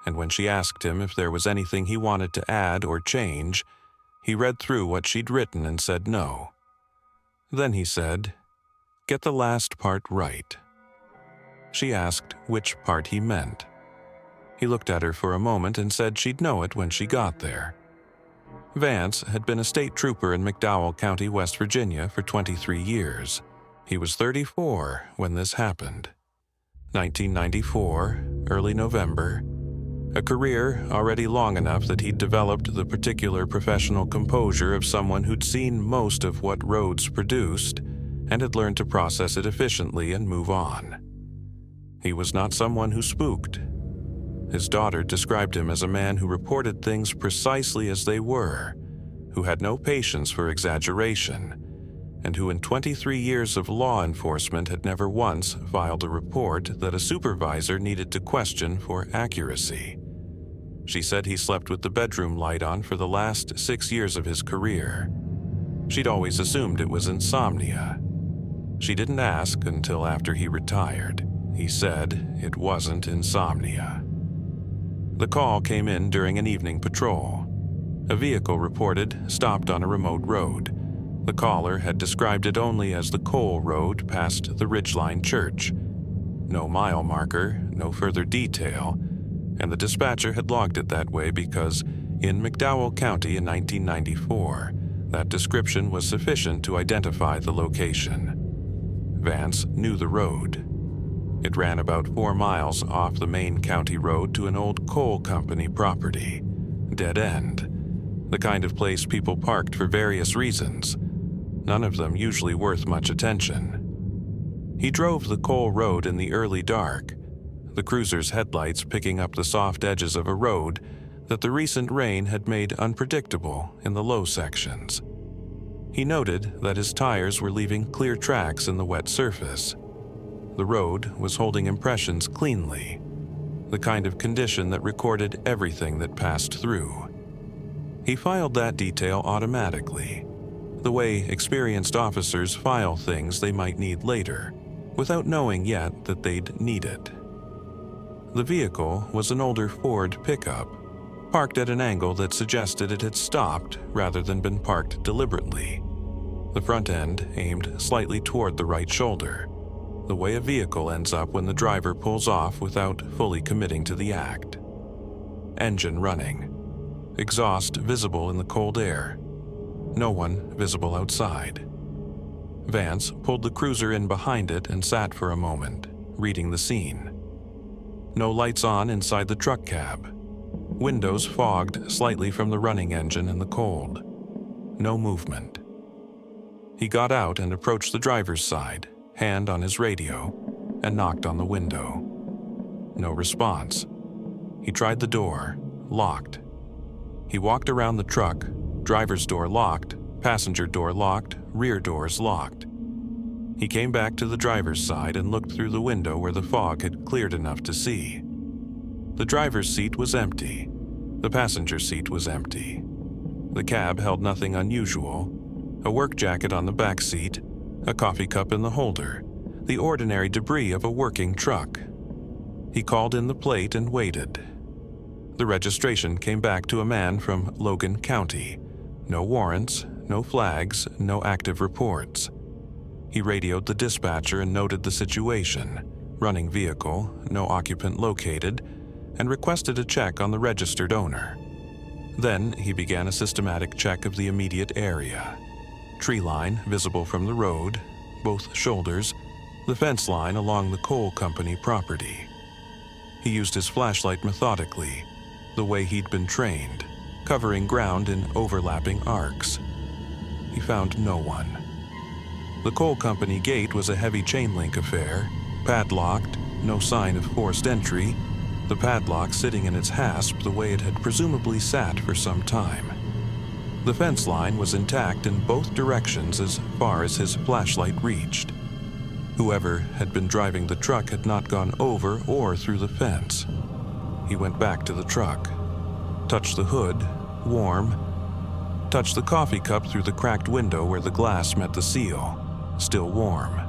and when she asked him if there was anything he wanted to add or change, he read through what she'd written and said no. Then he said, "Get the last part right." She asked which part he meant. He looked at her for a moment and said she'd know it when she got there. Vance had been a state trooper in McDowell County, West Virginia for 23 years. He was 34 when this happened. 1994, early November. A career already long enough that he'd developed the particular professional composure of someone who'd seen most of what roads produced and had learned to process it efficiently and move on. He was not someone who spooked. His daughter described him as a man who reported things precisely as they were, who had no patience for exaggeration, and who in 23 years of law enforcement had never once filed a report that a supervisor needed to question for accuracy. She said he slept with the bedroom light on for the last 6 years of his career. She'd always assumed it was insomnia. She didn't ask until after he retired. He said it wasn't insomnia. The call came in during an evening patrol. A vehicle reported stopped on a remote road. The caller had described it only as the coal road past the Ridgeline Church. No mile marker, no further detail, and the dispatcher had logged it that way because in McDowell County in 1994, that description was sufficient to identify the location. Vance knew the road. It ran about 4 miles off the main county road to an old coal company property. Dead end. The kind of place people parked for various reasons, none of them usually worth much attention. He drove the coal road in the early dark, the cruiser's headlights picking up the soft edges of a road that the recent rain had made unpredictable in the low sections. He noted that his tires were leaving clear tracks in the wet surface. The road was holding impressions cleanly, the kind of condition that recorded everything that passed through. He filed that detail automatically, the way experienced officers file things they might need later, without knowing yet that they'd need it. The vehicle was an older Ford pickup, parked at an angle that suggested it had stopped rather than been parked deliberately. The front end aimed slightly toward the right shoulder, the way a vehicle ends up when the driver pulls off without fully committing to the act. Engine running. Exhaust visible in the cold air. No one visible outside. Vance pulled the cruiser in behind it and sat for a moment, reading the scene. No lights on inside the truck cab. Windows fogged slightly from the running engine in the cold. No movement. He got out and approached the driver's side, hand on his radio, and knocked on the window. No response. He tried the door, locked. He walked around the truck, driver's door locked, passenger door locked, rear doors locked. He came back to the driver's side and looked through the window where the fog had cleared enough to see. The driver's seat was empty. The passenger seat was empty. The cab held nothing unusual. A work jacket on the back seat, a coffee cup in the holder, the ordinary debris of a working truck. He called in the plate and waited. The registration came back to a man from Logan County. No warrants, no flags, no active reports. He radioed the dispatcher and noted the situation, running vehicle, no occupant located, and requested a check on the registered owner. Then he began a systematic check of the immediate area. Tree line visible from the road, both shoulders, the fence line along the coal company property. He used his flashlight methodically, the way he'd been trained, covering ground in overlapping arcs. He found no one. The coal company gate was a heavy chain link affair, padlocked, no sign of forced entry, the padlock sitting in its hasp the way it had presumably sat for some time. The fence line was intact in both directions as far as his flashlight reached. Whoever had been driving the truck had not gone over or through the fence. He went back to the truck, touched the hood, warm, touched the coffee cup through the cracked window where the glass met the seal, still warm.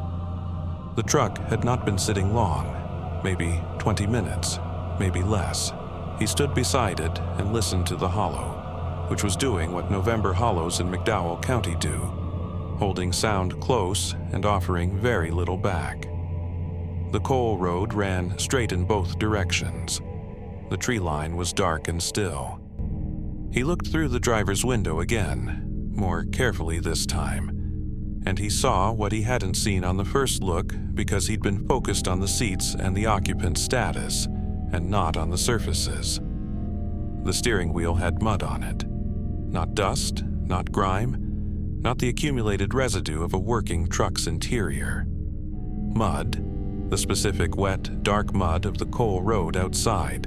The truck had not been sitting long, maybe 20 minutes, maybe less. He stood beside it and listened to the hollow, which was doing what November hollows in McDowell County do, holding sound close and offering very little back. The coal road ran straight in both directions. The tree line was dark and still. He looked through the driver's window again, more carefully this time, and he saw what he hadn't seen on the first look because he'd been focused on the seats and the occupant's status, and not on the surfaces. The steering wheel had mud on it. Not dust, not grime, not the accumulated residue of a working truck's interior. Mud, the specific wet, dark mud of the coal road outside,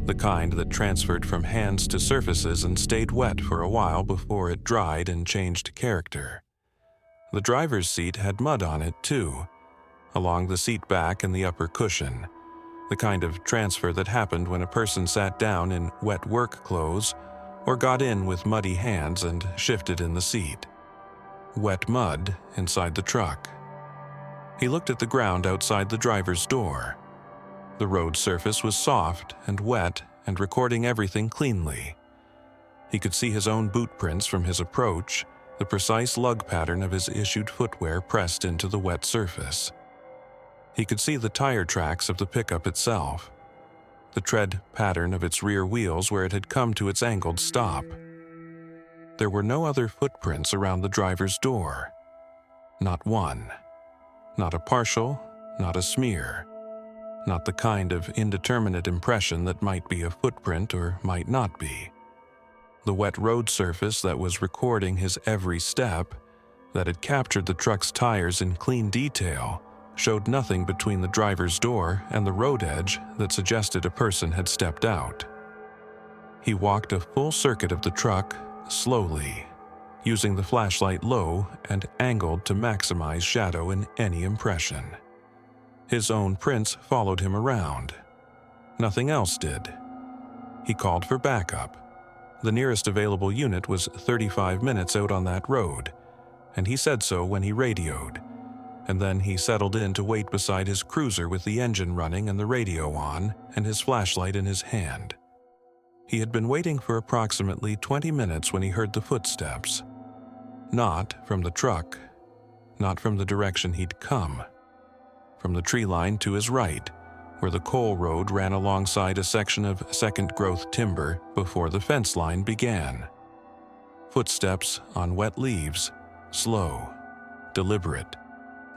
the kind that transferred from hands to surfaces and stayed wet for a while before it dried and changed character. The driver's seat had mud on it too, along the seat back and the upper cushion, the kind of transfer that happened when a person sat down in wet work clothes or got in with muddy hands and shifted in the seat. Wet mud inside the truck. He looked at the ground outside the driver's door. The road surface was soft and wet and recording everything cleanly. He could see his own boot prints from his approach, the precise lug pattern of his issued footwear pressed into the wet surface. He could see the tire tracks of the pickup itself, the tread pattern of its rear wheels where it had come to its angled stop. There were no other footprints around the driver's door. Not one. Not a partial, not a smear. Not the kind of indeterminate impression that might be a footprint or might not be. The wet road surface that was recording his every step, that had captured the truck's tires in clean detail, showed nothing between the driver's door and the road edge that suggested a person had stepped out. He walked a full circuit of the truck, slowly, using the flashlight low and angled to maximize shadow in any impression. His own prints followed him around. Nothing else did. He called for backup. The nearest available unit was 35 minutes out on that road, and he said so when he radioed, and then he settled in to wait beside his cruiser with the engine running and the radio on and his flashlight in his hand. He had been waiting for approximately 20 minutes when he heard the footsteps. Not from the truck, not from the direction he'd come. From the tree line to his right, where the coal road ran alongside a section of second-growth timber before the fence line began. Footsteps on wet leaves, slow, deliberate,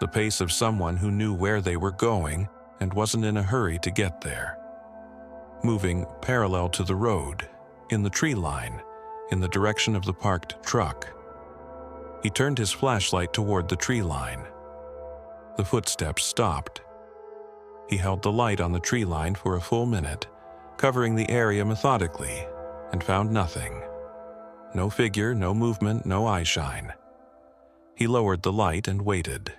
the pace of someone who knew where they were going and wasn't in a hurry to get there. Moving parallel to the road, in the tree line, in the direction of the parked truck. He turned his flashlight toward the tree line. The footsteps stopped. He held the light on the tree line for a full minute, covering the area methodically, and found nothing. No figure, no movement, no eyeshine. He lowered the light and waited.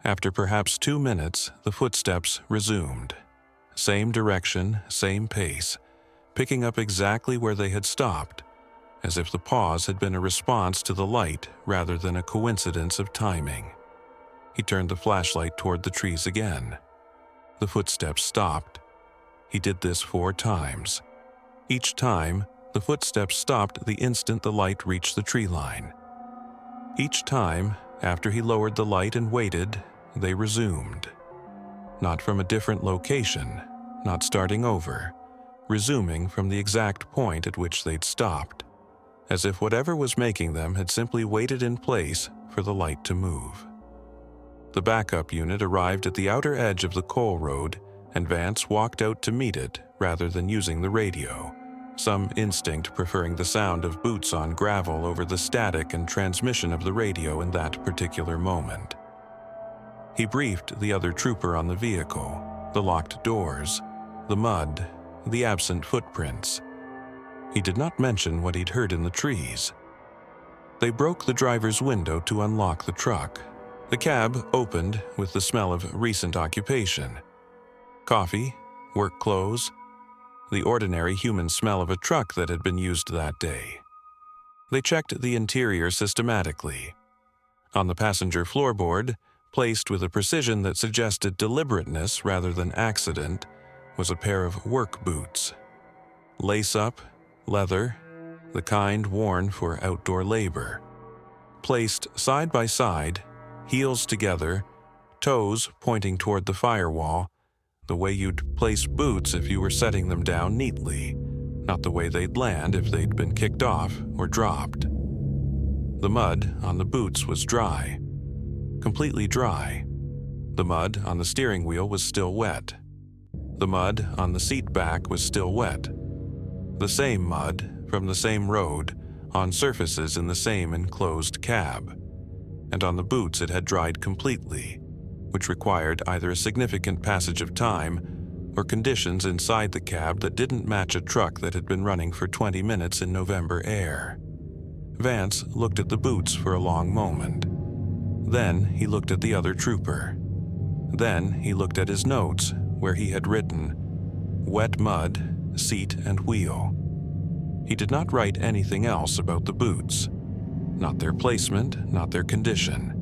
After perhaps 2 minutes, the footsteps resumed. Same direction, same pace, picking up exactly where they had stopped, as if the pause had been a response to the light rather than a coincidence of timing. He turned the flashlight toward the trees again. The footsteps stopped. He did this 4 times. Each time, the footsteps stopped the instant the light reached the tree line. Each time, after he lowered the light and waited, they resumed. Not from a different location, not starting over, resuming from the exact point at which they'd stopped, as if whatever was making them had simply waited in place for the light to move. The backup unit arrived at the outer edge of the coal road, and Vance walked out to meet it rather than using the radio, some instinct preferring the sound of boots on gravel over the static and transmission of the radio in that particular moment. He briefed the other trooper on the vehicle, the locked doors, the mud, the absent footprints. He did not mention what he'd heard in the trees. They broke the driver's window to unlock the truck. The cab opened with the smell of recent occupation. Coffee, work clothes, the ordinary human smell of a truck that had been used that day. They checked the interior systematically. On the passenger floorboard, placed with a precision that suggested deliberateness rather than accident, was a pair of work boots. Lace-up, leather, the kind worn for outdoor labor. Placed side by side, heels together, toes pointing toward the firewall, the way you'd place boots if you were setting them down neatly, not the way they'd land if they'd been kicked off or dropped. The mud on the boots was dry, completely dry. The mud on the steering wheel was still wet. The mud on the seat back was still wet. The same mud from the same road on surfaces in the same enclosed cab. And on the boots it had dried completely, which required either a significant passage of time or conditions inside the cab that didn't match a truck that had been running for 20 minutes in November air. Vance looked at the boots for a long moment. Then he looked at the other trooper. Then he looked at his notes, where he had written, "Wet mud, seat and wheel." He did not write anything else about the boots. Not their placement, not their condition.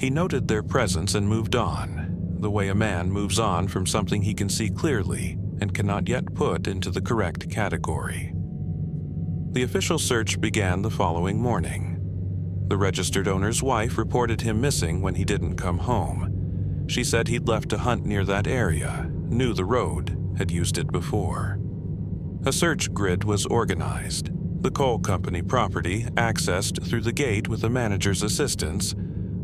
He noted their presence and moved on, the way a man moves on from something he can see clearly and cannot yet put into the correct category. The official search began the following morning. The registered owner's wife reported him missing when he didn't come home. She said he'd left to hunt near that area, knew the road, had used it before. A search grid was organized. The coal company property accessed through the gate with the manager's assistance.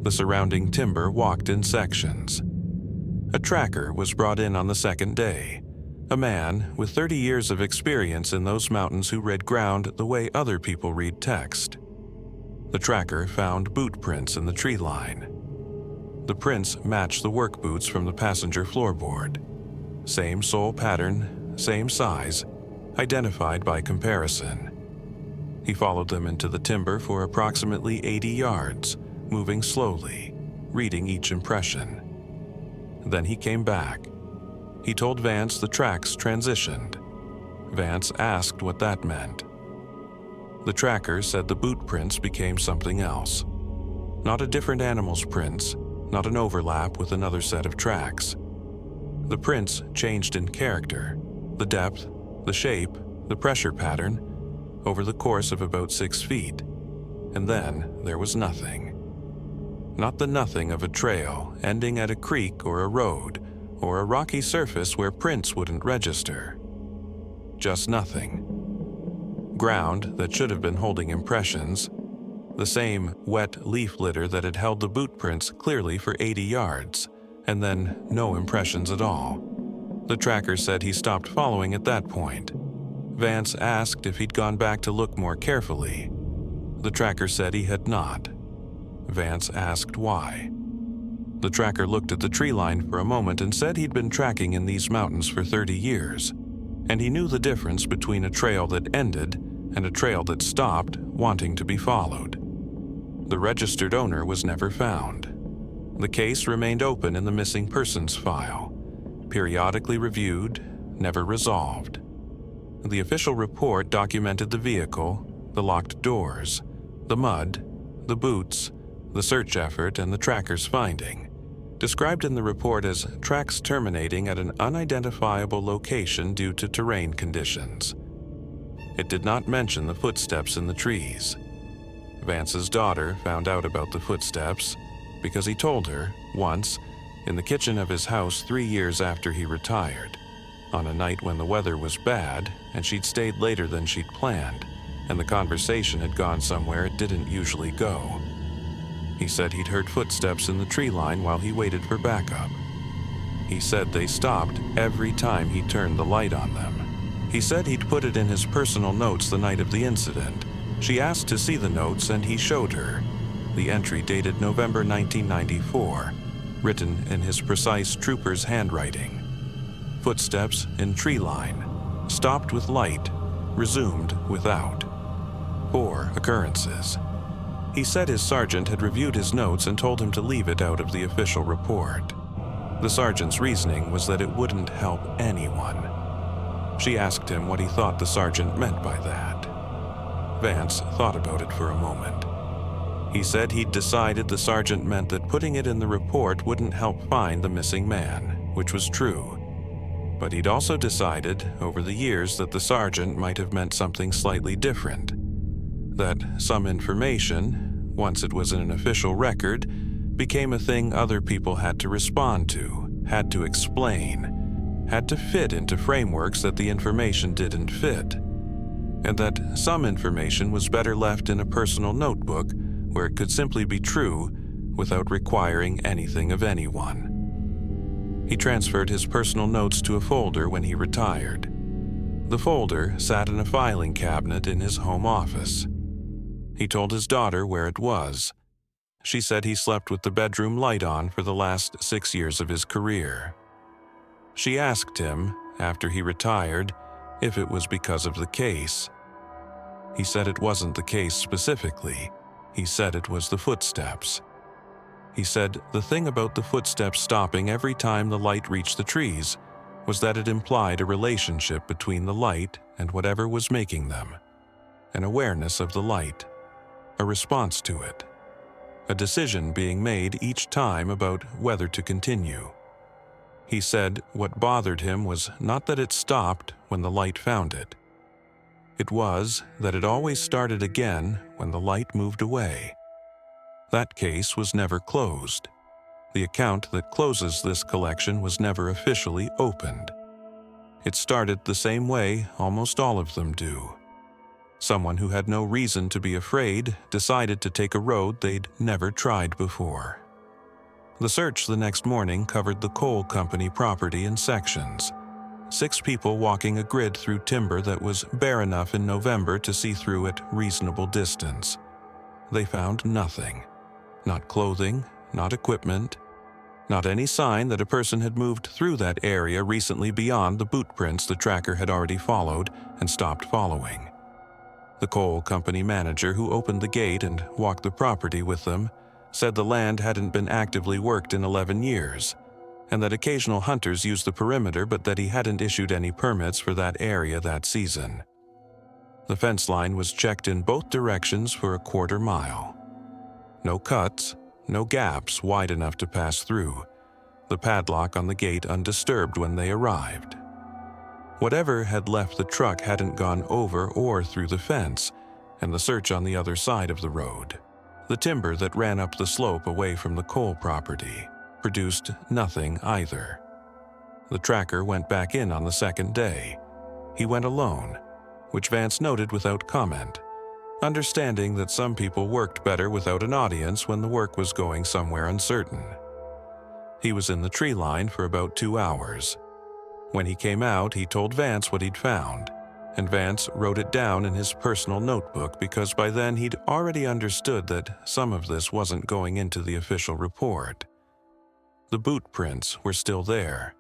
The surrounding timber walked in sections. A tracker was brought in on the second day, a man with 30 years of experience in those mountains who read ground the way other people read text. The tracker found boot prints in the tree line. The prints matched the work boots from the passenger floorboard. Same sole pattern, same size, identified by comparison. He followed them into the timber for approximately 80 yards, moving slowly, reading each impression. Then he came back. He told Vance the tracks transitioned. Vance asked what that meant. The tracker said the boot prints became something else. Not a different animal's prints, not an overlap with another set of tracks. The prints changed in character, the depth, the shape, the pressure pattern, over the course of about 6 feet. And then there was nothing. Not the nothing of a trail ending at a creek or a road, or a rocky surface where prints wouldn't register. Just nothing. Ground that should have been holding impressions, the same wet leaf litter that had held the boot prints clearly for 80 yards, and then no impressions at all. The tracker said he stopped following at that point. Vance asked if he'd gone back to look more carefully. The tracker said he had not. Vance asked why. The tracker looked at the tree line for a moment and said he'd been tracking in these mountains for 30 years, and he knew the difference between a trail that ended and a trail that stopped wanting to be followed. The registered owner was never found. The case remained open in the missing persons file, periodically reviewed, never resolved. The official report documented the vehicle, the locked doors, the mud, the boots, the search effort, and the tracker's finding, described in the report as tracks terminating at an unidentifiable location due to terrain conditions. It did not mention the footsteps in the trees. Vance's daughter found out about the footsteps because he told her once in the kitchen of his house 3 years after he retired, on a night when the weather was bad and she'd stayed later than she'd planned, and the conversation had gone somewhere it didn't usually go. He said he'd heard footsteps in the tree line while he waited for backup. He said they stopped every time he turned the light on them. He said he'd put it in his personal notes the night of the incident. She asked to see the notes and he showed her. The entry dated November 1994, written in his precise trooper's handwriting. Footsteps in tree line, stopped with light, resumed without. 4 occurrences. He said his sergeant had reviewed his notes and told him to leave it out of the official report. The sergeant's reasoning was that it wouldn't help anyone. She asked him what he thought the sergeant meant by that. Vance thought about it for a moment. He said he'd decided the sergeant meant that putting it in the report wouldn't help find the missing man, which was true. But he'd also decided over the years that the sergeant might have meant something slightly different. That some information, once it was in an official record, became a thing other people had to respond to, had to explain, had to fit into frameworks that the information didn't fit. And that some information was better left in a personal notebook where it could simply be true without requiring anything of anyone. He transferred his personal notes to a folder when he retired. The folder sat in a filing cabinet in his home office. He told his daughter where it was. She said he slept with the bedroom light on for the last 6 years of his career. She asked him, after he retired, if it was because of the case. He said it wasn't the case specifically. He said it was the footsteps. He said the thing about the footsteps stopping every time the light reached the trees was that it implied a relationship between the light and whatever was making them, an awareness of the light, a response to it, a decision being made each time about whether to continue. He said what bothered him was not that it stopped when the light found it. It was that it always started again when the light moved away. That case was never closed. The account that closes this collection was never officially opened. It started the same way almost all of them do. Someone who had no reason to be afraid decided to take a road they'd never tried before. The search the next morning covered the coal company property in sections. 6 people walking a grid through timber that was bare enough in November to see through at reasonable distance. They found nothing. Not clothing, not equipment, not any sign that a person had moved through that area recently beyond the boot prints the tracker had already followed and stopped following. The coal company manager who opened the gate and walked the property with them said the land hadn't been actively worked in 11 years, and that occasional hunters used the perimeter but that he hadn't issued any permits for that area that season. The fence line was checked in both directions for a quarter mile. No cuts, no gaps wide enough to pass through. The padlock on the gate undisturbed when they arrived. Whatever had left the truck hadn't gone over or through the fence, and the search on the other side of the road, the timber that ran up the slope away from the coal property, produced nothing either. The tracker went back in on the second day. He went alone, which Vance noted without comment, understanding that some people worked better without an audience when the work was going somewhere uncertain. He was in the tree line for about 2 hours. When he came out, he told Vance what he'd found, and Vance wrote it down in his personal notebook because by then he'd already understood that some of this wasn't going into the official report. The boot prints were still there.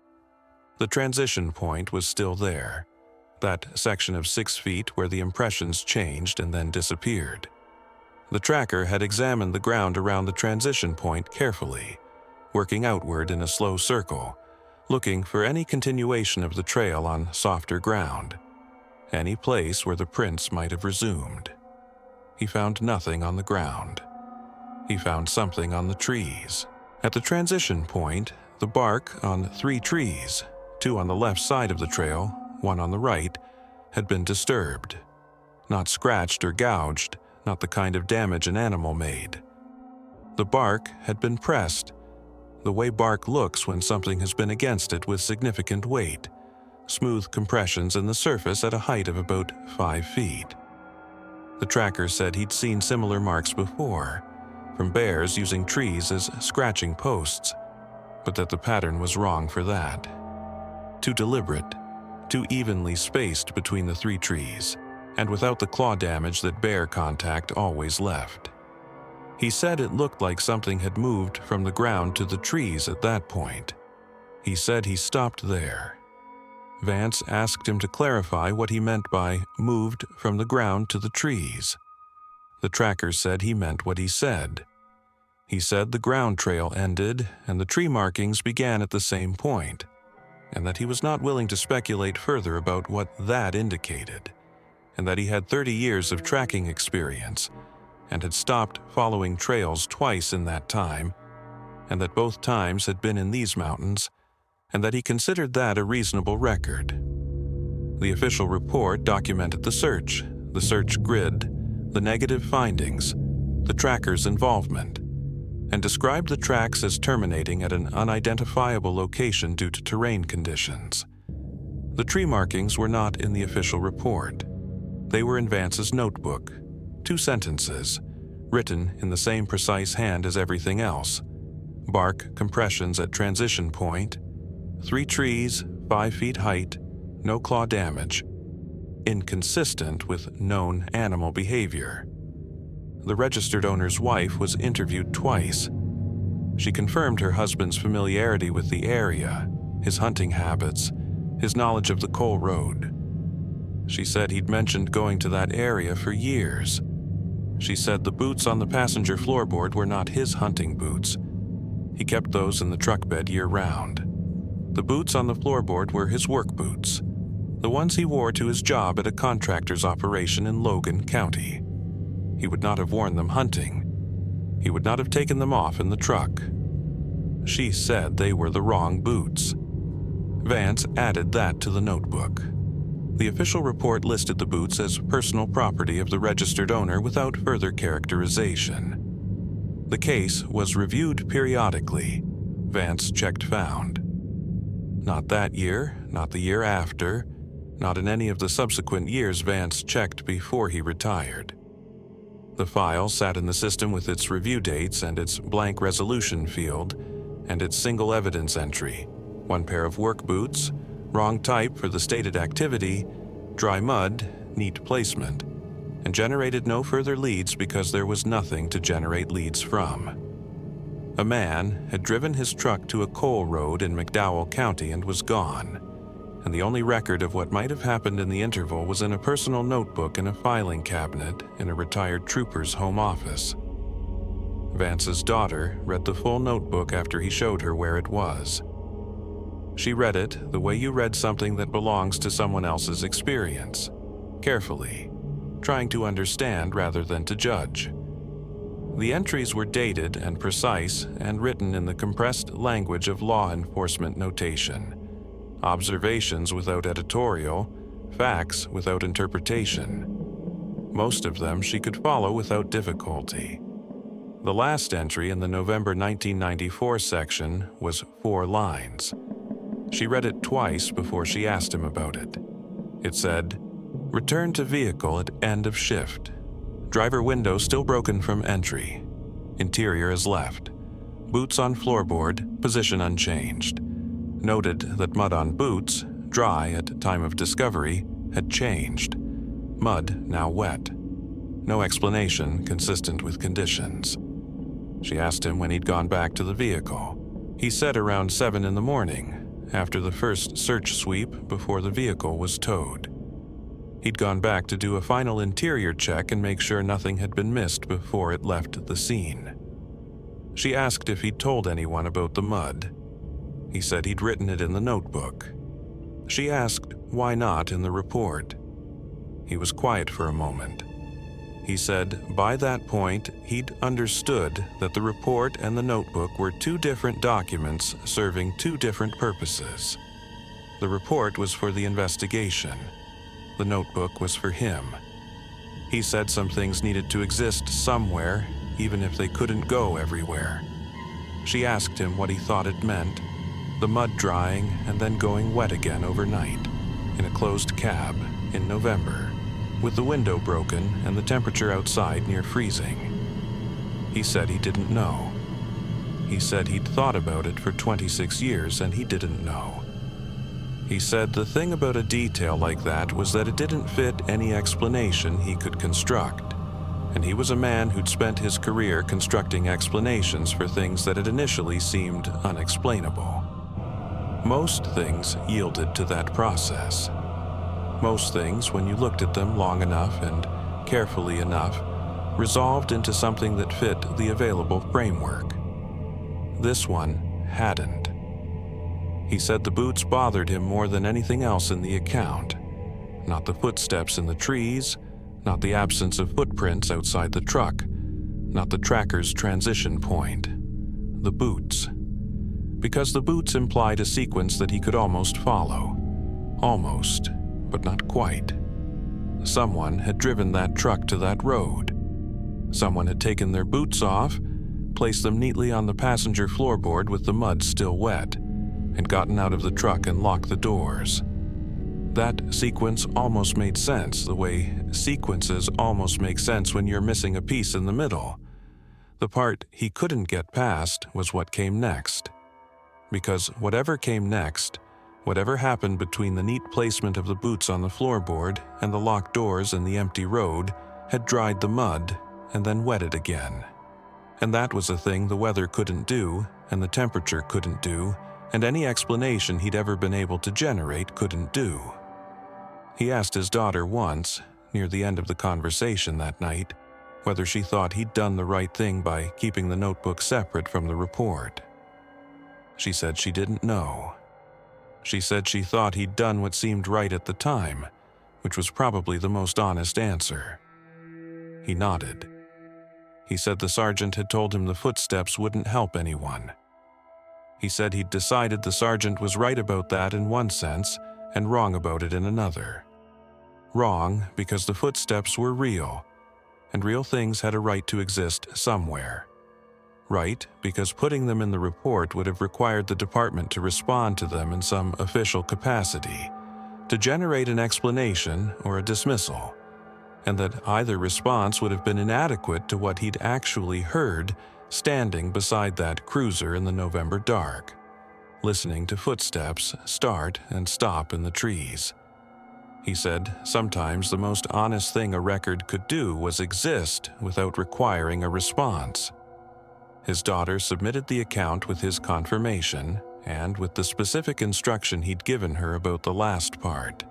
The transition point was still there, that section of 6 feet where the impressions changed and then disappeared. The tracker had examined the ground around the transition point carefully, working outward in a slow circle, looking for any continuation of the trail on softer ground, any place where the prints might have resumed. He found nothing on the ground. He found something on the trees. At the transition point, the bark on 3 trees, 2 on the left side of the trail, 1 on the right, had been disturbed. Not scratched or gouged, not the kind of damage an animal made. The bark had been pressed, the way bark looks when something has been against it with significant weight, smooth compressions in the surface at a height of about 5 feet. The tracker said he'd seen similar marks before, from bears using trees as scratching posts, but that the pattern was wrong for that. Too deliberate, too evenly spaced between the 3 trees, and without the claw damage that bear contact always left. He said it looked like something had moved from the ground to the trees at that point. He said he stopped there. Vance asked him to clarify what he meant by moved from the ground to the trees. The tracker said he meant what he said. He said the ground trail ended and the tree markings began at the same point, and that he was not willing to speculate further about what that indicated, and that he had 30 years of tracking experience and had stopped following trails twice in that time, and that both times had been in these mountains, and that he considered that a reasonable record. The official report documented the search grid, the negative findings, the tracker's involvement, and described the tracks as terminating at an unidentifiable location due to terrain conditions. The tree markings were not in the official report. They were in Vance's notebook, 2 sentences, written in the same precise hand as everything else. Bark compressions at transition point, 3 trees, 5 feet height, no claw damage, inconsistent with known animal behavior. The registered owner's wife was interviewed twice. She confirmed her husband's familiarity with the area, his hunting habits, his knowledge of the coal road. She said he'd mentioned going to that area for years. She said the boots on the passenger floorboard were not his hunting boots. He kept those in the truck bed year-round. The boots on the floorboard were his work boots, the ones he wore to his job at a contractor's operation in Logan County. He would not have worn them hunting. He would not have taken them off in the truck. She said they were the wrong boots. Vance added that to the notebook. The official report listed the boots as personal property of the registered owner without further characterization. The case was reviewed periodically. Vance checked found. Not that year, not the year after, not in any of the subsequent years Vance checked before he retired. The file sat in the system with its review dates and its blank resolution field and its single evidence entry, 1 pair of work boots, wrong type for the stated activity, dry mud, neat placement, and generated no further leads because there was nothing to generate leads from. A man had driven his truck to a coal road in McDowell County and was gone, and the only record of what might have happened in the interval was in a personal notebook in a filing cabinet in a retired trooper's home office. Vance's daughter read the full notebook after he showed her where it was. She read it the way you read something that belongs to someone else's experience, carefully, trying to understand rather than to judge. The entries were dated and precise and written in the compressed language of law enforcement notation. Observations without editorial, facts without interpretation. Most of them she could follow without difficulty. The last entry in the November 1994 section was 4 lines. She read it twice before she asked him about it. It said, "Return to vehicle at end of shift. Driver window still broken from entry. Interior is left. Boots on floorboard, position unchanged. Noted that mud on boots, dry at time of discovery, had changed. Mud now wet. No explanation consistent with conditions. She asked him when he'd gone back to the vehicle. He said around 7 in the morning, after the first search sweep before the vehicle was towed. He'd gone back to do a final interior check and make sure nothing had been missed before it left the scene. She asked if he'd told anyone about the mud. He said he'd written it in the notebook. She asked why not in the report. He was quiet for a moment. He said by that point he'd understood that the report and the notebook were two different documents serving two different purposes. The report was for the investigation. The notebook was for him. He said some things needed to exist somewhere, even if they couldn't go everywhere. She asked him what he thought it meant, the mud drying and then going wet again overnight, in a closed cab in November, with the window broken and the temperature outside near freezing. He said he didn't know. He said he'd thought about it for 26 years and he didn't know. He said the thing about a detail like that was that it didn't fit any explanation he could construct, and he was a man who'd spent his career constructing explanations for things that had initially seemed unexplainable. Most things yielded to that process. Most things, when you looked at them long enough and carefully enough, resolved into something that fit the available framework. This one hadn't. He said the boots bothered him more than anything else in the account. Not the footsteps in the trees, not the absence of footprints outside the truck, not the tracker's transition point. The boots. Because the boots implied a sequence that he could almost follow. Almost, but not quite. Someone had driven that truck to that road. Someone had taken their boots off, placed them neatly on the passenger floorboard with the mud still wet, and gotten out of the truck and locked the doors. That sequence almost made sense, the way sequences almost make sense when you're missing a piece in the middle. The part he couldn't get past was what came next. Because whatever came next, whatever happened between the neat placement of the boots on the floorboard and the locked doors and the empty road, had dried the mud and then wet it again. And that was a thing the weather couldn't do, and the temperature couldn't do, and any explanation he'd ever been able to generate couldn't do. He asked his daughter once, near the end of the conversation that night, whether she thought he'd done the right thing by keeping the notebook separate from the report. She said she didn't know. She said she thought he'd done what seemed right at the time, which was probably the most honest answer. He nodded. He said the sergeant had told him the footsteps wouldn't help anyone. He said he'd decided the sergeant was right about that in one sense and wrong about it in another. Wrong because the footsteps were real, and real things had a right to exist somewhere. Right because putting them in the report would have required the department to respond to them in some official capacity, to generate an explanation or a dismissal, and that either response would have been inadequate to what he'd actually heard standing beside that cruiser in the November dark, listening to footsteps start and stop in the trees. He said sometimes the most honest thing a record could do was exist without requiring a response. His daughter submitted the account with his confirmation and with the specific instruction he'd given her about the last part.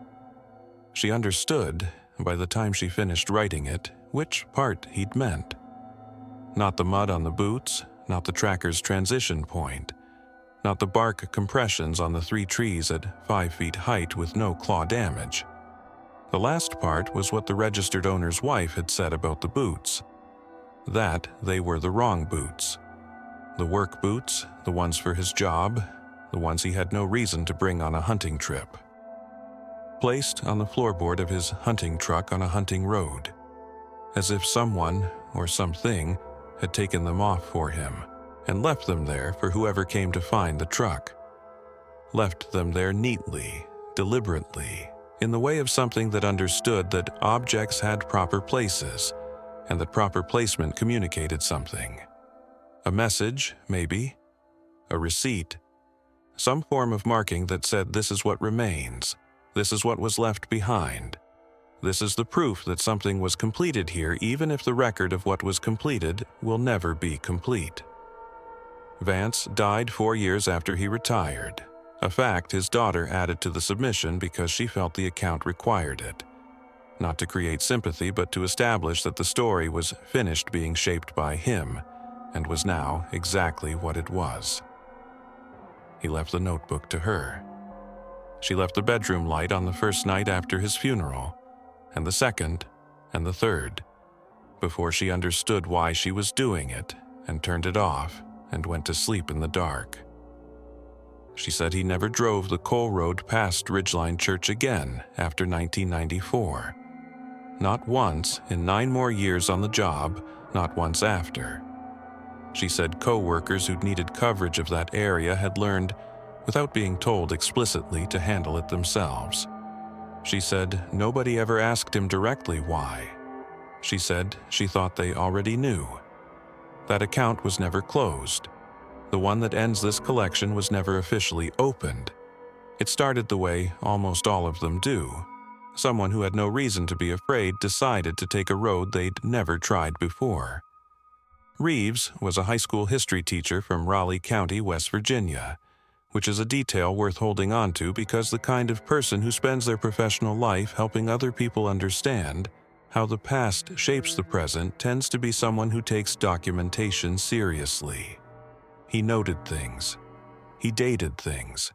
She understood, by the time she finished writing it, which part he'd meant. Not the mud on the boots, not the tracker's transition point, not the bark compressions on the 3 trees at 5 feet height with no claw damage. The last part was what the registered owner's wife had said about the boots. That they were the wrong boots. The work boots, the ones for his job, the ones he had no reason to bring on a hunting trip. Placed on the floorboard of his hunting truck on a hunting road, as if someone or something had taken them off for him and left them there for whoever came to find the truck. Left them there neatly, deliberately, in the way of something that understood that objects had proper places and that proper placement communicated something. A message, maybe. A receipt. Some form of marking that said this is what remains. This is what was left behind. This is the proof that something was completed here, even if the record of what was completed will never be complete. Vance died 4 years after he retired, a fact his daughter added to the submission because she felt the account required it. Not to create sympathy, but to establish that the story was finished being shaped by him and was now exactly what it was. He left the notebook to her. She left the bedroom light on the first night after his funeral, and the second, and the third, before she understood why she was doing it and turned it off and went to sleep in the dark. She said he never drove the coal road past Ridgeline Church again after 1994. Not once in 9 more years on the job, not once after. She said co-workers who'd needed coverage of that area had learned, without being told explicitly, to handle it themselves. She said nobody ever asked him directly why. She said she thought they already knew. That account was never closed. The one that ends this collection was never officially opened. It started the way almost all of them do. Someone who had no reason to be afraid decided to take a road they'd never tried before. Reeves was a high school history teacher from Raleigh County, West Virginia, which is a detail worth holding on to because the kind of person who spends their professional life helping other people understand how the past shapes the present tends to be someone who takes documentation seriously. He noted things. He dated things.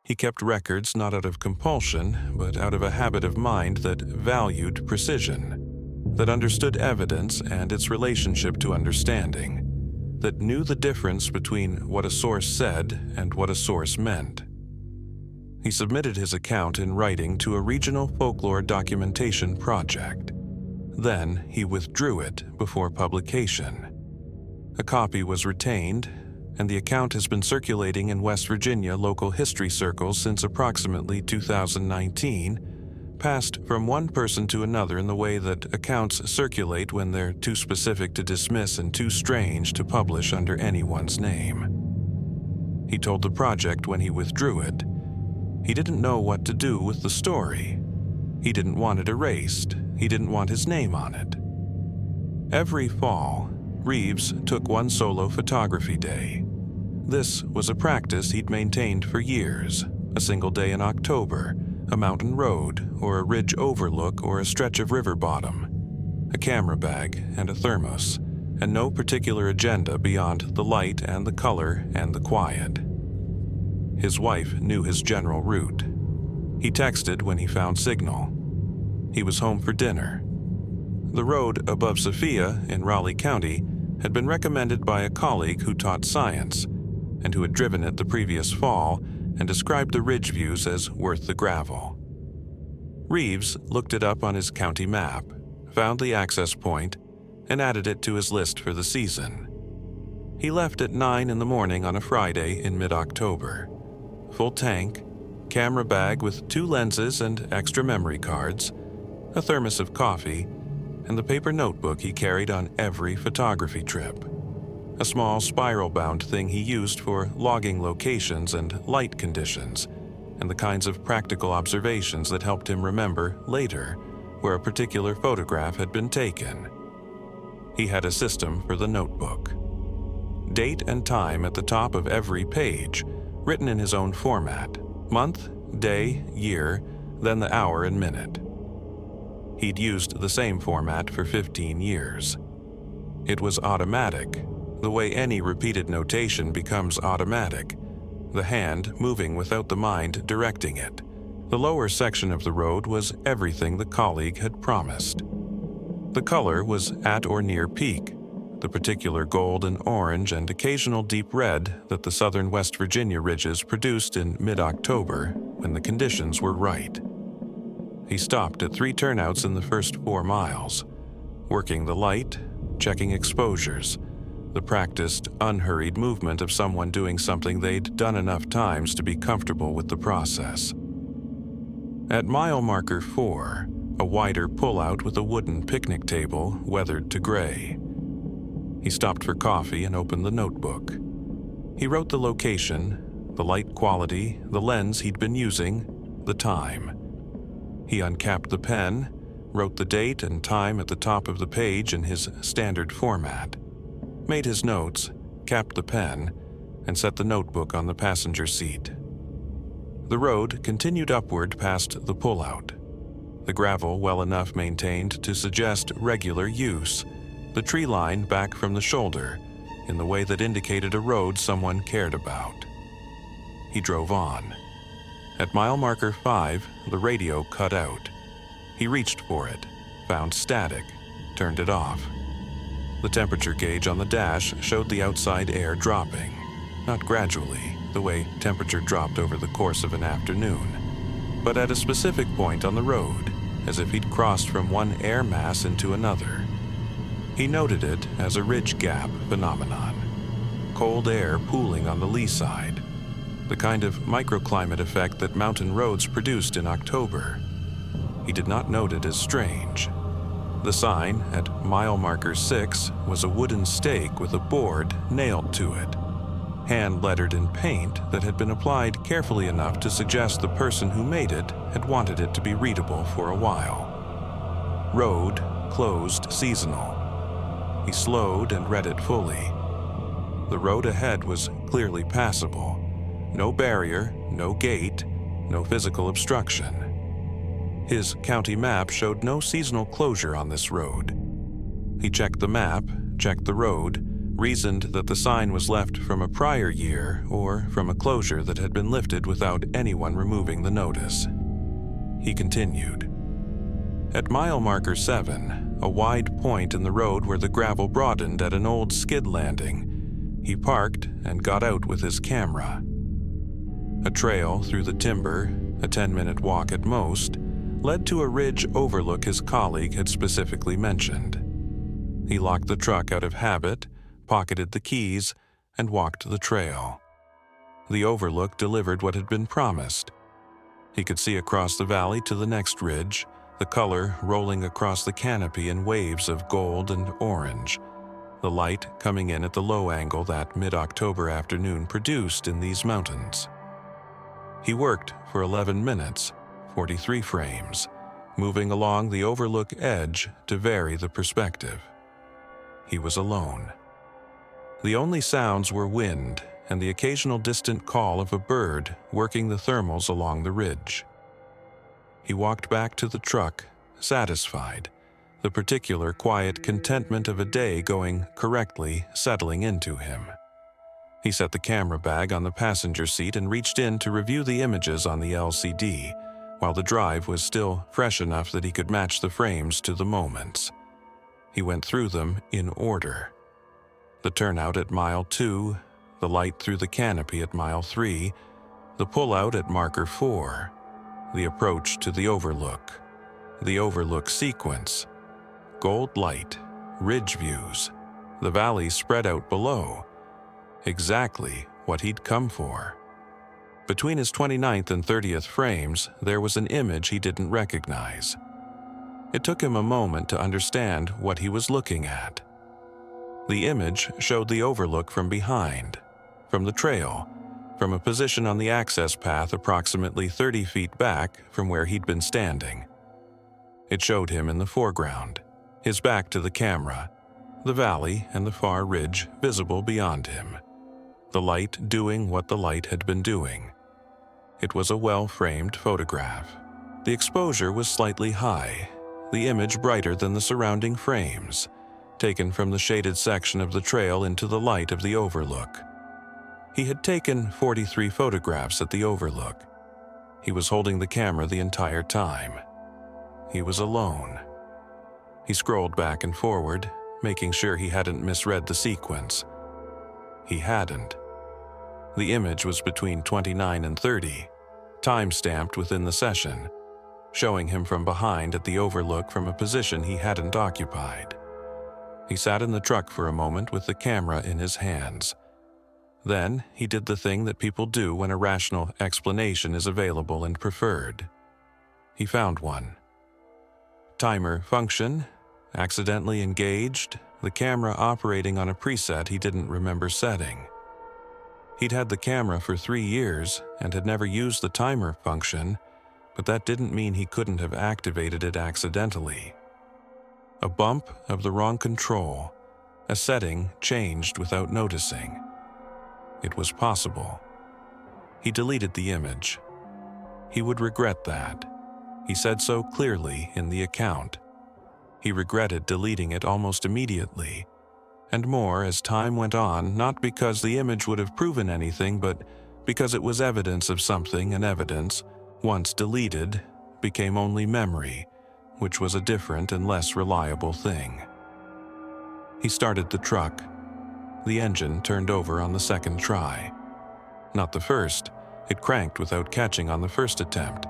He kept records not out of compulsion, but out of a habit of mind that valued precision, that understood evidence and its relationship to understanding, that knew the difference between what a source said and what a source meant. He submitted his account in writing to a regional folklore documentation project. Then he withdrew it before publication. A copy was retained, and the account has been circulating in West Virginia local history circles since approximately 2019, passed from one person to another in the way that accounts circulate when they're too specific to dismiss and too strange to publish under anyone's name. He told the project when he withdrew it, he didn't know what to do with the story. He didn't want it erased. He didn't want his name on it. Every fall, Reeves took one solo photography day. This was a practice he'd maintained for years, a single day in October, a mountain road, or a ridge overlook, or a stretch of river bottom, a camera bag and a thermos, and no particular agenda beyond the light and the color and the quiet. His wife knew his general route. He texted when he found signal. He was home for dinner. The road above Sophia in Raleigh County had been recommended by a colleague who taught science and who had driven it the previous fall and described the ridge views as worth the gravel. Reeves looked it up on his county map, found the access point, and added it to his list for the season. He left at 9 in the morning on a Friday in mid-October. Full tank, camera bag with 2 lenses and extra memory cards, a thermos of coffee, and the paper notebook he carried on every photography trip. A small spiral-bound thing he used for logging locations and light conditions, and the kinds of practical observations that helped him remember later where a particular photograph had been taken. He had a system for the notebook. Date and time at the top of every page, written in his own format, month, day, year, then the hour and minute. He'd used the same format for 15 years. It was automatic, the way any repeated notation becomes automatic, the hand moving without the mind directing it. The lower section of the road was everything the colleague had promised. The color was at or near peak, the particular gold and orange and occasional deep red that the southern West Virginia ridges produced in mid-October when the conditions were right. He stopped at 3 turnouts in the first 4 miles, working the light, checking exposures, the practiced, unhurried movement of someone doing something they'd done enough times to be comfortable with the process. At mile marker 4, a wider pullout with a wooden picnic table weathered to gray. He stopped for coffee and opened the notebook. He wrote the location, the light quality, the lens he'd been using, the time. He uncapped the pen, wrote the date and time at the top of the page in his standard format, made his notes, capped the pen, and set the notebook on the passenger seat. The road continued upward past the pullout. The gravel well enough maintained to suggest regular use, the tree line back from the shoulder, in the way that indicated a road someone cared about. He drove on. At mile marker 5, the radio cut out. He reached for it, found static, turned it off. The temperature gauge on the dash showed the outside air dropping, not gradually, the way temperature dropped over the course of an afternoon, but at a specific point on the road, as if he'd crossed from one air mass into another. He noted it as a ridge gap phenomenon, cold air pooling on the lee side, the kind of microclimate effect that mountain roads produced in October. He did not note it as strange. The sign at mile marker 6 was a wooden stake with a board nailed to it, hand-lettered in paint that had been applied carefully enough to suggest the person who made it had wanted it to be readable for a while. Road closed seasonal. He slowed and read it fully. The road ahead was clearly passable. No barrier, no gate, no physical obstruction. His county map showed no seasonal closure on this road. He checked the map, checked the road, reasoned that the sign was left from a prior year or from a closure that had been lifted without anyone removing the notice. He continued. At mile marker 7, a wide point in the road where the gravel broadened at an old skid landing, he parked and got out with his camera. A trail through the timber, a 10-minute walk at most, led to a ridge overlook his colleague had specifically mentioned. He locked the truck out of habit, pocketed the keys, and walked the trail. The overlook delivered what had been promised. He could see across the valley to the next ridge, the color rolling across the canopy in waves of gold and orange, the light coming in at the low angle that mid-October afternoon produced in these mountains. He worked for 11 minutes, 43 frames, moving along the overlook edge to vary the perspective. He was alone. The only sounds were wind and the occasional distant call of a bird working the thermals along the ridge. He walked back to the truck, satisfied, the particular quiet contentment of a day going correctly settling into him. He set the camera bag on the passenger seat and reached in to review the images on the LCD, while the drive was still fresh enough that he could match the frames to the moments. He went through them in order. The turnout at mile 2, the light through the canopy at mile 3, the pullout at marker 4, the approach to the overlook sequence, gold light, ridge views, the valley spread out below. Exactly what he'd come for. Between his 29th and 30th frames, there was an image he didn't recognize. It took him a moment to understand what he was looking at. The image showed the overlook from behind, from the trail, from a position on the access path approximately 30 feet back from where he'd been standing. It showed him in the foreground, his back to the camera, the valley and the far ridge visible beyond him, the light doing what the light had been doing. It was a well-framed photograph. The exposure was slightly high, the image brighter than the surrounding frames, taken from the shaded section of the trail into the light of the overlook. He had taken 43 photographs at the overlook. He was holding the camera the entire time. He was alone. He scrolled back and forward, making sure he hadn't misread the sequence. He hadn't. The image was between 29 and 30, time-stamped within the session, showing him from behind at the overlook from a position he hadn't occupied. He sat in the truck for a moment with the camera in his hands. Then he did the thing that people do when a rational explanation is available and preferred. He found one. Timer function, accidentally engaged, the camera operating on a preset he didn't remember setting. He'd had the camera for 3 years and had never used the timer function, but that didn't mean he couldn't have activated it accidentally. A bump of the wrong control, a setting changed without noticing. It was possible. He deleted the image. He would regret that. He said so clearly in the account. He regretted deleting it almost immediately, and more as time went on, not because the image would have proven anything, but because it was evidence of something, and evidence, once deleted, became only memory, which was a different and less reliable thing. He started the truck. The engine turned over on the second try. Not the first. It cranked without catching on the first attempt,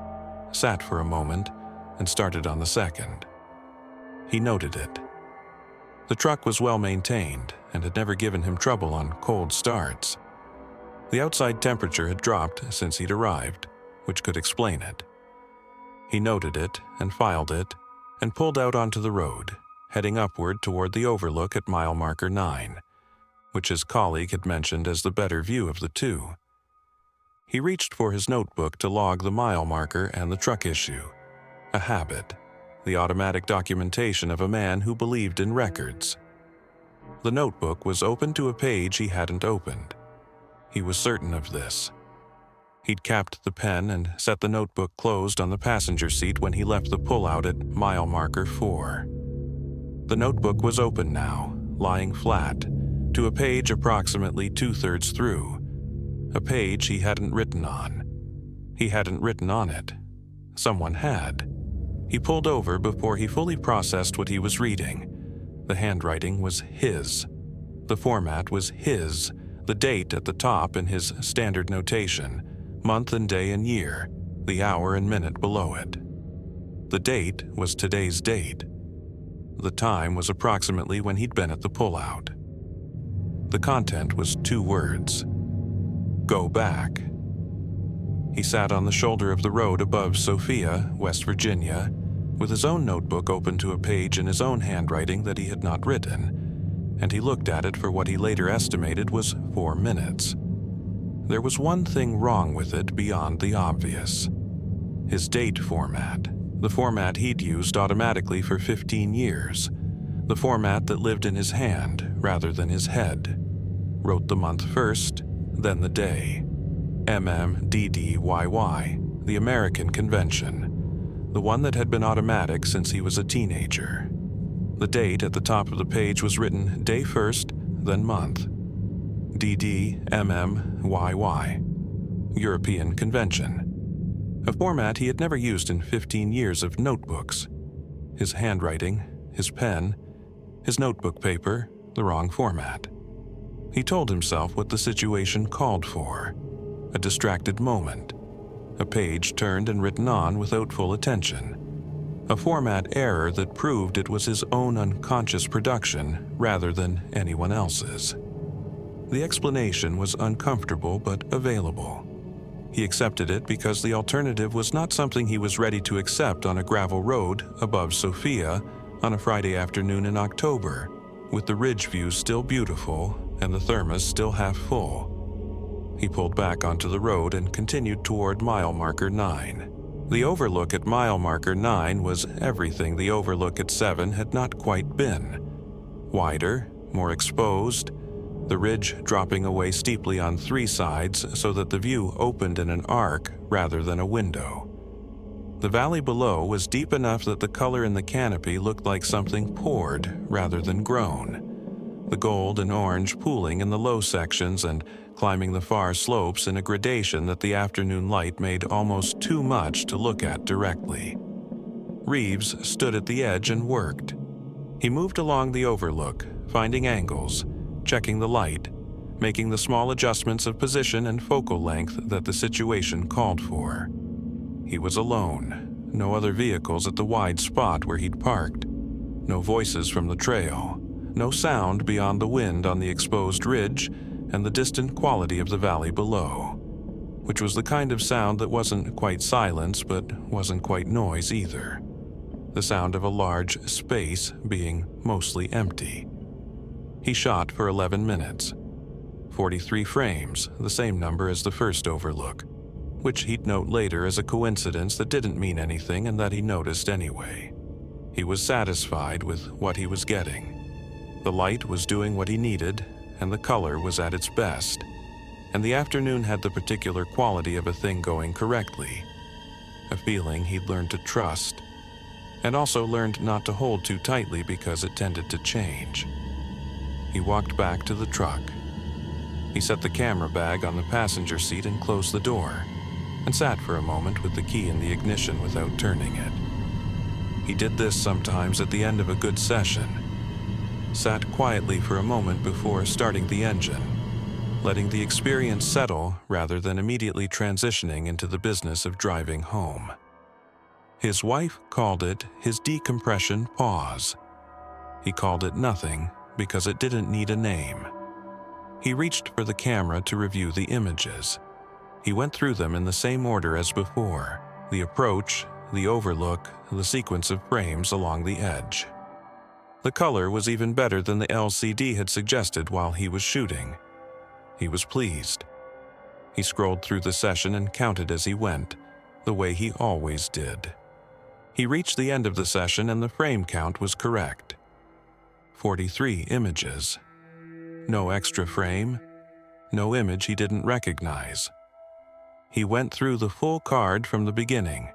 sat for a moment, and started on the second. He noted it. The truck was well maintained and had never given him trouble on cold starts. The outside temperature had dropped since he'd arrived, which could explain it. He noted it and filed it and pulled out onto the road, heading upward toward the overlook at mile marker 9, which his colleague had mentioned as the better view of the two. He reached for his notebook to log the mile marker and the truck issue, a habit, the automatic documentation of a man who believed in records. The notebook was open to a page he hadn't opened. He was certain of this. He'd capped the pen and set the notebook closed on the passenger seat when he left the pullout at mile marker 4. The notebook was open now, lying flat, to a page approximately 2/3 through, a page he hadn't written on. He hadn't written on it. Someone had. He pulled over before he fully processed what he was reading. The handwriting was his. The format was his, the date at the top in his standard notation, month and day and year, the hour and minute below it. The date was today's date. The time was approximately when he'd been at the pullout. The content was 2 words. Go back. He sat on the shoulder of the road above Sophia, West Virginia, with his own notebook open to a page in his own handwriting that he had not written, and he looked at it for what he later estimated was 4 minutes. There was one thing wrong with it beyond the obvious. His date format, the format he'd used automatically for 15 years, the format that lived in his hand rather than his head, wrote the month first, then the day. MMDDYY, the American convention, the one that had been automatic since he was a teenager. The date at the top of the page was written day first, then month. DDMMYY, European convention, a format he had never used in 15 years of notebooks. His handwriting, his pen, his notebook paper, the wrong format. He told himself what the situation called for: a distracted moment, a page turned and written on without full attention, a format error that proved it was his own unconscious production rather than anyone else's. The explanation was uncomfortable but available. He accepted it because the alternative was not something he was ready to accept on a gravel road above Sophia on a Friday afternoon in October, with the ridge view still beautiful and the thermos still half full. He pulled back onto the road and continued toward mile marker 9. The overlook at mile marker 9 was everything the overlook at 7 had not quite been. Wider, more exposed, the ridge dropping away steeply on 3 sides so that the view opened in an arc rather than a window. The valley below was deep enough that the color in the canopy looked like something poured rather than grown, the gold and orange pooling in the low sections and climbing the far slopes in a gradation that the afternoon light made almost too much to look at directly. Reeves stood at the edge and worked. He moved along the overlook, finding angles, checking the light, making the small adjustments of position and focal length that the situation called for. He was alone, no other vehicles at the wide spot where he'd parked, no voices from the trail, no sound beyond the wind on the exposed ridge and the distant quality of the valley below, which was the kind of sound that wasn't quite silence but wasn't quite noise either. The sound of a large space being mostly empty. He shot for 11 minutes. 43 frames, the same number as the first overlook, which he'd note later as a coincidence that didn't mean anything and that he noticed anyway. He was satisfied with what he was getting. The light was doing what he needed, and the color was at its best. And the afternoon had the particular quality of a thing going correctly, a feeling he'd learned to trust, and also learned not to hold too tightly because it tended to change. He walked back to the truck. He set the camera bag on the passenger seat and closed the door, and sat for a moment with the key in the ignition without turning it. He did this sometimes at the end of a good session. Sat quietly for a moment before starting the engine, letting the experience settle rather than immediately transitioning into the business of driving home. His wife called it his decompression pause. He called it nothing because it didn't need a name. He reached for the camera to review the images. He went through them in the same order as before: the approach, the overlook, the sequence of frames along the edge. The color was even better than the LCD had suggested while he was shooting. He was pleased. He scrolled through the session and counted as he went, the way he always did. He reached the end of the session and the frame count was correct. 43 images. No extra frame, no image he didn't recognize. He went through the full card from the beginning,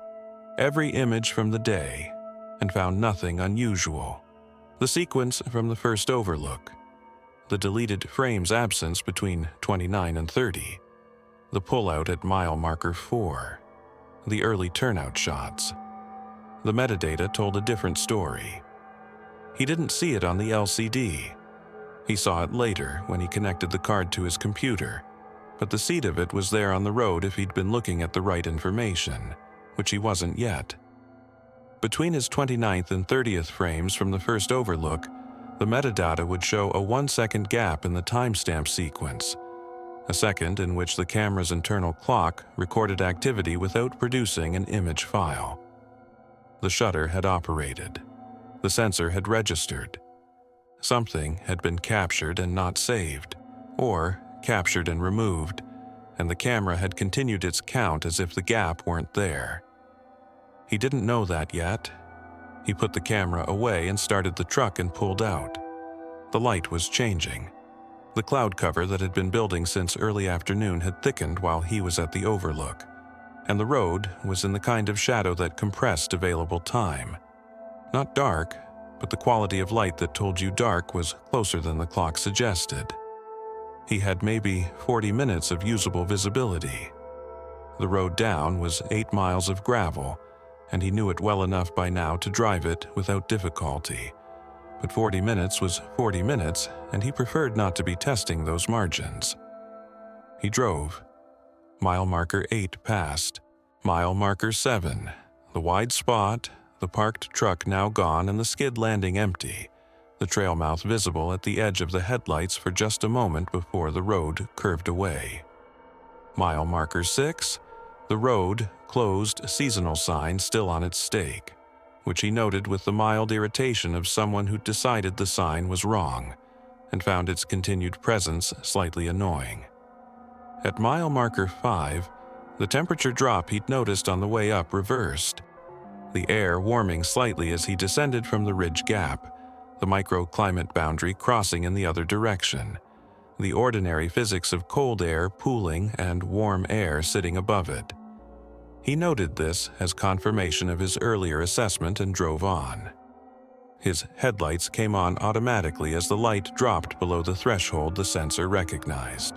every image from the day, and found nothing unusual. The sequence from the first overlook, the deleted frames absence between 29 and 30, the pullout at mile marker 4, the early turnout shots. The metadata told a different story. He didn't see it on the LCD. He saw it later when he connected the card to his computer, but the seed of it was there on the road if he'd been looking at the right information, which he wasn't yet. Between his 29th and 30th frames from the first overlook, the metadata would show a 1-second gap in the timestamp sequence, a second in which the camera's internal clock recorded activity without producing an image file. The shutter had operated. The sensor had registered. Something had been captured and not saved, or captured and removed, and the camera had continued its count as if the gap weren't there. He didn't know that yet. He put the camera away and started the truck and pulled out. The light was changing. The cloud cover that had been building since early afternoon had thickened while he was at the overlook, and the road was in the kind of shadow that compressed available time. Not dark, but the quality of light that told you dark was closer than the clock suggested. He had maybe 40 minutes of usable visibility. The road down was 8 miles of gravel, and he knew it well enough by now to drive it without difficulty. But 40 minutes was 40 minutes, and he preferred not to be testing those margins. He drove. Mile marker 8 passed. Mile marker 7, the wide spot, the parked truck now gone and the skid landing empty, the trail mouth visible at the edge of the headlights for just a moment before the road curved away. Mile marker 6, the road, closed seasonal sign still on its stake, which he noted with the mild irritation of someone who decided the sign was wrong and found its continued presence slightly annoying. At mile marker 5, the temperature drop he'd noticed on the way up reversed, the air warming slightly as he descended from the ridge gap, the microclimate boundary crossing in the other direction, the ordinary physics of cold air pooling and warm air sitting above it. He noted this as confirmation of his earlier assessment and drove on. His headlights came on automatically as the light dropped below the threshold the sensor recognized.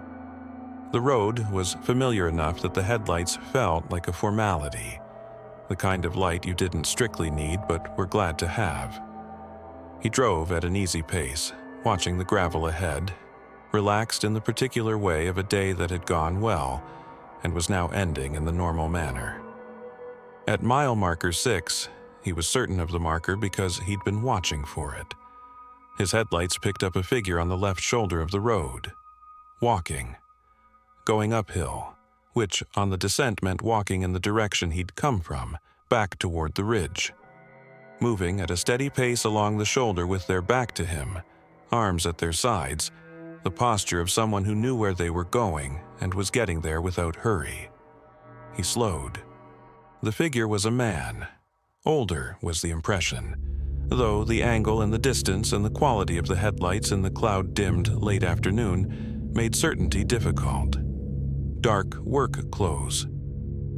The road was familiar enough that the headlights felt like a formality, the kind of light you didn't strictly need but were glad to have. He drove at an easy pace, watching the gravel ahead, relaxed in the particular way of a day that had gone well and was now ending in the normal manner. At mile marker 6, he was certain of the marker because he'd been watching for it. His headlights picked up a figure on the left shoulder of the road, walking, going uphill, which on the descent meant walking in the direction he'd come from, back toward the ridge. Moving at a steady pace along the shoulder with their back to him, arms at their sides, the posture of someone who knew where they were going and was getting there without hurry. He slowed. The figure was a man. Older was the impression, though the angle and the distance and the quality of the headlights in the cloud-dimmed late afternoon made certainty difficult. Dark work clothes.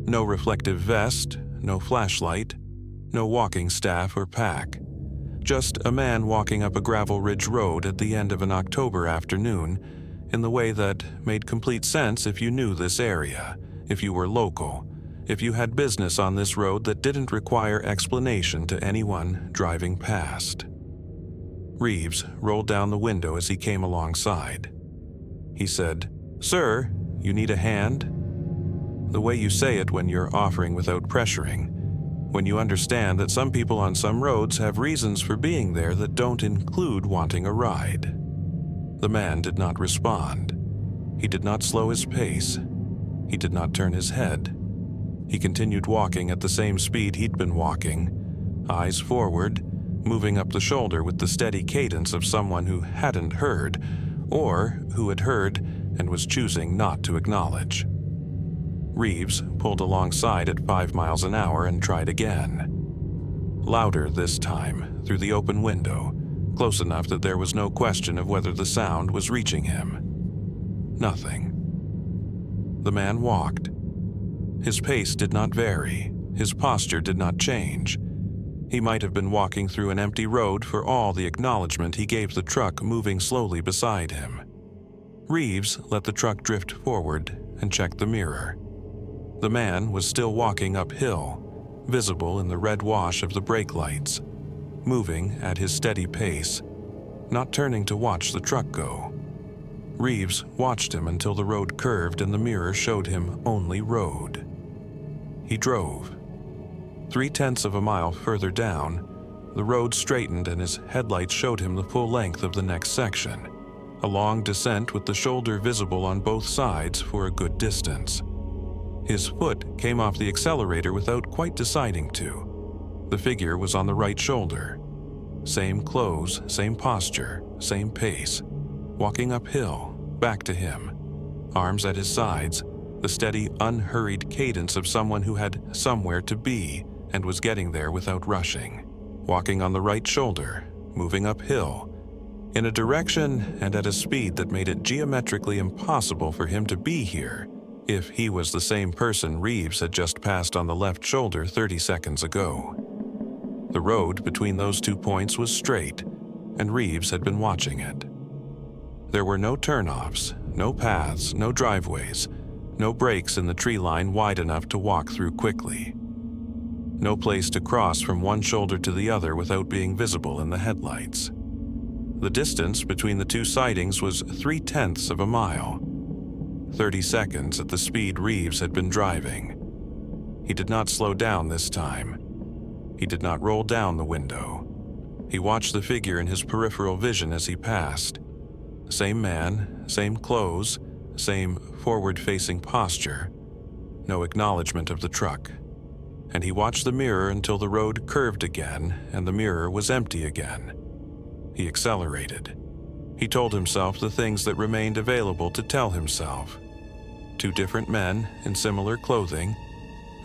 No reflective vest, no flashlight, no walking staff or pack. Just a man walking up a gravel ridge road at the end of an October afternoon in the way that made complete sense if you knew this area, if you were local, if you had business on this road that didn't require explanation to anyone driving past. Reeves rolled down the window as he came alongside. He said, "Sir, you need a hand?" The way you say it when you're offering without pressuring, when you understand that some people on some roads have reasons for being there that don't include wanting a ride. The man did not respond. He did not slow his pace. He did not turn his head. He continued walking at the same speed he'd been walking, eyes forward, moving up the shoulder with the steady cadence of someone who hadn't heard, or who had heard and was choosing not to acknowledge. Reeves pulled alongside at 5 miles an hour and tried again. Louder this time, through the open window, close enough that there was no question of whether the sound was reaching him. Nothing. The man walked. His pace did not vary. His posture did not change. He might have been walking through an empty road for all the acknowledgement he gave the truck moving slowly beside him. Reeves let the truck drift forward and checked the mirror. The man was still walking uphill, visible in the red wash of the brake lights, moving at his steady pace, not turning to watch the truck go. Reeves watched him until the road curved and the mirror showed him only road. He drove. 3/10 of a mile further down, the road straightened and his headlights showed him the full length of the next section, a long descent with the shoulder visible on both sides for a good distance. His foot came off the accelerator without quite deciding to. The figure was on the right shoulder. Same clothes, same posture, same pace. Walking uphill, back to him. Arms at his sides, the steady, unhurried cadence of someone who had somewhere to be and was getting there without rushing. Walking on the right shoulder, moving uphill, in a direction and at a speed that made it geometrically impossible for him to be here if he was the same person Reeves had just passed on the left shoulder 30 seconds ago. The road between those 2 points was straight, and Reeves had been watching it. There were no turnoffs, no paths, no driveways, no breaks in the tree line wide enough to walk through quickly. No place to cross from one shoulder to the other without being visible in the headlights. The distance between the two sightings was 3/10 of a mile. 30 seconds at the speed Reeves had been driving. He did not slow down this time. He did not roll down the window. He watched the figure in his peripheral vision as he passed. Same man, same clothes, same forward-facing posture. No acknowledgement of the truck. And he watched the mirror until the road curved again and the mirror was empty again. He accelerated. He told himself the things that remained available to tell himself. 2 different men in similar clothing,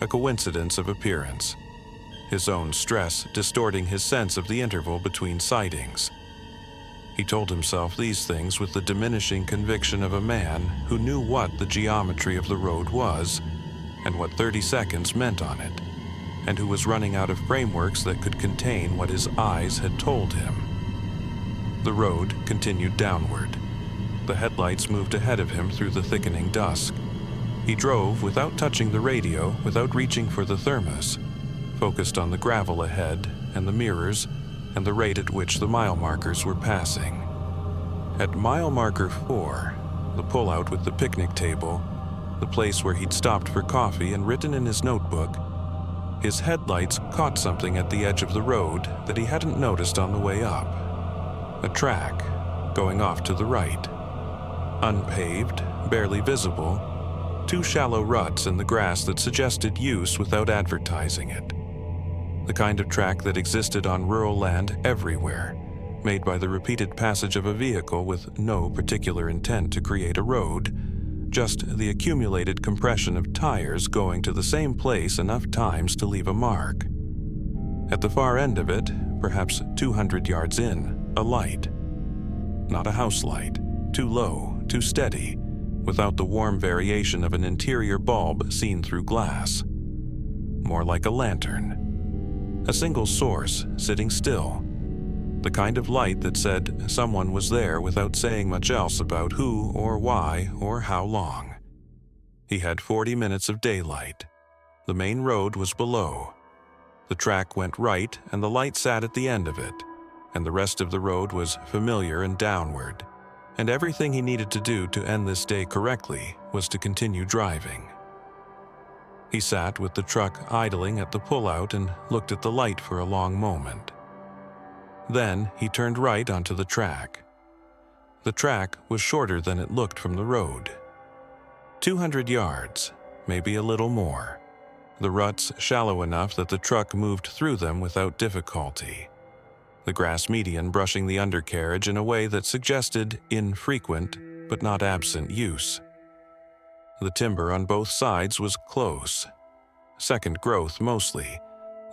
a coincidence of appearance. His own stress distorting his sense of the interval between sightings. He told himself these things with the diminishing conviction of a man who knew what the geometry of the road was and what 30 seconds meant on it, and who was running out of frameworks that could contain what his eyes had told him. The road continued downward. The headlights moved ahead of him through the thickening dusk. He drove without touching the radio, without reaching for the thermos, focused on the gravel ahead and the mirrors and the rate at which the mile markers were passing. At mile marker 4, the pullout with the picnic table, the place where he'd stopped for coffee and written in his notebook, his headlights caught something at the edge of the road that he hadn't noticed on the way up. A track going off to the right. Unpaved, barely visible, 2 shallow ruts in the grass that suggested use without advertising it. The kind of track that existed on rural land everywhere, made by the repeated passage of a vehicle with no particular intent to create a road, just the accumulated compression of tires going to the same place enough times to leave a mark. At the far end of it, perhaps 200 yards in, a light. Not a house light, too low, too steady, without the warm variation of an interior bulb seen through glass. More like a lantern. A single source, sitting still. The kind of light that said someone was there without saying much else about who or why or how long. He had 40 minutes of daylight. The main road was below. The track went right and the light sat at the end of it, and the rest of the road was familiar and downward, and everything he needed to do to end this day correctly was to continue driving. He sat with the truck idling at the pullout and looked at the light for a long moment. Then he turned right onto the track. The track was shorter than it looked from the road. 200 yards, maybe a little more. The ruts shallow enough that the truck moved through them without difficulty. The grass median brushing the undercarriage in a way that suggested infrequent but not absent use. The timber on both sides was close. Second growth mostly,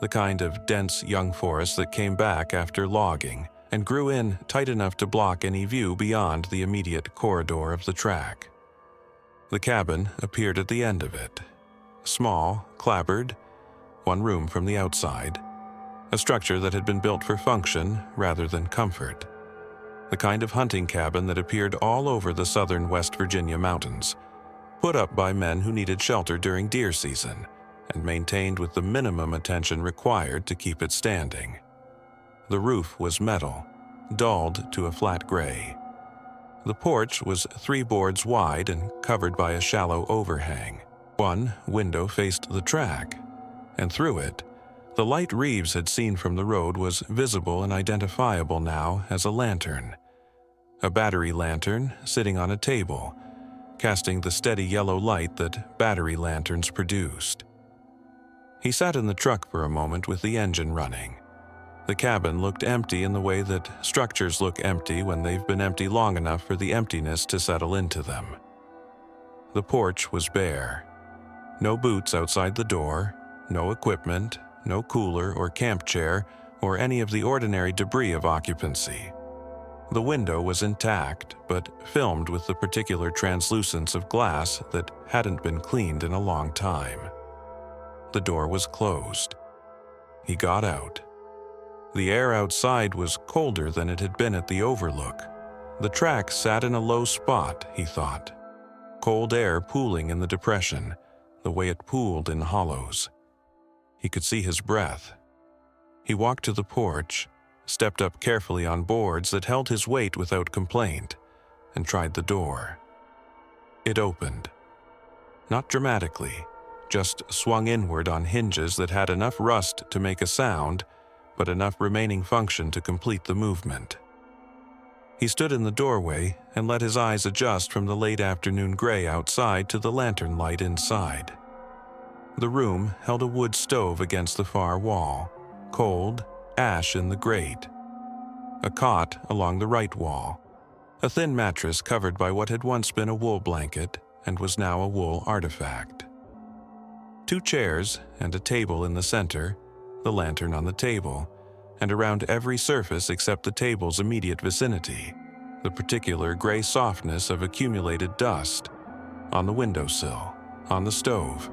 the kind of dense young forest that came back after logging and grew in tight enough to block any view beyond the immediate corridor of the track. The cabin appeared at the end of it. Small, clapboard, one room from the outside. A structure that had been built for function rather than comfort. The kind of hunting cabin that appeared all over the southern West Virginia mountains, put up by men who needed shelter during deer season, and maintained with the minimum attention required to keep it standing. The roof was metal, dulled to a flat gray. The porch was 3 boards wide and covered by a shallow overhang. One window faced the track, and through it, the light Reeves had seen from the road was visible and identifiable now as a lantern. A battery lantern sitting on a table, casting the steady yellow light that battery lanterns produced. He sat in the truck for a moment with the engine running. The cabin looked empty in the way that structures look empty when they've been empty long enough for the emptiness to settle into them. The porch was bare. No boots outside the door, no equipment, no cooler or camp chair, or any of the ordinary debris of occupancy. The window was intact, but filmed with the particular translucence of glass that hadn't been cleaned in a long time. The door was closed. He got out. The air outside was colder than it had been at the overlook. The track sat in a low spot, he thought. Cold air pooling in the depression, the way it pooled in hollows. He could see his breath. He walked to the porch, stepped up carefully on boards that held his weight without complaint, and tried the door. It opened. Not dramatically, just swung inward on hinges that had enough rust to make a sound, but enough remaining function to complete the movement. He stood in the doorway and let his eyes adjust from the late afternoon gray outside to the lantern light inside. The room held a wood stove against the far wall, cold, ash in the grate. A cot along the right wall, a thin mattress covered by what had once been a wool blanket and was now a wool artifact. 2 chairs and a table in the center, the lantern on the table, and around every surface except the table's immediate vicinity, the particular gray softness of accumulated dust, on the windowsill, on the stove,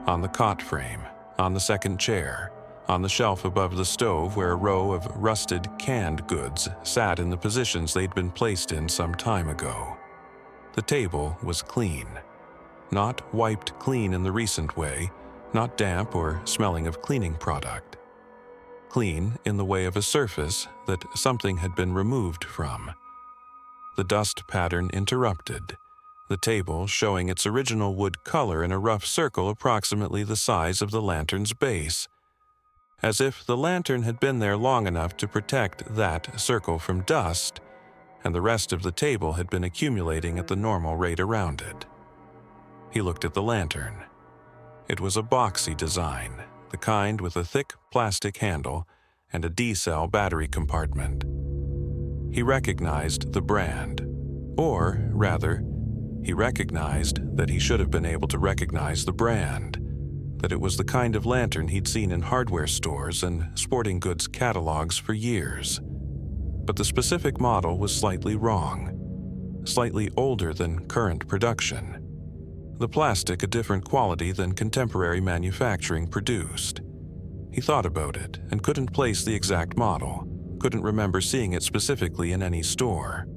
on the cot frame, on the second chair, on the shelf above the stove where a row of rusted canned goods sat in the positions they'd been placed in some time ago. The table was clean. Not wiped clean in the recent way, not damp or smelling of cleaning product. Clean in the way of a surface that something had been removed from. The dust pattern interrupted, the table showing its original wood color in a rough circle approximately the size of the lantern's base, as if the lantern had been there long enough to protect that circle from dust, and the rest of the table had been accumulating at the normal rate around it. He looked at the lantern. It was a boxy design, the kind with a thick plastic handle and a D-cell battery compartment. He recognized the brand. Or, rather, he recognized that he should have been able to recognize the brand, that it was the kind of lantern he'd seen in hardware stores and sporting goods catalogs for years. But the specific model was slightly wrong, slightly older than current production. The plastic a different quality than contemporary manufacturing produced. He thought about it and couldn't place the exact model, couldn't remember seeing it specifically in any store.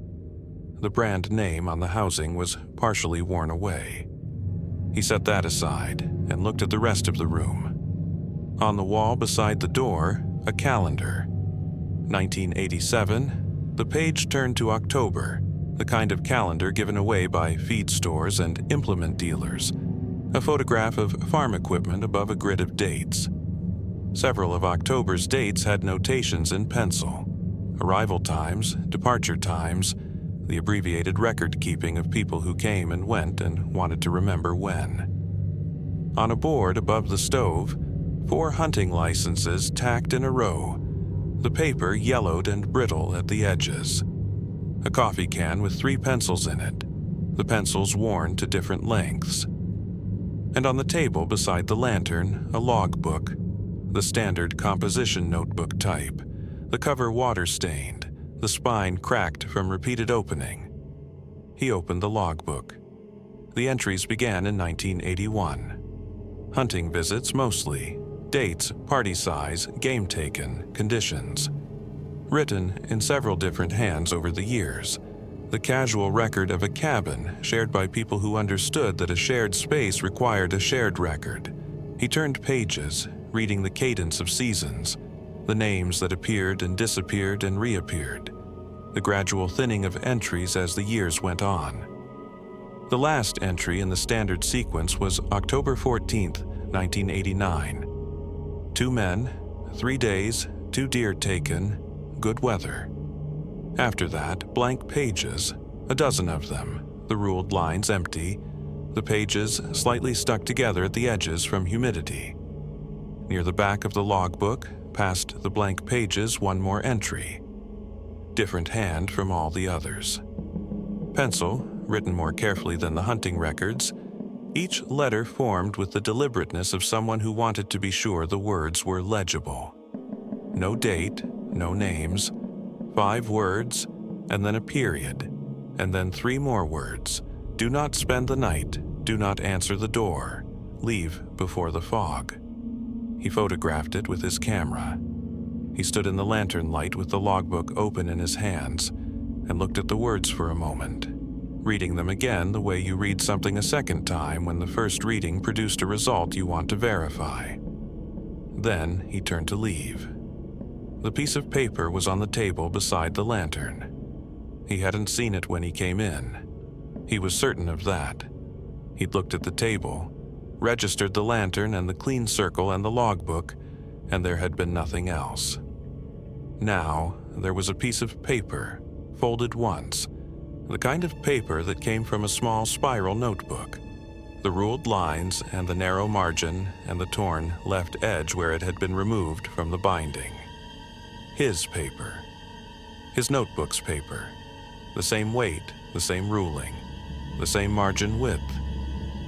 The brand name on the housing was partially worn away. He set that aside and looked at the rest of the room. On the wall beside the door, a calendar. 1987, the page turned to October, the kind of calendar given away by feed stores and implement dealers. A photograph of farm equipment above a grid of dates. Several of October's dates had notations in pencil. Arrival times, departure times, the abbreviated record-keeping of people who came and went and wanted to remember when. On a board above the stove, 4 hunting licenses tacked in a row, the paper yellowed and brittle at the edges. A coffee can with 3 pencils in it, the pencils worn to different lengths. And on the table beside the lantern, a logbook, the standard composition notebook type, the cover water-stained, the spine cracked from repeated opening. He opened the logbook. The entries began in 1981. Hunting visits mostly, dates, party size, game taken, conditions. Written in several different hands over the years. The casual record of a cabin shared by people who understood that a shared space required a shared record. He turned pages, reading the cadence of seasons, the names that appeared and disappeared and reappeared, the gradual thinning of entries as the years went on. The last entry in the standard sequence was October 14th, 1989. 2 men, 3 days, 2 deer taken, good weather. After that, blank pages, a dozen of them, the ruled lines empty, the pages slightly stuck together at the edges from humidity. Near the back of the logbook, past the blank pages, 1 more entry. Different hand from all the others. Pencil, written more carefully than the hunting records, each letter formed with the deliberateness of someone who wanted to be sure the words were legible. No date, no names, 5 words, and then a period, and then 3 more words. Do not spend the night, do not answer the door, leave before the fog. He photographed it with his camera. He stood in the lantern light with the logbook open in his hands and looked at the words for a moment, reading them again the way you read something a second time when the first reading produced a result you want to verify. Then he turned to leave. The piece of paper was on the table beside the lantern. He hadn't seen it when he came in. He was certain of that. He'd looked at the table, registered the lantern and the clean circle and the logbook, and there had been nothing else. Now, there was a piece of paper, folded once, the kind of paper that came from a small spiral notebook. The ruled lines and the narrow margin and the torn left edge where it had been removed from the binding. His paper. His notebook's paper. The same weight, the same ruling, the same margin width,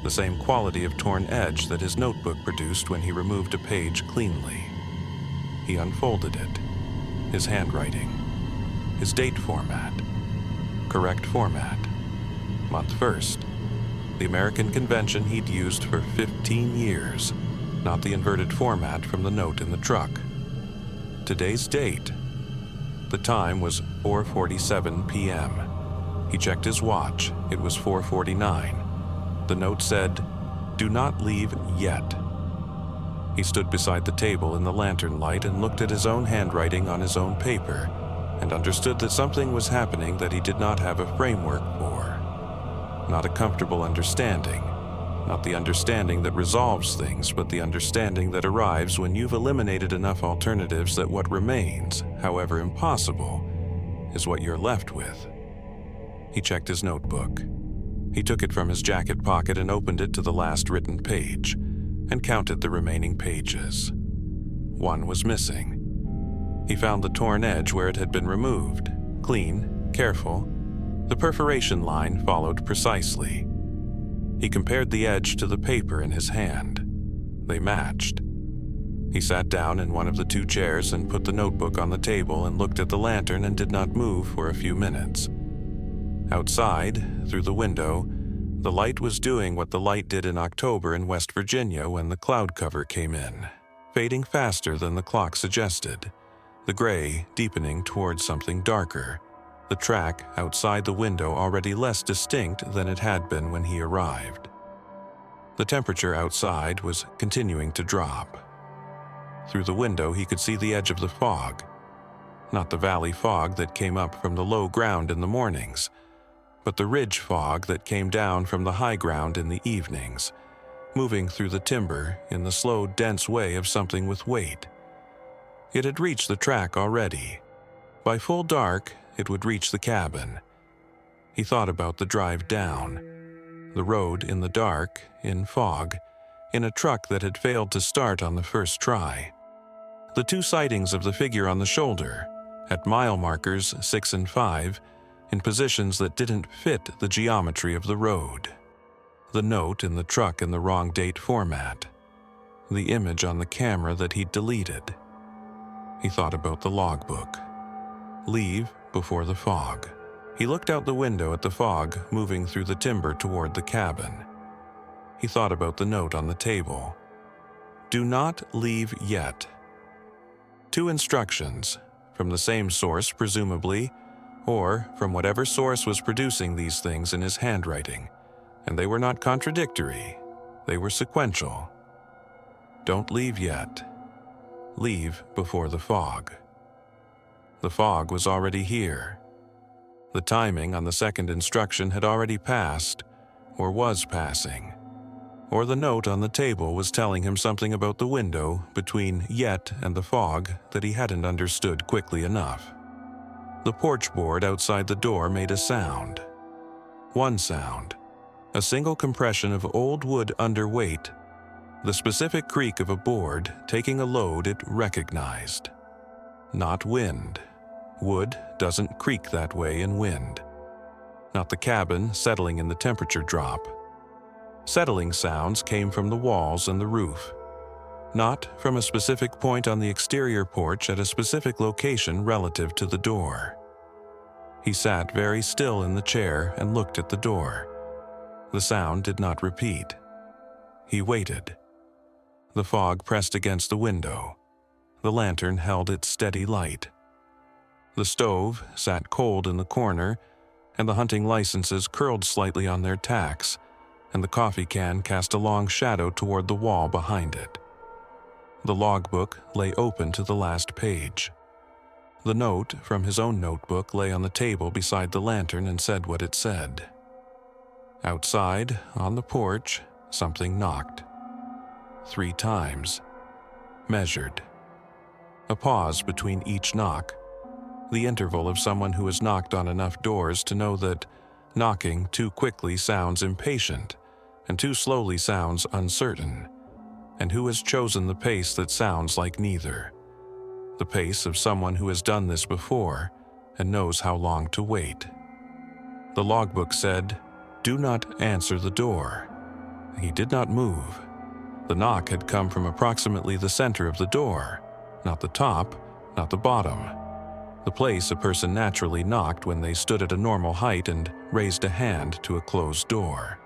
the same quality of torn edge that his notebook produced when he removed a page cleanly. He unfolded it. His handwriting. His date format. Correct format. Month 1st. The American convention he'd used for 15 years, not the inverted format from the note in the truck. Today's date. The time was 4:47 p.m. He checked his watch. It was 4:49. The note said, "Do not leave yet." He stood beside the table in the lantern light and looked at his own handwriting on his own paper and understood that something was happening that he did not have a framework for. Not a comfortable understanding. Not the understanding that resolves things, but the understanding that arrives when you've eliminated enough alternatives that what remains, however impossible, is what you're left with. He checked his notebook. He took it from his jacket pocket and opened it to the last written page, and counted the remaining pages. 1 was missing. He found the torn edge where it had been removed, clean, careful. The perforation line followed precisely. He compared the edge to the paper in his hand. They matched. He sat down in one of the two chairs and put the notebook on the table and looked at the lantern and did not move for a few minutes. Outside, through the window, the light was doing what the light did in October in West Virginia when the cloud cover came in, fading faster than the clock suggested, the gray deepening towards something darker, the track outside the window already less distinct than it had been when he arrived. The temperature outside was continuing to drop. Through the window he could see the edge of the fog, not the valley fog that came up from the low ground in the mornings, but the ridge fog that came down from the high ground in the evenings, moving through the timber in the slow, dense way of something with weight. It had reached the track already. By full dark, it would reach the cabin. He thought about the drive down, the road in the dark, in fog, in a truck that had failed to start on the first try. The two sightings of the figure on the shoulder, at mile markers 6 and 5, in positions that didn't fit the geometry of the road. The note in the truck in the wrong date format. The image on the camera that he'd deleted. He thought about the logbook. Leave before the fog. He looked out the window at the fog moving through the timber toward the cabin. He thought about the note on the table. Do not leave yet. 2 instructions, from the same source presumably, or from whatever source was producing these things in his handwriting, and they were not contradictory, they were sequential. Don't leave yet. Leave before the fog. The fog was already here. The timing on the second instruction had already passed, or was passing. Or the note on the table was telling him something about the window between yet and the fog that he hadn't understood quickly enough. The porch board outside the door made a sound. One sound. A single compression of old wood under weight. The specific creak of a board taking a load it recognized. Not wind. Wood doesn't creak that way in wind. Not the cabin settling in the temperature drop. Settling sounds came from the walls and the roof. Not from a specific point on the exterior porch at a specific location relative to the door. He sat very still in the chair and looked at the door. The sound did not repeat. He waited. The fog pressed against the window. The lantern held its steady light. The stove sat cold in the corner, and the hunting licenses curled slightly on their tacks, and the coffee can cast a long shadow toward the wall behind it. The logbook lay open to the last page. The note from his own notebook lay on the table beside the lantern and said what it said. Outside, on the porch, something knocked. 3 times. Measured. A pause between each knock. The interval of someone who has knocked on enough doors to know that knocking too quickly sounds impatient, and too slowly sounds uncertain, and who has chosen the pace that sounds like neither. The pace of someone who has done this before and knows how long to wait. The logbook said, "Do not answer the door." He did not move. The knock had come from approximately the center of the door, not the top, not the bottom. The place a person naturally knocked when they stood at a normal height and raised a hand to a closed door.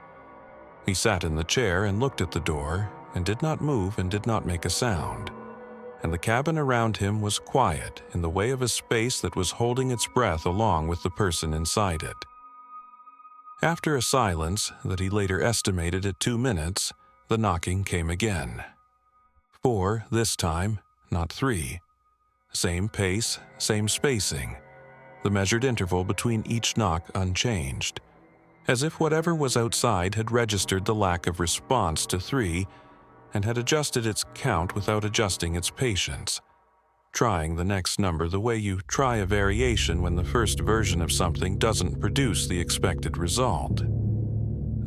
He sat in the chair and looked at the door and did not move and did not make a sound. And the cabin around him was quiet in the way of a space that was holding its breath along with the person inside it. After a silence that he later estimated at 2 minutes, the knocking came again. 4 this time, not 3. Same pace, same spacing. The measured interval between each knock unchanged. As if whatever was outside had registered the lack of response to 3 and had adjusted its count without adjusting its patience, trying the next number the way you try a variation when the first version of something doesn't produce the expected result.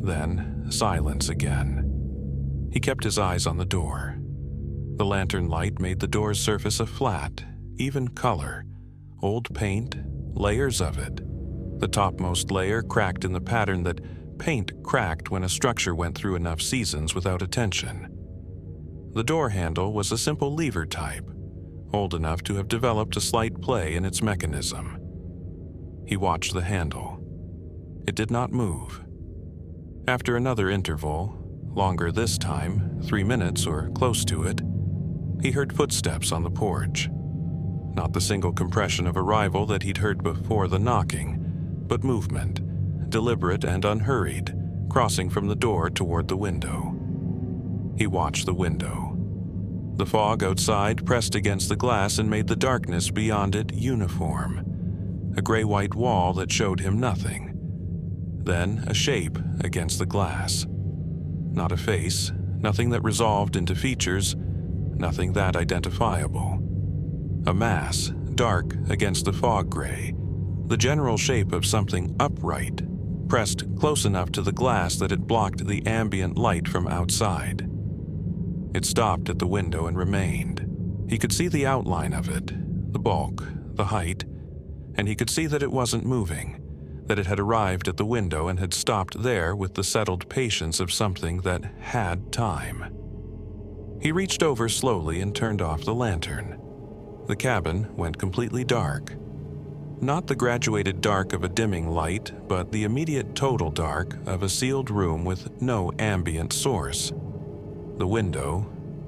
Then silence again. He kept his eyes on the door. The lantern light made the door's surface a flat, even color, old paint, layers of it. The topmost layer cracked in the pattern that paint cracked when a structure went through enough seasons without attention. The door handle was a simple lever type, old enough to have developed a slight play in its mechanism. He watched the handle. It did not move. After another interval, longer this time, 3 minutes or close to it, he heard footsteps on the porch. Not the single compression of arrival that he'd heard before the knocking, but movement, deliberate and unhurried, crossing from the door toward the window. He watched the window. The fog outside pressed against the glass and made the darkness beyond it uniform. A gray-white wall that showed him nothing. Then a shape against the glass. Not a face, nothing that resolved into features, nothing that identifiable. A mass, dark against the fog gray, the general shape of something upright, pressed close enough to the glass that it blocked the ambient light from outside. It stopped at the window and remained. He could see the outline of it, the bulk, the height, and he could see that it wasn't moving, that it had arrived at the window and had stopped there with the settled patience of something that had time. He reached over slowly and turned off the lantern. The cabin went completely dark. Not the graduated dark of a dimming light, but the immediate total dark of a sealed room with no ambient source. The window,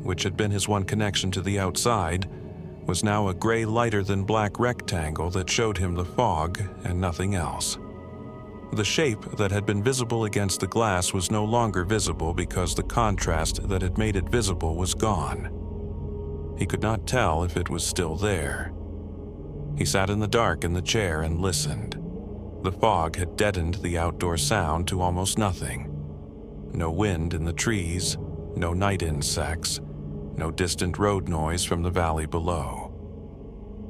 which had been his one connection to the outside, was now a gray lighter-than-black rectangle that showed him the fog and nothing else. The shape that had been visible against the glass was no longer visible because the contrast that had made it visible was gone. He could not tell if it was still there. He sat in the dark in the chair and listened. The fog had deadened the outdoor sound to almost nothing. No wind in the trees, no night insects, no distant road noise from the valley below.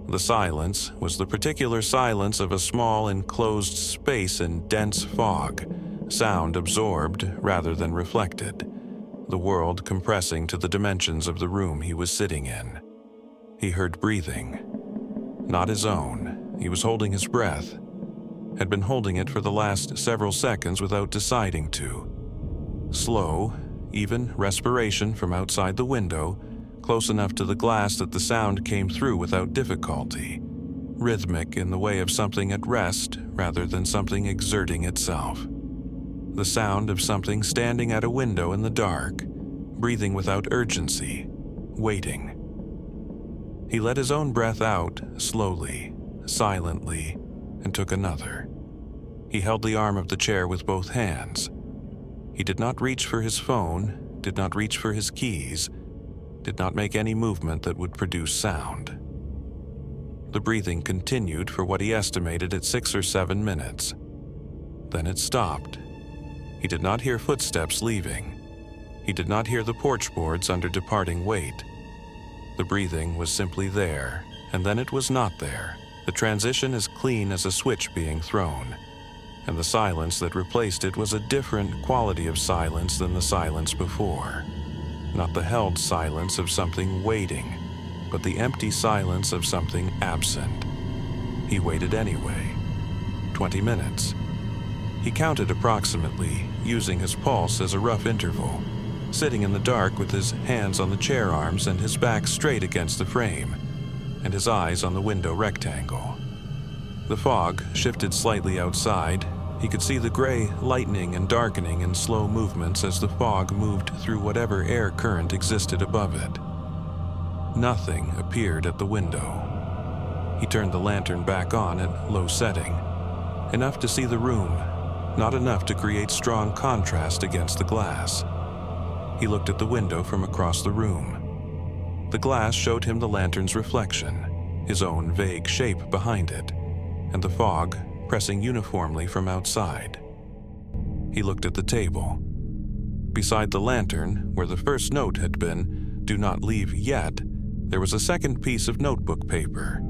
The silence was the particular silence of a small enclosed space in dense fog, sound absorbed rather than reflected, the world compressing to the dimensions of the room he was sitting in. He heard breathing. Not his own. He was holding his breath. Had been holding it for the last several seconds without deciding to. Slow, even respiration from outside the window, close enough to the glass that the sound came through without difficulty. Rhythmic in the way of something at rest rather than something exerting itself. The sound of something standing at a window in the dark, breathing without urgency, waiting. He let his own breath out slowly, silently, and took another. He held the arm of the chair with both hands. He did not reach for his phone, did not reach for his keys, did not make any movement that would produce sound. The breathing continued for what he estimated at 6 or 7 minutes. Then it stopped. He did not hear footsteps leaving. He did not hear the porch boards under departing weight. The breathing was simply there, and then it was not there, the transition as clean as a switch being thrown. And the silence that replaced it was a different quality of silence than the silence before. Not the held silence of something waiting, but the empty silence of something absent. He waited anyway. 20 minutes. He counted approximately, using his pulse as a rough interval, sitting in the dark with his hands on the chair arms and his back straight against the frame, and his eyes on the window rectangle. The fog shifted slightly outside. He could see the gray lightening and darkening in slow movements as the fog moved through whatever air current existed above it. Nothing appeared at the window. He turned the lantern back on at low setting, enough to see the room, not enough to create strong contrast against the glass. He looked at the window from across the room. The glass showed him the lantern's reflection, his own vague shape behind it, and the fog pressing uniformly from outside. He looked at the table. Beside the lantern, where the first note had been, "Do not leave yet," there was a second piece of notebook paper.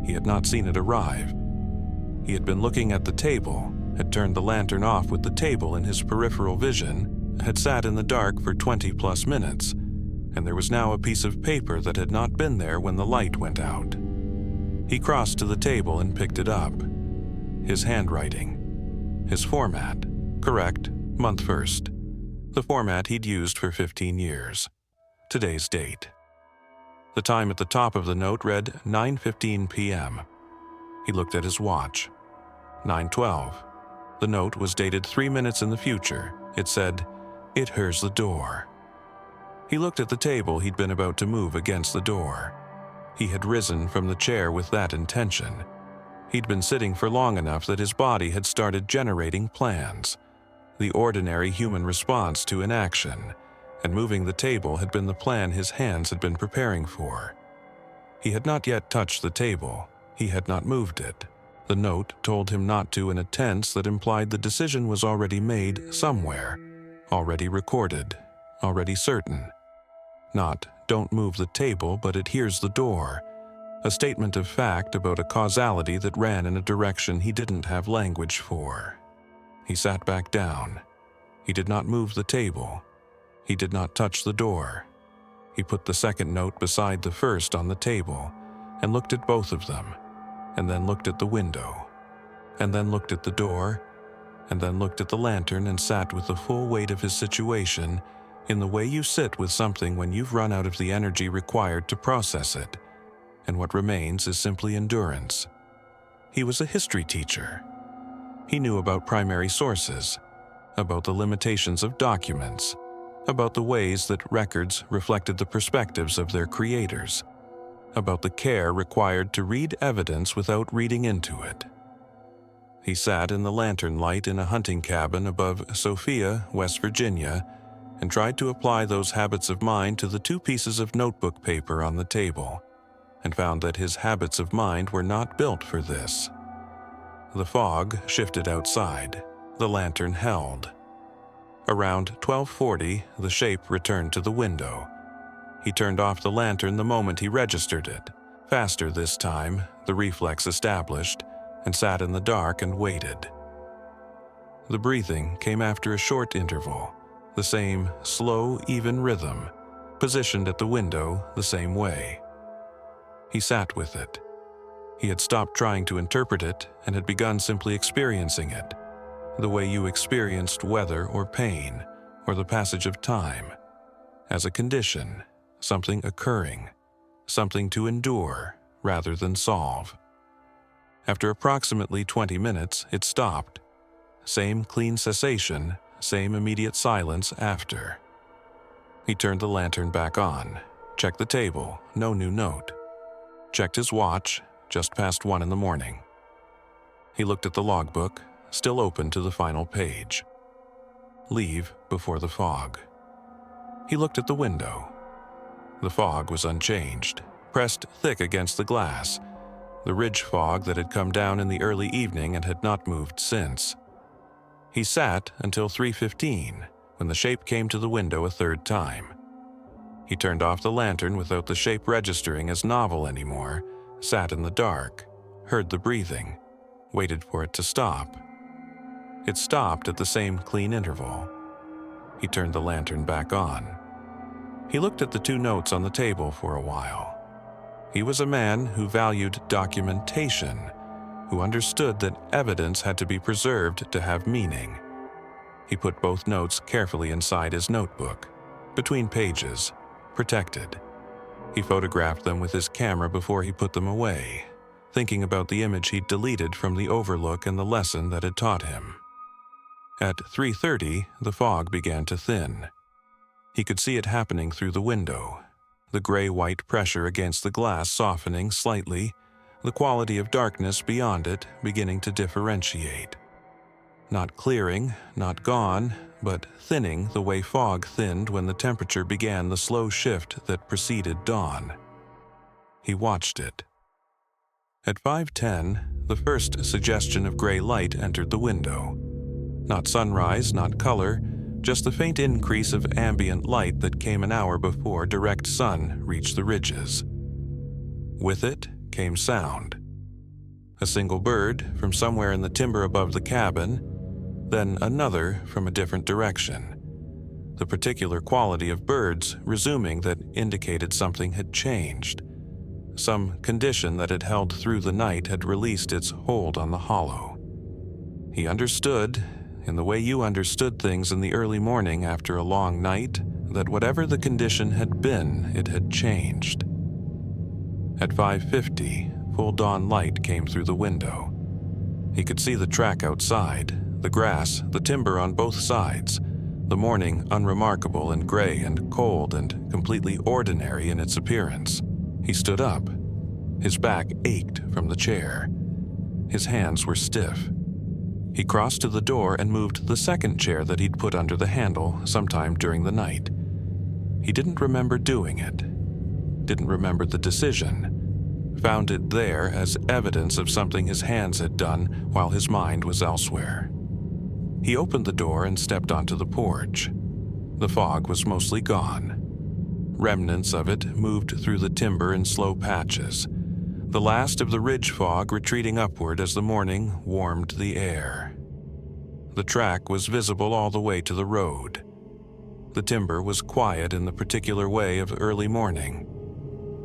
He had not seen it arrive. He had been looking at the table, had turned the lantern off with the table in his peripheral vision, had sat in the dark for 20+ minutes, and there was now a piece of paper that had not been there when the light went out. He crossed to the table and picked it up. His handwriting. His format. Correct, month first. The format he'd used for 15 years. Today's date. The time at the top of the note read 9:15 p.m. He looked at his watch. 9:12. The note was dated 3 minutes in the future. It said, "It hears the door." He looked at the table he'd been about to move against the door. He had risen from the chair with that intention. He'd been sitting for long enough that his body had started generating plans. The ordinary human response to inaction, and moving the table had been the plan his hands had been preparing for. He had not yet touched the table. He had not moved it. The note told him not to in a tense that implied the decision was already made somewhere, already recorded, already certain. Not, "Don't move the table, but it hears the door." A statement of fact about a causality that ran in a direction he didn't have language for. He sat back down. He did not move the table. He did not touch the door. He put the second note beside the first on the table and looked at both of them, and then looked at the window, and then looked at the door, and then looked at the lantern and sat with the full weight of his situation in the way you sit with something when you've run out of the energy required to process it, and what remains is simply endurance. He was a history teacher. He knew about primary sources, about the limitations of documents, about the ways that records reflected the perspectives of their creators, about the care required to read evidence without reading into it. He sat in the lantern light in a hunting cabin above Sophia, West Virginia, and tried to apply those habits of mind to the 2 pieces of notebook paper on the table, and found that his habits of mind were not built for this. The fog shifted outside. The lantern held. Around 12:40, the shape returned to the window. He turned off the lantern the moment he registered it, faster this time, the reflex established, and sat in the dark and waited. The breathing came after a short interval, the same slow, even rhythm, positioned at the window the same way. He sat with it. He had stopped trying to interpret it and had begun simply experiencing it, the way you experienced weather or pain or the passage of time, as a condition, something occurring, something to endure rather than solve. After approximately 20 minutes, it stopped. Same clean cessation, same immediate silence after. He turned the lantern back on, checked the table, no new note. Checked his watch, just past 1 in the morning. He looked at the logbook, still open to the final page. Leave before the fog. He looked at the window. The fog was unchanged, pressed thick against the glass, the ridge fog that had come down in the early evening and had not moved since. He sat until 3:15, when the shape came to the window a third time. He turned off the lantern without the shape registering as novel anymore, sat in the dark, heard the breathing, waited for it to stop. It stopped at the same clean interval. He turned the lantern back on. He looked at the 2 notes on the table for a while. He was a man who valued documentation, who understood that evidence had to be preserved to have meaning. He put both notes carefully inside his notebook, between pages, protected. He photographed them with his camera before he put them away, thinking about the image he'd deleted from the overlook and the lesson that had taught him. At 3:30, the fog began to thin. He could see it happening through the window, the gray-white pressure against the glass softening slightly, the quality of darkness beyond it beginning to differentiate. Not clearing, not gone, but thinning the way fog thinned when the temperature began the slow shift that preceded dawn. He watched it. At 5:10, the first suggestion of gray light entered the window. Not sunrise, not color, just the faint increase of ambient light that came an hour before direct sun reached the ridges. With it came sound. A single bird from somewhere in the timber above the cabin, then another from a different direction. The particular quality of birds resuming that indicated something had changed. Some condition that had held through the night had released its hold on the hollow. He understood, in the way you understood things in the early morning after a long night, that whatever the condition had been, it had changed. At 5:50, full dawn light came through the window. He could see the track outside, the grass, the timber on both sides, the morning unremarkable and gray and cold and completely ordinary in its appearance. He stood up. His back ached from the chair. His hands were stiff. He crossed to the door and moved the second chair that he'd put under the handle sometime during the night. He didn't remember doing it. Didn't remember the decision. Found it there as evidence of something his hands had done while his mind was elsewhere. He opened the door and stepped onto the porch. The fog was mostly gone. Remnants of it moved through the timber in slow patches, the last of the ridge fog retreating upward as the morning warmed the air. The track was visible all the way to the road. The timber was quiet in the particular way of early morning.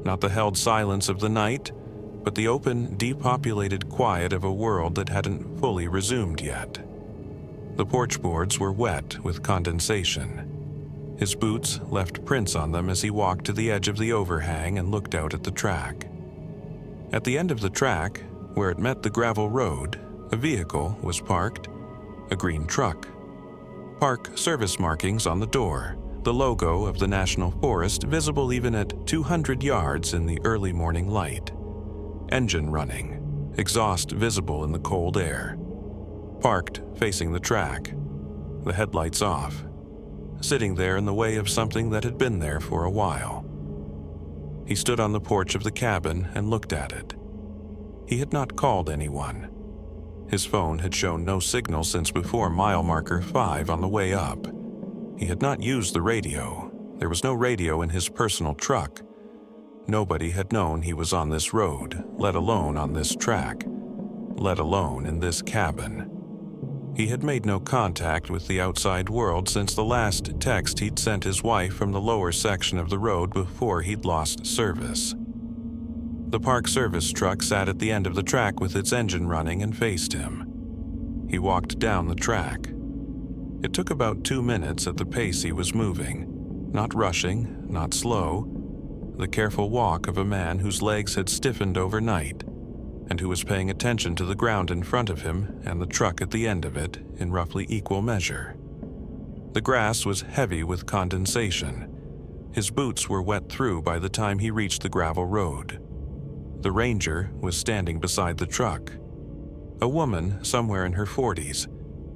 Not the held silence of the night, but the open, depopulated quiet of a world that hadn't fully resumed yet. The porch boards were wet with condensation. His boots left prints on them as he walked to the edge of the overhang and looked out at the track. At the end of the track, where it met the gravel road, a vehicle was parked, a green truck. Park service markings on the door, the logo of the National Forest visible even at 200 yards in the early morning light. Engine running, exhaust visible in the cold air. Parked facing the track, the headlights off, sitting there in the way of something that had been there for a while. He stood on the porch of the cabin and looked at it. He had not called anyone. His phone had shown no signal since before mile marker 5 on the way up. He had not used the radio. There was no radio in his personal truck. Nobody had known he was on this road, let alone on this track, let alone in this cabin. He had made no contact with the outside world since the last text he'd sent his wife from the lower section of the road before he'd lost service. The park service truck sat at the end of the track with its engine running and faced him. He walked down the track. It took about 2 minutes at the pace he was moving, not rushing, not slow, the careful walk of a man whose legs had stiffened overnight, and who was paying attention to the ground in front of him and the truck at the end of it in roughly equal measure. The grass was heavy with condensation. His boots were wet through by the time he reached the gravel road. The ranger was standing beside the truck. A woman somewhere in her 40s,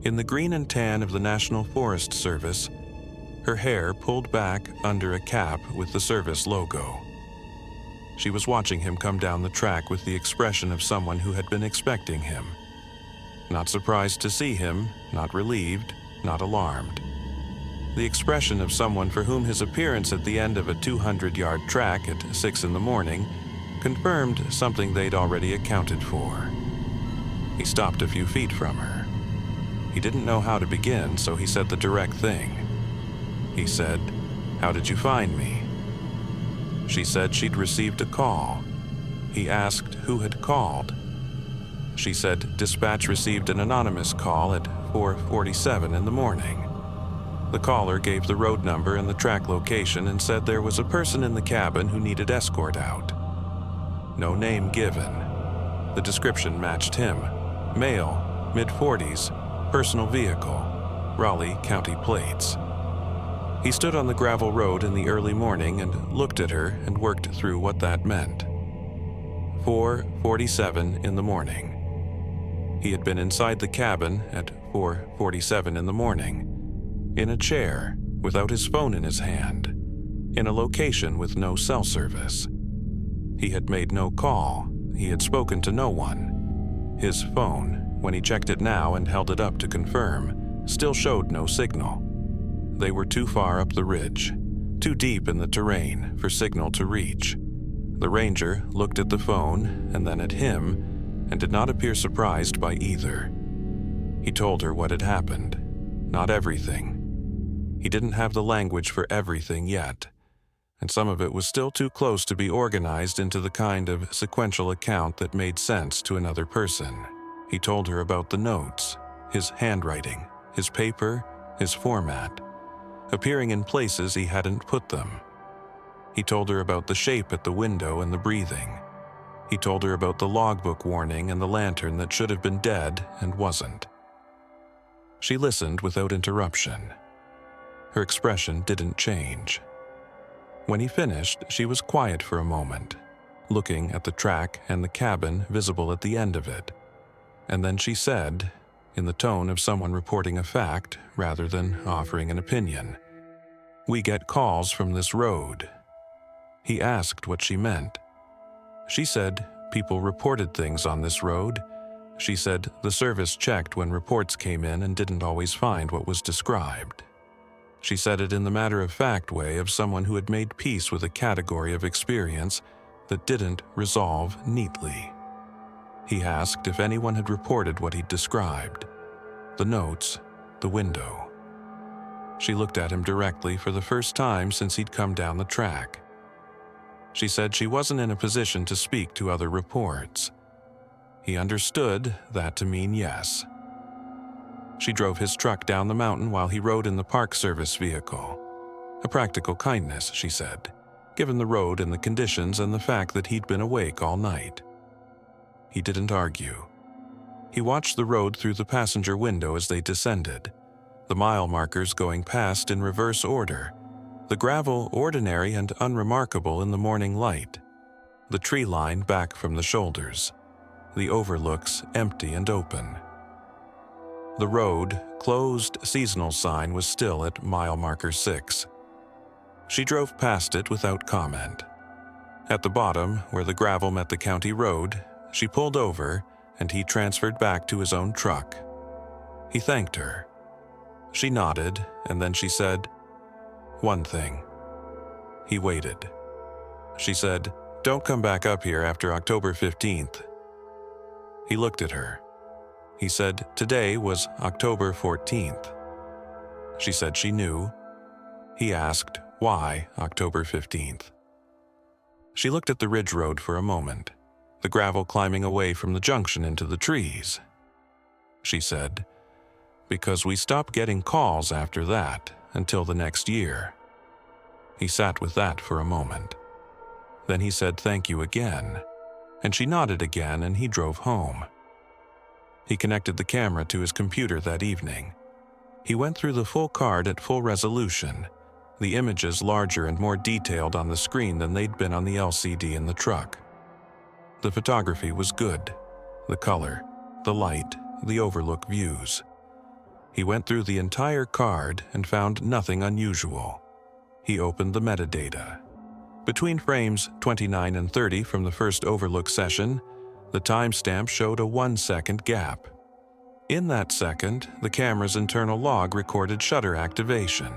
in the green and tan of the National Forest Service, her hair pulled back under a cap with the service logo. She was watching him come down the track with the expression of someone who had been expecting him. Not surprised to see him, not relieved, not alarmed. The expression of someone for whom his appearance at the end of a 200-yard track at 6 in the morning confirmed something they'd already accounted for. He stopped a few feet from her. He didn't know how to begin, so he said the direct thing. He said, "How did you find me?" She said she'd received a call. He asked who had called. She said dispatch received an anonymous call at 4:47 in the morning. The caller gave the road number and the track location and said there was a person in the cabin who needed escort out. No name given. The description matched him. Male, mid-40s, personal vehicle, Raleigh County plates. He stood on the gravel road in the early morning and looked at her and worked through what that meant. 4:47 in the morning. He had been inside the cabin at 4:47 in the morning, in a chair, without his phone in his hand, in a location with no cell service. He had made no call. He had spoken to no one. His phone, when he checked it now and held it up to confirm, still showed no signal. They were too far up the ridge, too deep in the terrain for signal to reach. The ranger looked at the phone and then at him and did not appear surprised by either. He told her what had happened. Not everything. He didn't have the language for everything yet, and some of it was still too close to be organized into the kind of sequential account that made sense to another person. He told her about the notes, his handwriting, his paper, his format, appearing in places he hadn't put them. He told her about the shape at the window and the breathing. He told her about the logbook warning and the lantern that should have been dead and wasn't. She listened without interruption. Her expression didn't change. When he finished, she was quiet for a moment, looking at the track and the cabin visible at the end of it. And then she said, in the tone of someone reporting a fact rather than offering an opinion, "We get calls from this road." He asked what she meant. She said people reported things on this road. She said the service checked when reports came in and didn't always find what was described. She said it in the matter-of-fact way of someone who had made peace with a category of experience that didn't resolve neatly. He asked if anyone had reported what he'd described: the notes, the window. She looked at him directly for the first time since he'd come down the track. She said she wasn't in a position to speak to other reports. He understood that to mean yes. She drove his truck down the mountain while he rode in the Park Service vehicle. A practical kindness, she said, given the road and the conditions and the fact that he'd been awake all night. He didn't argue. He watched the road through the passenger window as they descended, the mile markers going past in reverse order, the gravel ordinary and unremarkable in the morning light, the tree line back from the shoulders, the overlooks empty and open. The road, closed seasonal sign was still at mile marker 6. She drove past it without comment. At the bottom, where the gravel met the county road, she pulled over and he transferred back to his own truck. He thanked her. She nodded, and then she said, "One thing." He waited. She said, "Don't come back up here after October 15th. He looked at her. He said today was October 14th. She said she knew. He asked why October 15th. She looked at the ridge road for a moment, the gravel climbing away from the junction into the trees. She said, "Because we stopped getting calls after that until the next year." He sat with that for a moment. Then he said thank you again, and she nodded again and he drove home. He connected the camera to his computer that evening. He went through the full card at full resolution, the images larger and more detailed on the screen than they'd been on the LCD in the truck. The photography was good, the color, the light, the overlook views. He went through the entire card and found nothing unusual. He opened the metadata. Between frames 29 and 30 from the first overlook session, the timestamp showed a 1-second gap. In that second, the camera's internal log recorded shutter activation.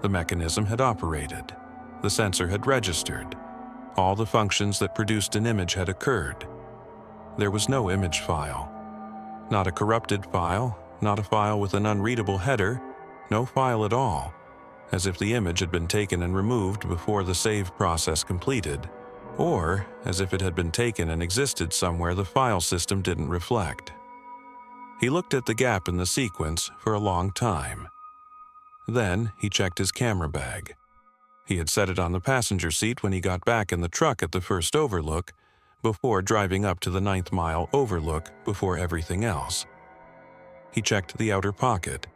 The mechanism had operated. The sensor had registered. All the functions that produced an image had occurred. There was no image file. Not a corrupted file, not a file with an unreadable header, no file at all, as if the image had been taken and removed before the save process completed, or as if it had been taken and existed somewhere the file system didn't reflect. He looked at the gap in the sequence for a long time. Then he checked his camera bag. He had set it on the passenger seat when he got back in the truck at the first overlook, before driving up to the 9th mile overlook before everything else. He checked the outer pocket,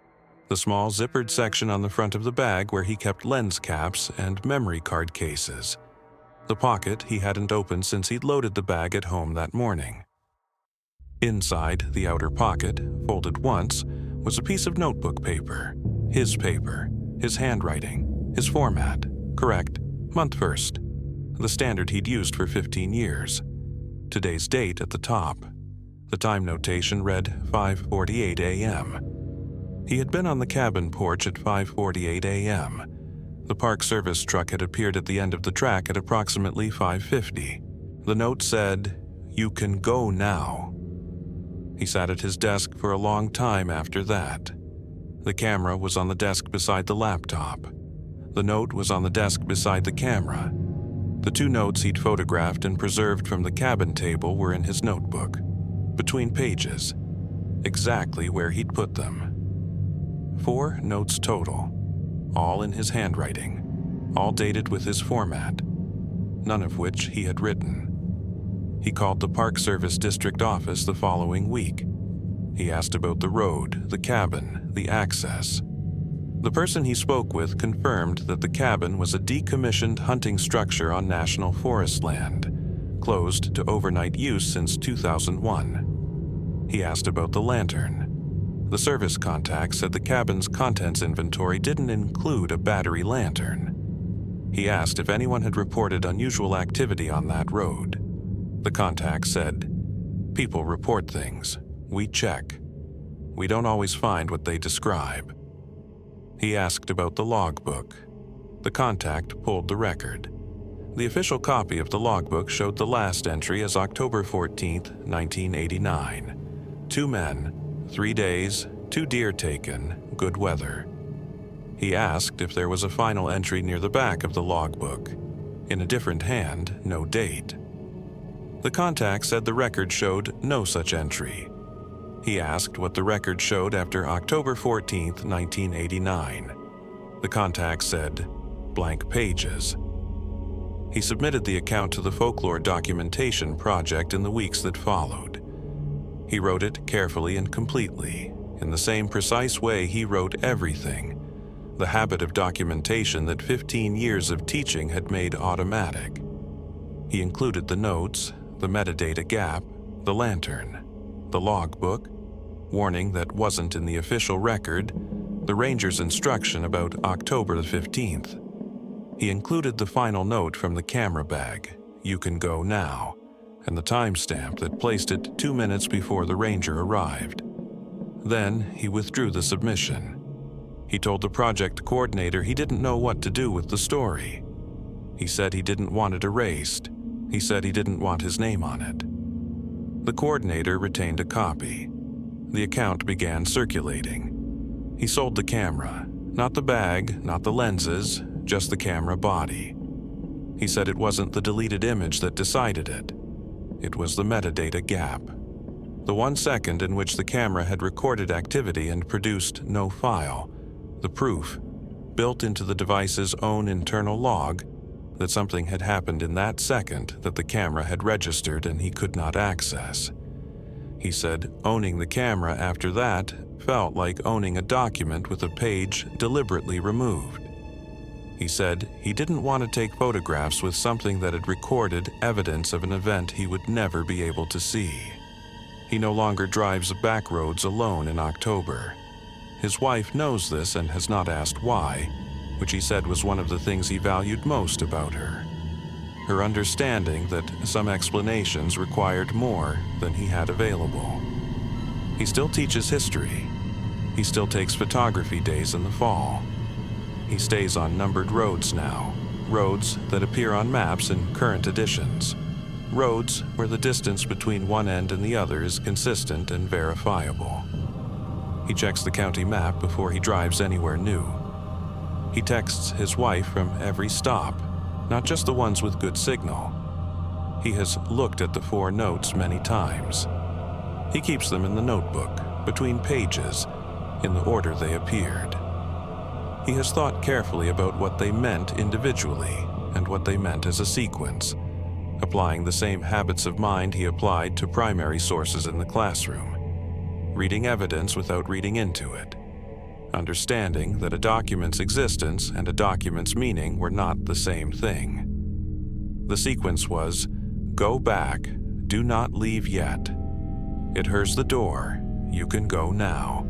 the small zippered section on the front of the bag where he kept lens caps and memory card cases, the pocket he hadn't opened since he'd loaded the bag at home that morning. Inside the outer pocket, folded once, was a piece of notebook paper, his handwriting, his format, correct, month first, the standard he'd used for 15 years. Today's date at the top. The time notation read 5:48 a.m. He had been on the cabin porch at 5:48 a.m. The Park Service truck had appeared at the end of the track at approximately 5:50. The note said, "You can go now." He sat at his desk for a long time after that. The camera was on the desk beside the laptop. The note was on the desk beside the camera. The 2 notes he'd photographed and preserved from the cabin table were in his notebook, between pages, exactly where he'd put them. 4 notes total, all in his handwriting, all dated with his format, none of which he had written. He called the Park Service district office the following week. He asked about the road, the cabin, the access. The person he spoke with confirmed that the cabin was a decommissioned hunting structure on national forest land, closed to overnight use since 2001. He asked about the lantern. The service contact said the cabin's contents inventory didn't include a battery lantern. He asked if anyone had reported unusual activity on that road. The contact said, "People report things. We check. We don't always find what they describe." He asked about the logbook. The contact pulled the record. The official copy of the logbook showed the last entry as October 14, 1989. 2 men, 3 days, 2 deer taken, good weather. He asked if there was a final entry near the back of the logbook. In a different hand, no date. The contact said the record showed no such entry. He asked what the record showed after October 14, 1989. The contact said, "blank pages." He submitted the account to the Folklore Documentation Project in the weeks that followed. He wrote it carefully and completely, in the same precise way he wrote everything, the habit of documentation that 15 years of teaching had made automatic. He included the notes, the metadata gap, the lantern, the logbook, warning that wasn't in the official record, the ranger's instruction about October 15th. He included the final note from the camera bag, "You can go now," and the timestamp that placed it 2 minutes before the ranger arrived. Then he withdrew the submission. He told the project coordinator he didn't know what to do with the story. He said he didn't want it erased. He said he didn't want his name on it. The coordinator retained a copy. The account began circulating. He sold the camera, not the bag, not the lenses, just the camera body. He said it wasn't the deleted image that decided it. It was the metadata gap. The 1 second in which the camera had recorded activity and produced no file. The proof, built into the device's own internal log, that something had happened in that second that the camera had registered and he could not access. He said owning the camera after that felt like owning a document with a page deliberately removed. He said he didn't want to take photographs with something that had recorded evidence of an event he would never be able to see. He no longer drives backroads alone in October. His wife knows this and has not asked why, which he said was one of the things he valued most about her. Her understanding that some explanations required more than he had available. He still teaches history. He still takes photography days in the fall. He stays on numbered roads now, roads that appear on maps in current editions, roads where the distance between one end and the other is consistent and verifiable. He checks the county map before he drives anywhere new. He texts his wife from every stop, not just the ones with good signal. He has looked at the 4 notes many times. He keeps them in the notebook, between pages, in the order they appeared. He has thought carefully about what they meant individually and what they meant as a sequence, applying the same habits of mind he applied to primary sources in the classroom, reading evidence without reading into it, understanding that a document's existence and a document's meaning were not the same thing. The sequence was, go back, do not leave yet. It hears the door, you can go now.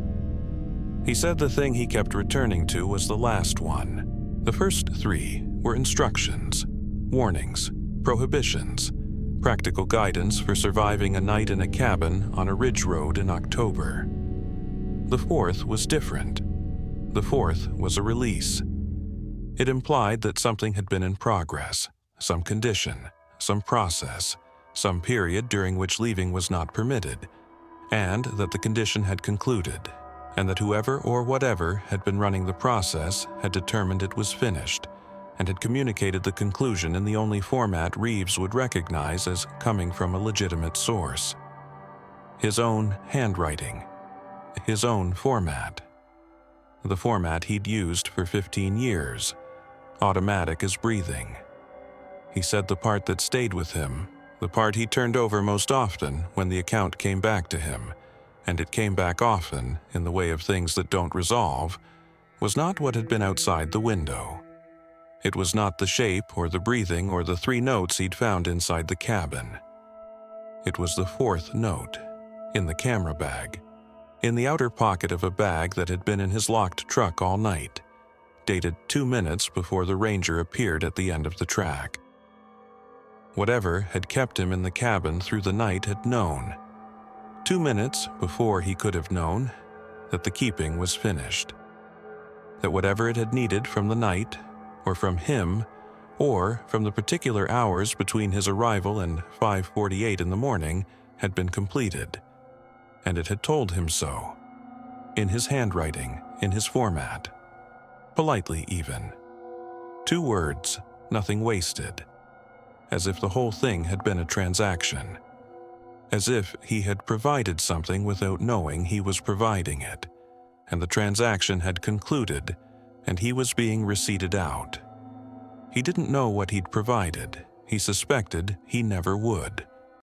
He said the thing he kept returning to was the last one. The first 3 were instructions, warnings, prohibitions, practical guidance for surviving a night in a cabin on a ridge road in October. The 4th was different. The 4th was a release. It implied that something had been in progress, some condition, some process, some period during which leaving was not permitted, and that the condition had concluded, and that whoever or whatever had been running the process had determined it was finished, and had communicated the conclusion in the only format Reeves would recognize as coming from a legitimate source. His own handwriting. His own format. The format he'd used for 15 years, automatic as breathing. He said the part that stayed with him, the part he turned over most often when the account came back to him, and it came back often in the way of things that don't resolve, was not what had been outside the window. It was not the shape or the breathing or the 3 notes he'd found inside the cabin. It was the 4th note, in the camera bag, in the outer pocket of a bag that had been in his locked truck all night, dated 2 minutes before the ranger appeared at the end of the track. Whatever had kept him in the cabin through the night had known, 2 minutes before he could have known, that the keeping was finished. That whatever it had needed from the night, or from him, or from the particular hours between his arrival and 5:48 in the morning, had been completed. And it had told him so. In his handwriting, in his format. Politely even. 2 words, nothing wasted. As if the whole thing had been a transaction. As if he had provided something without knowing he was providing it, and the transaction had concluded, and he was being receipted out. He didn't know what he'd provided. He suspected he never would.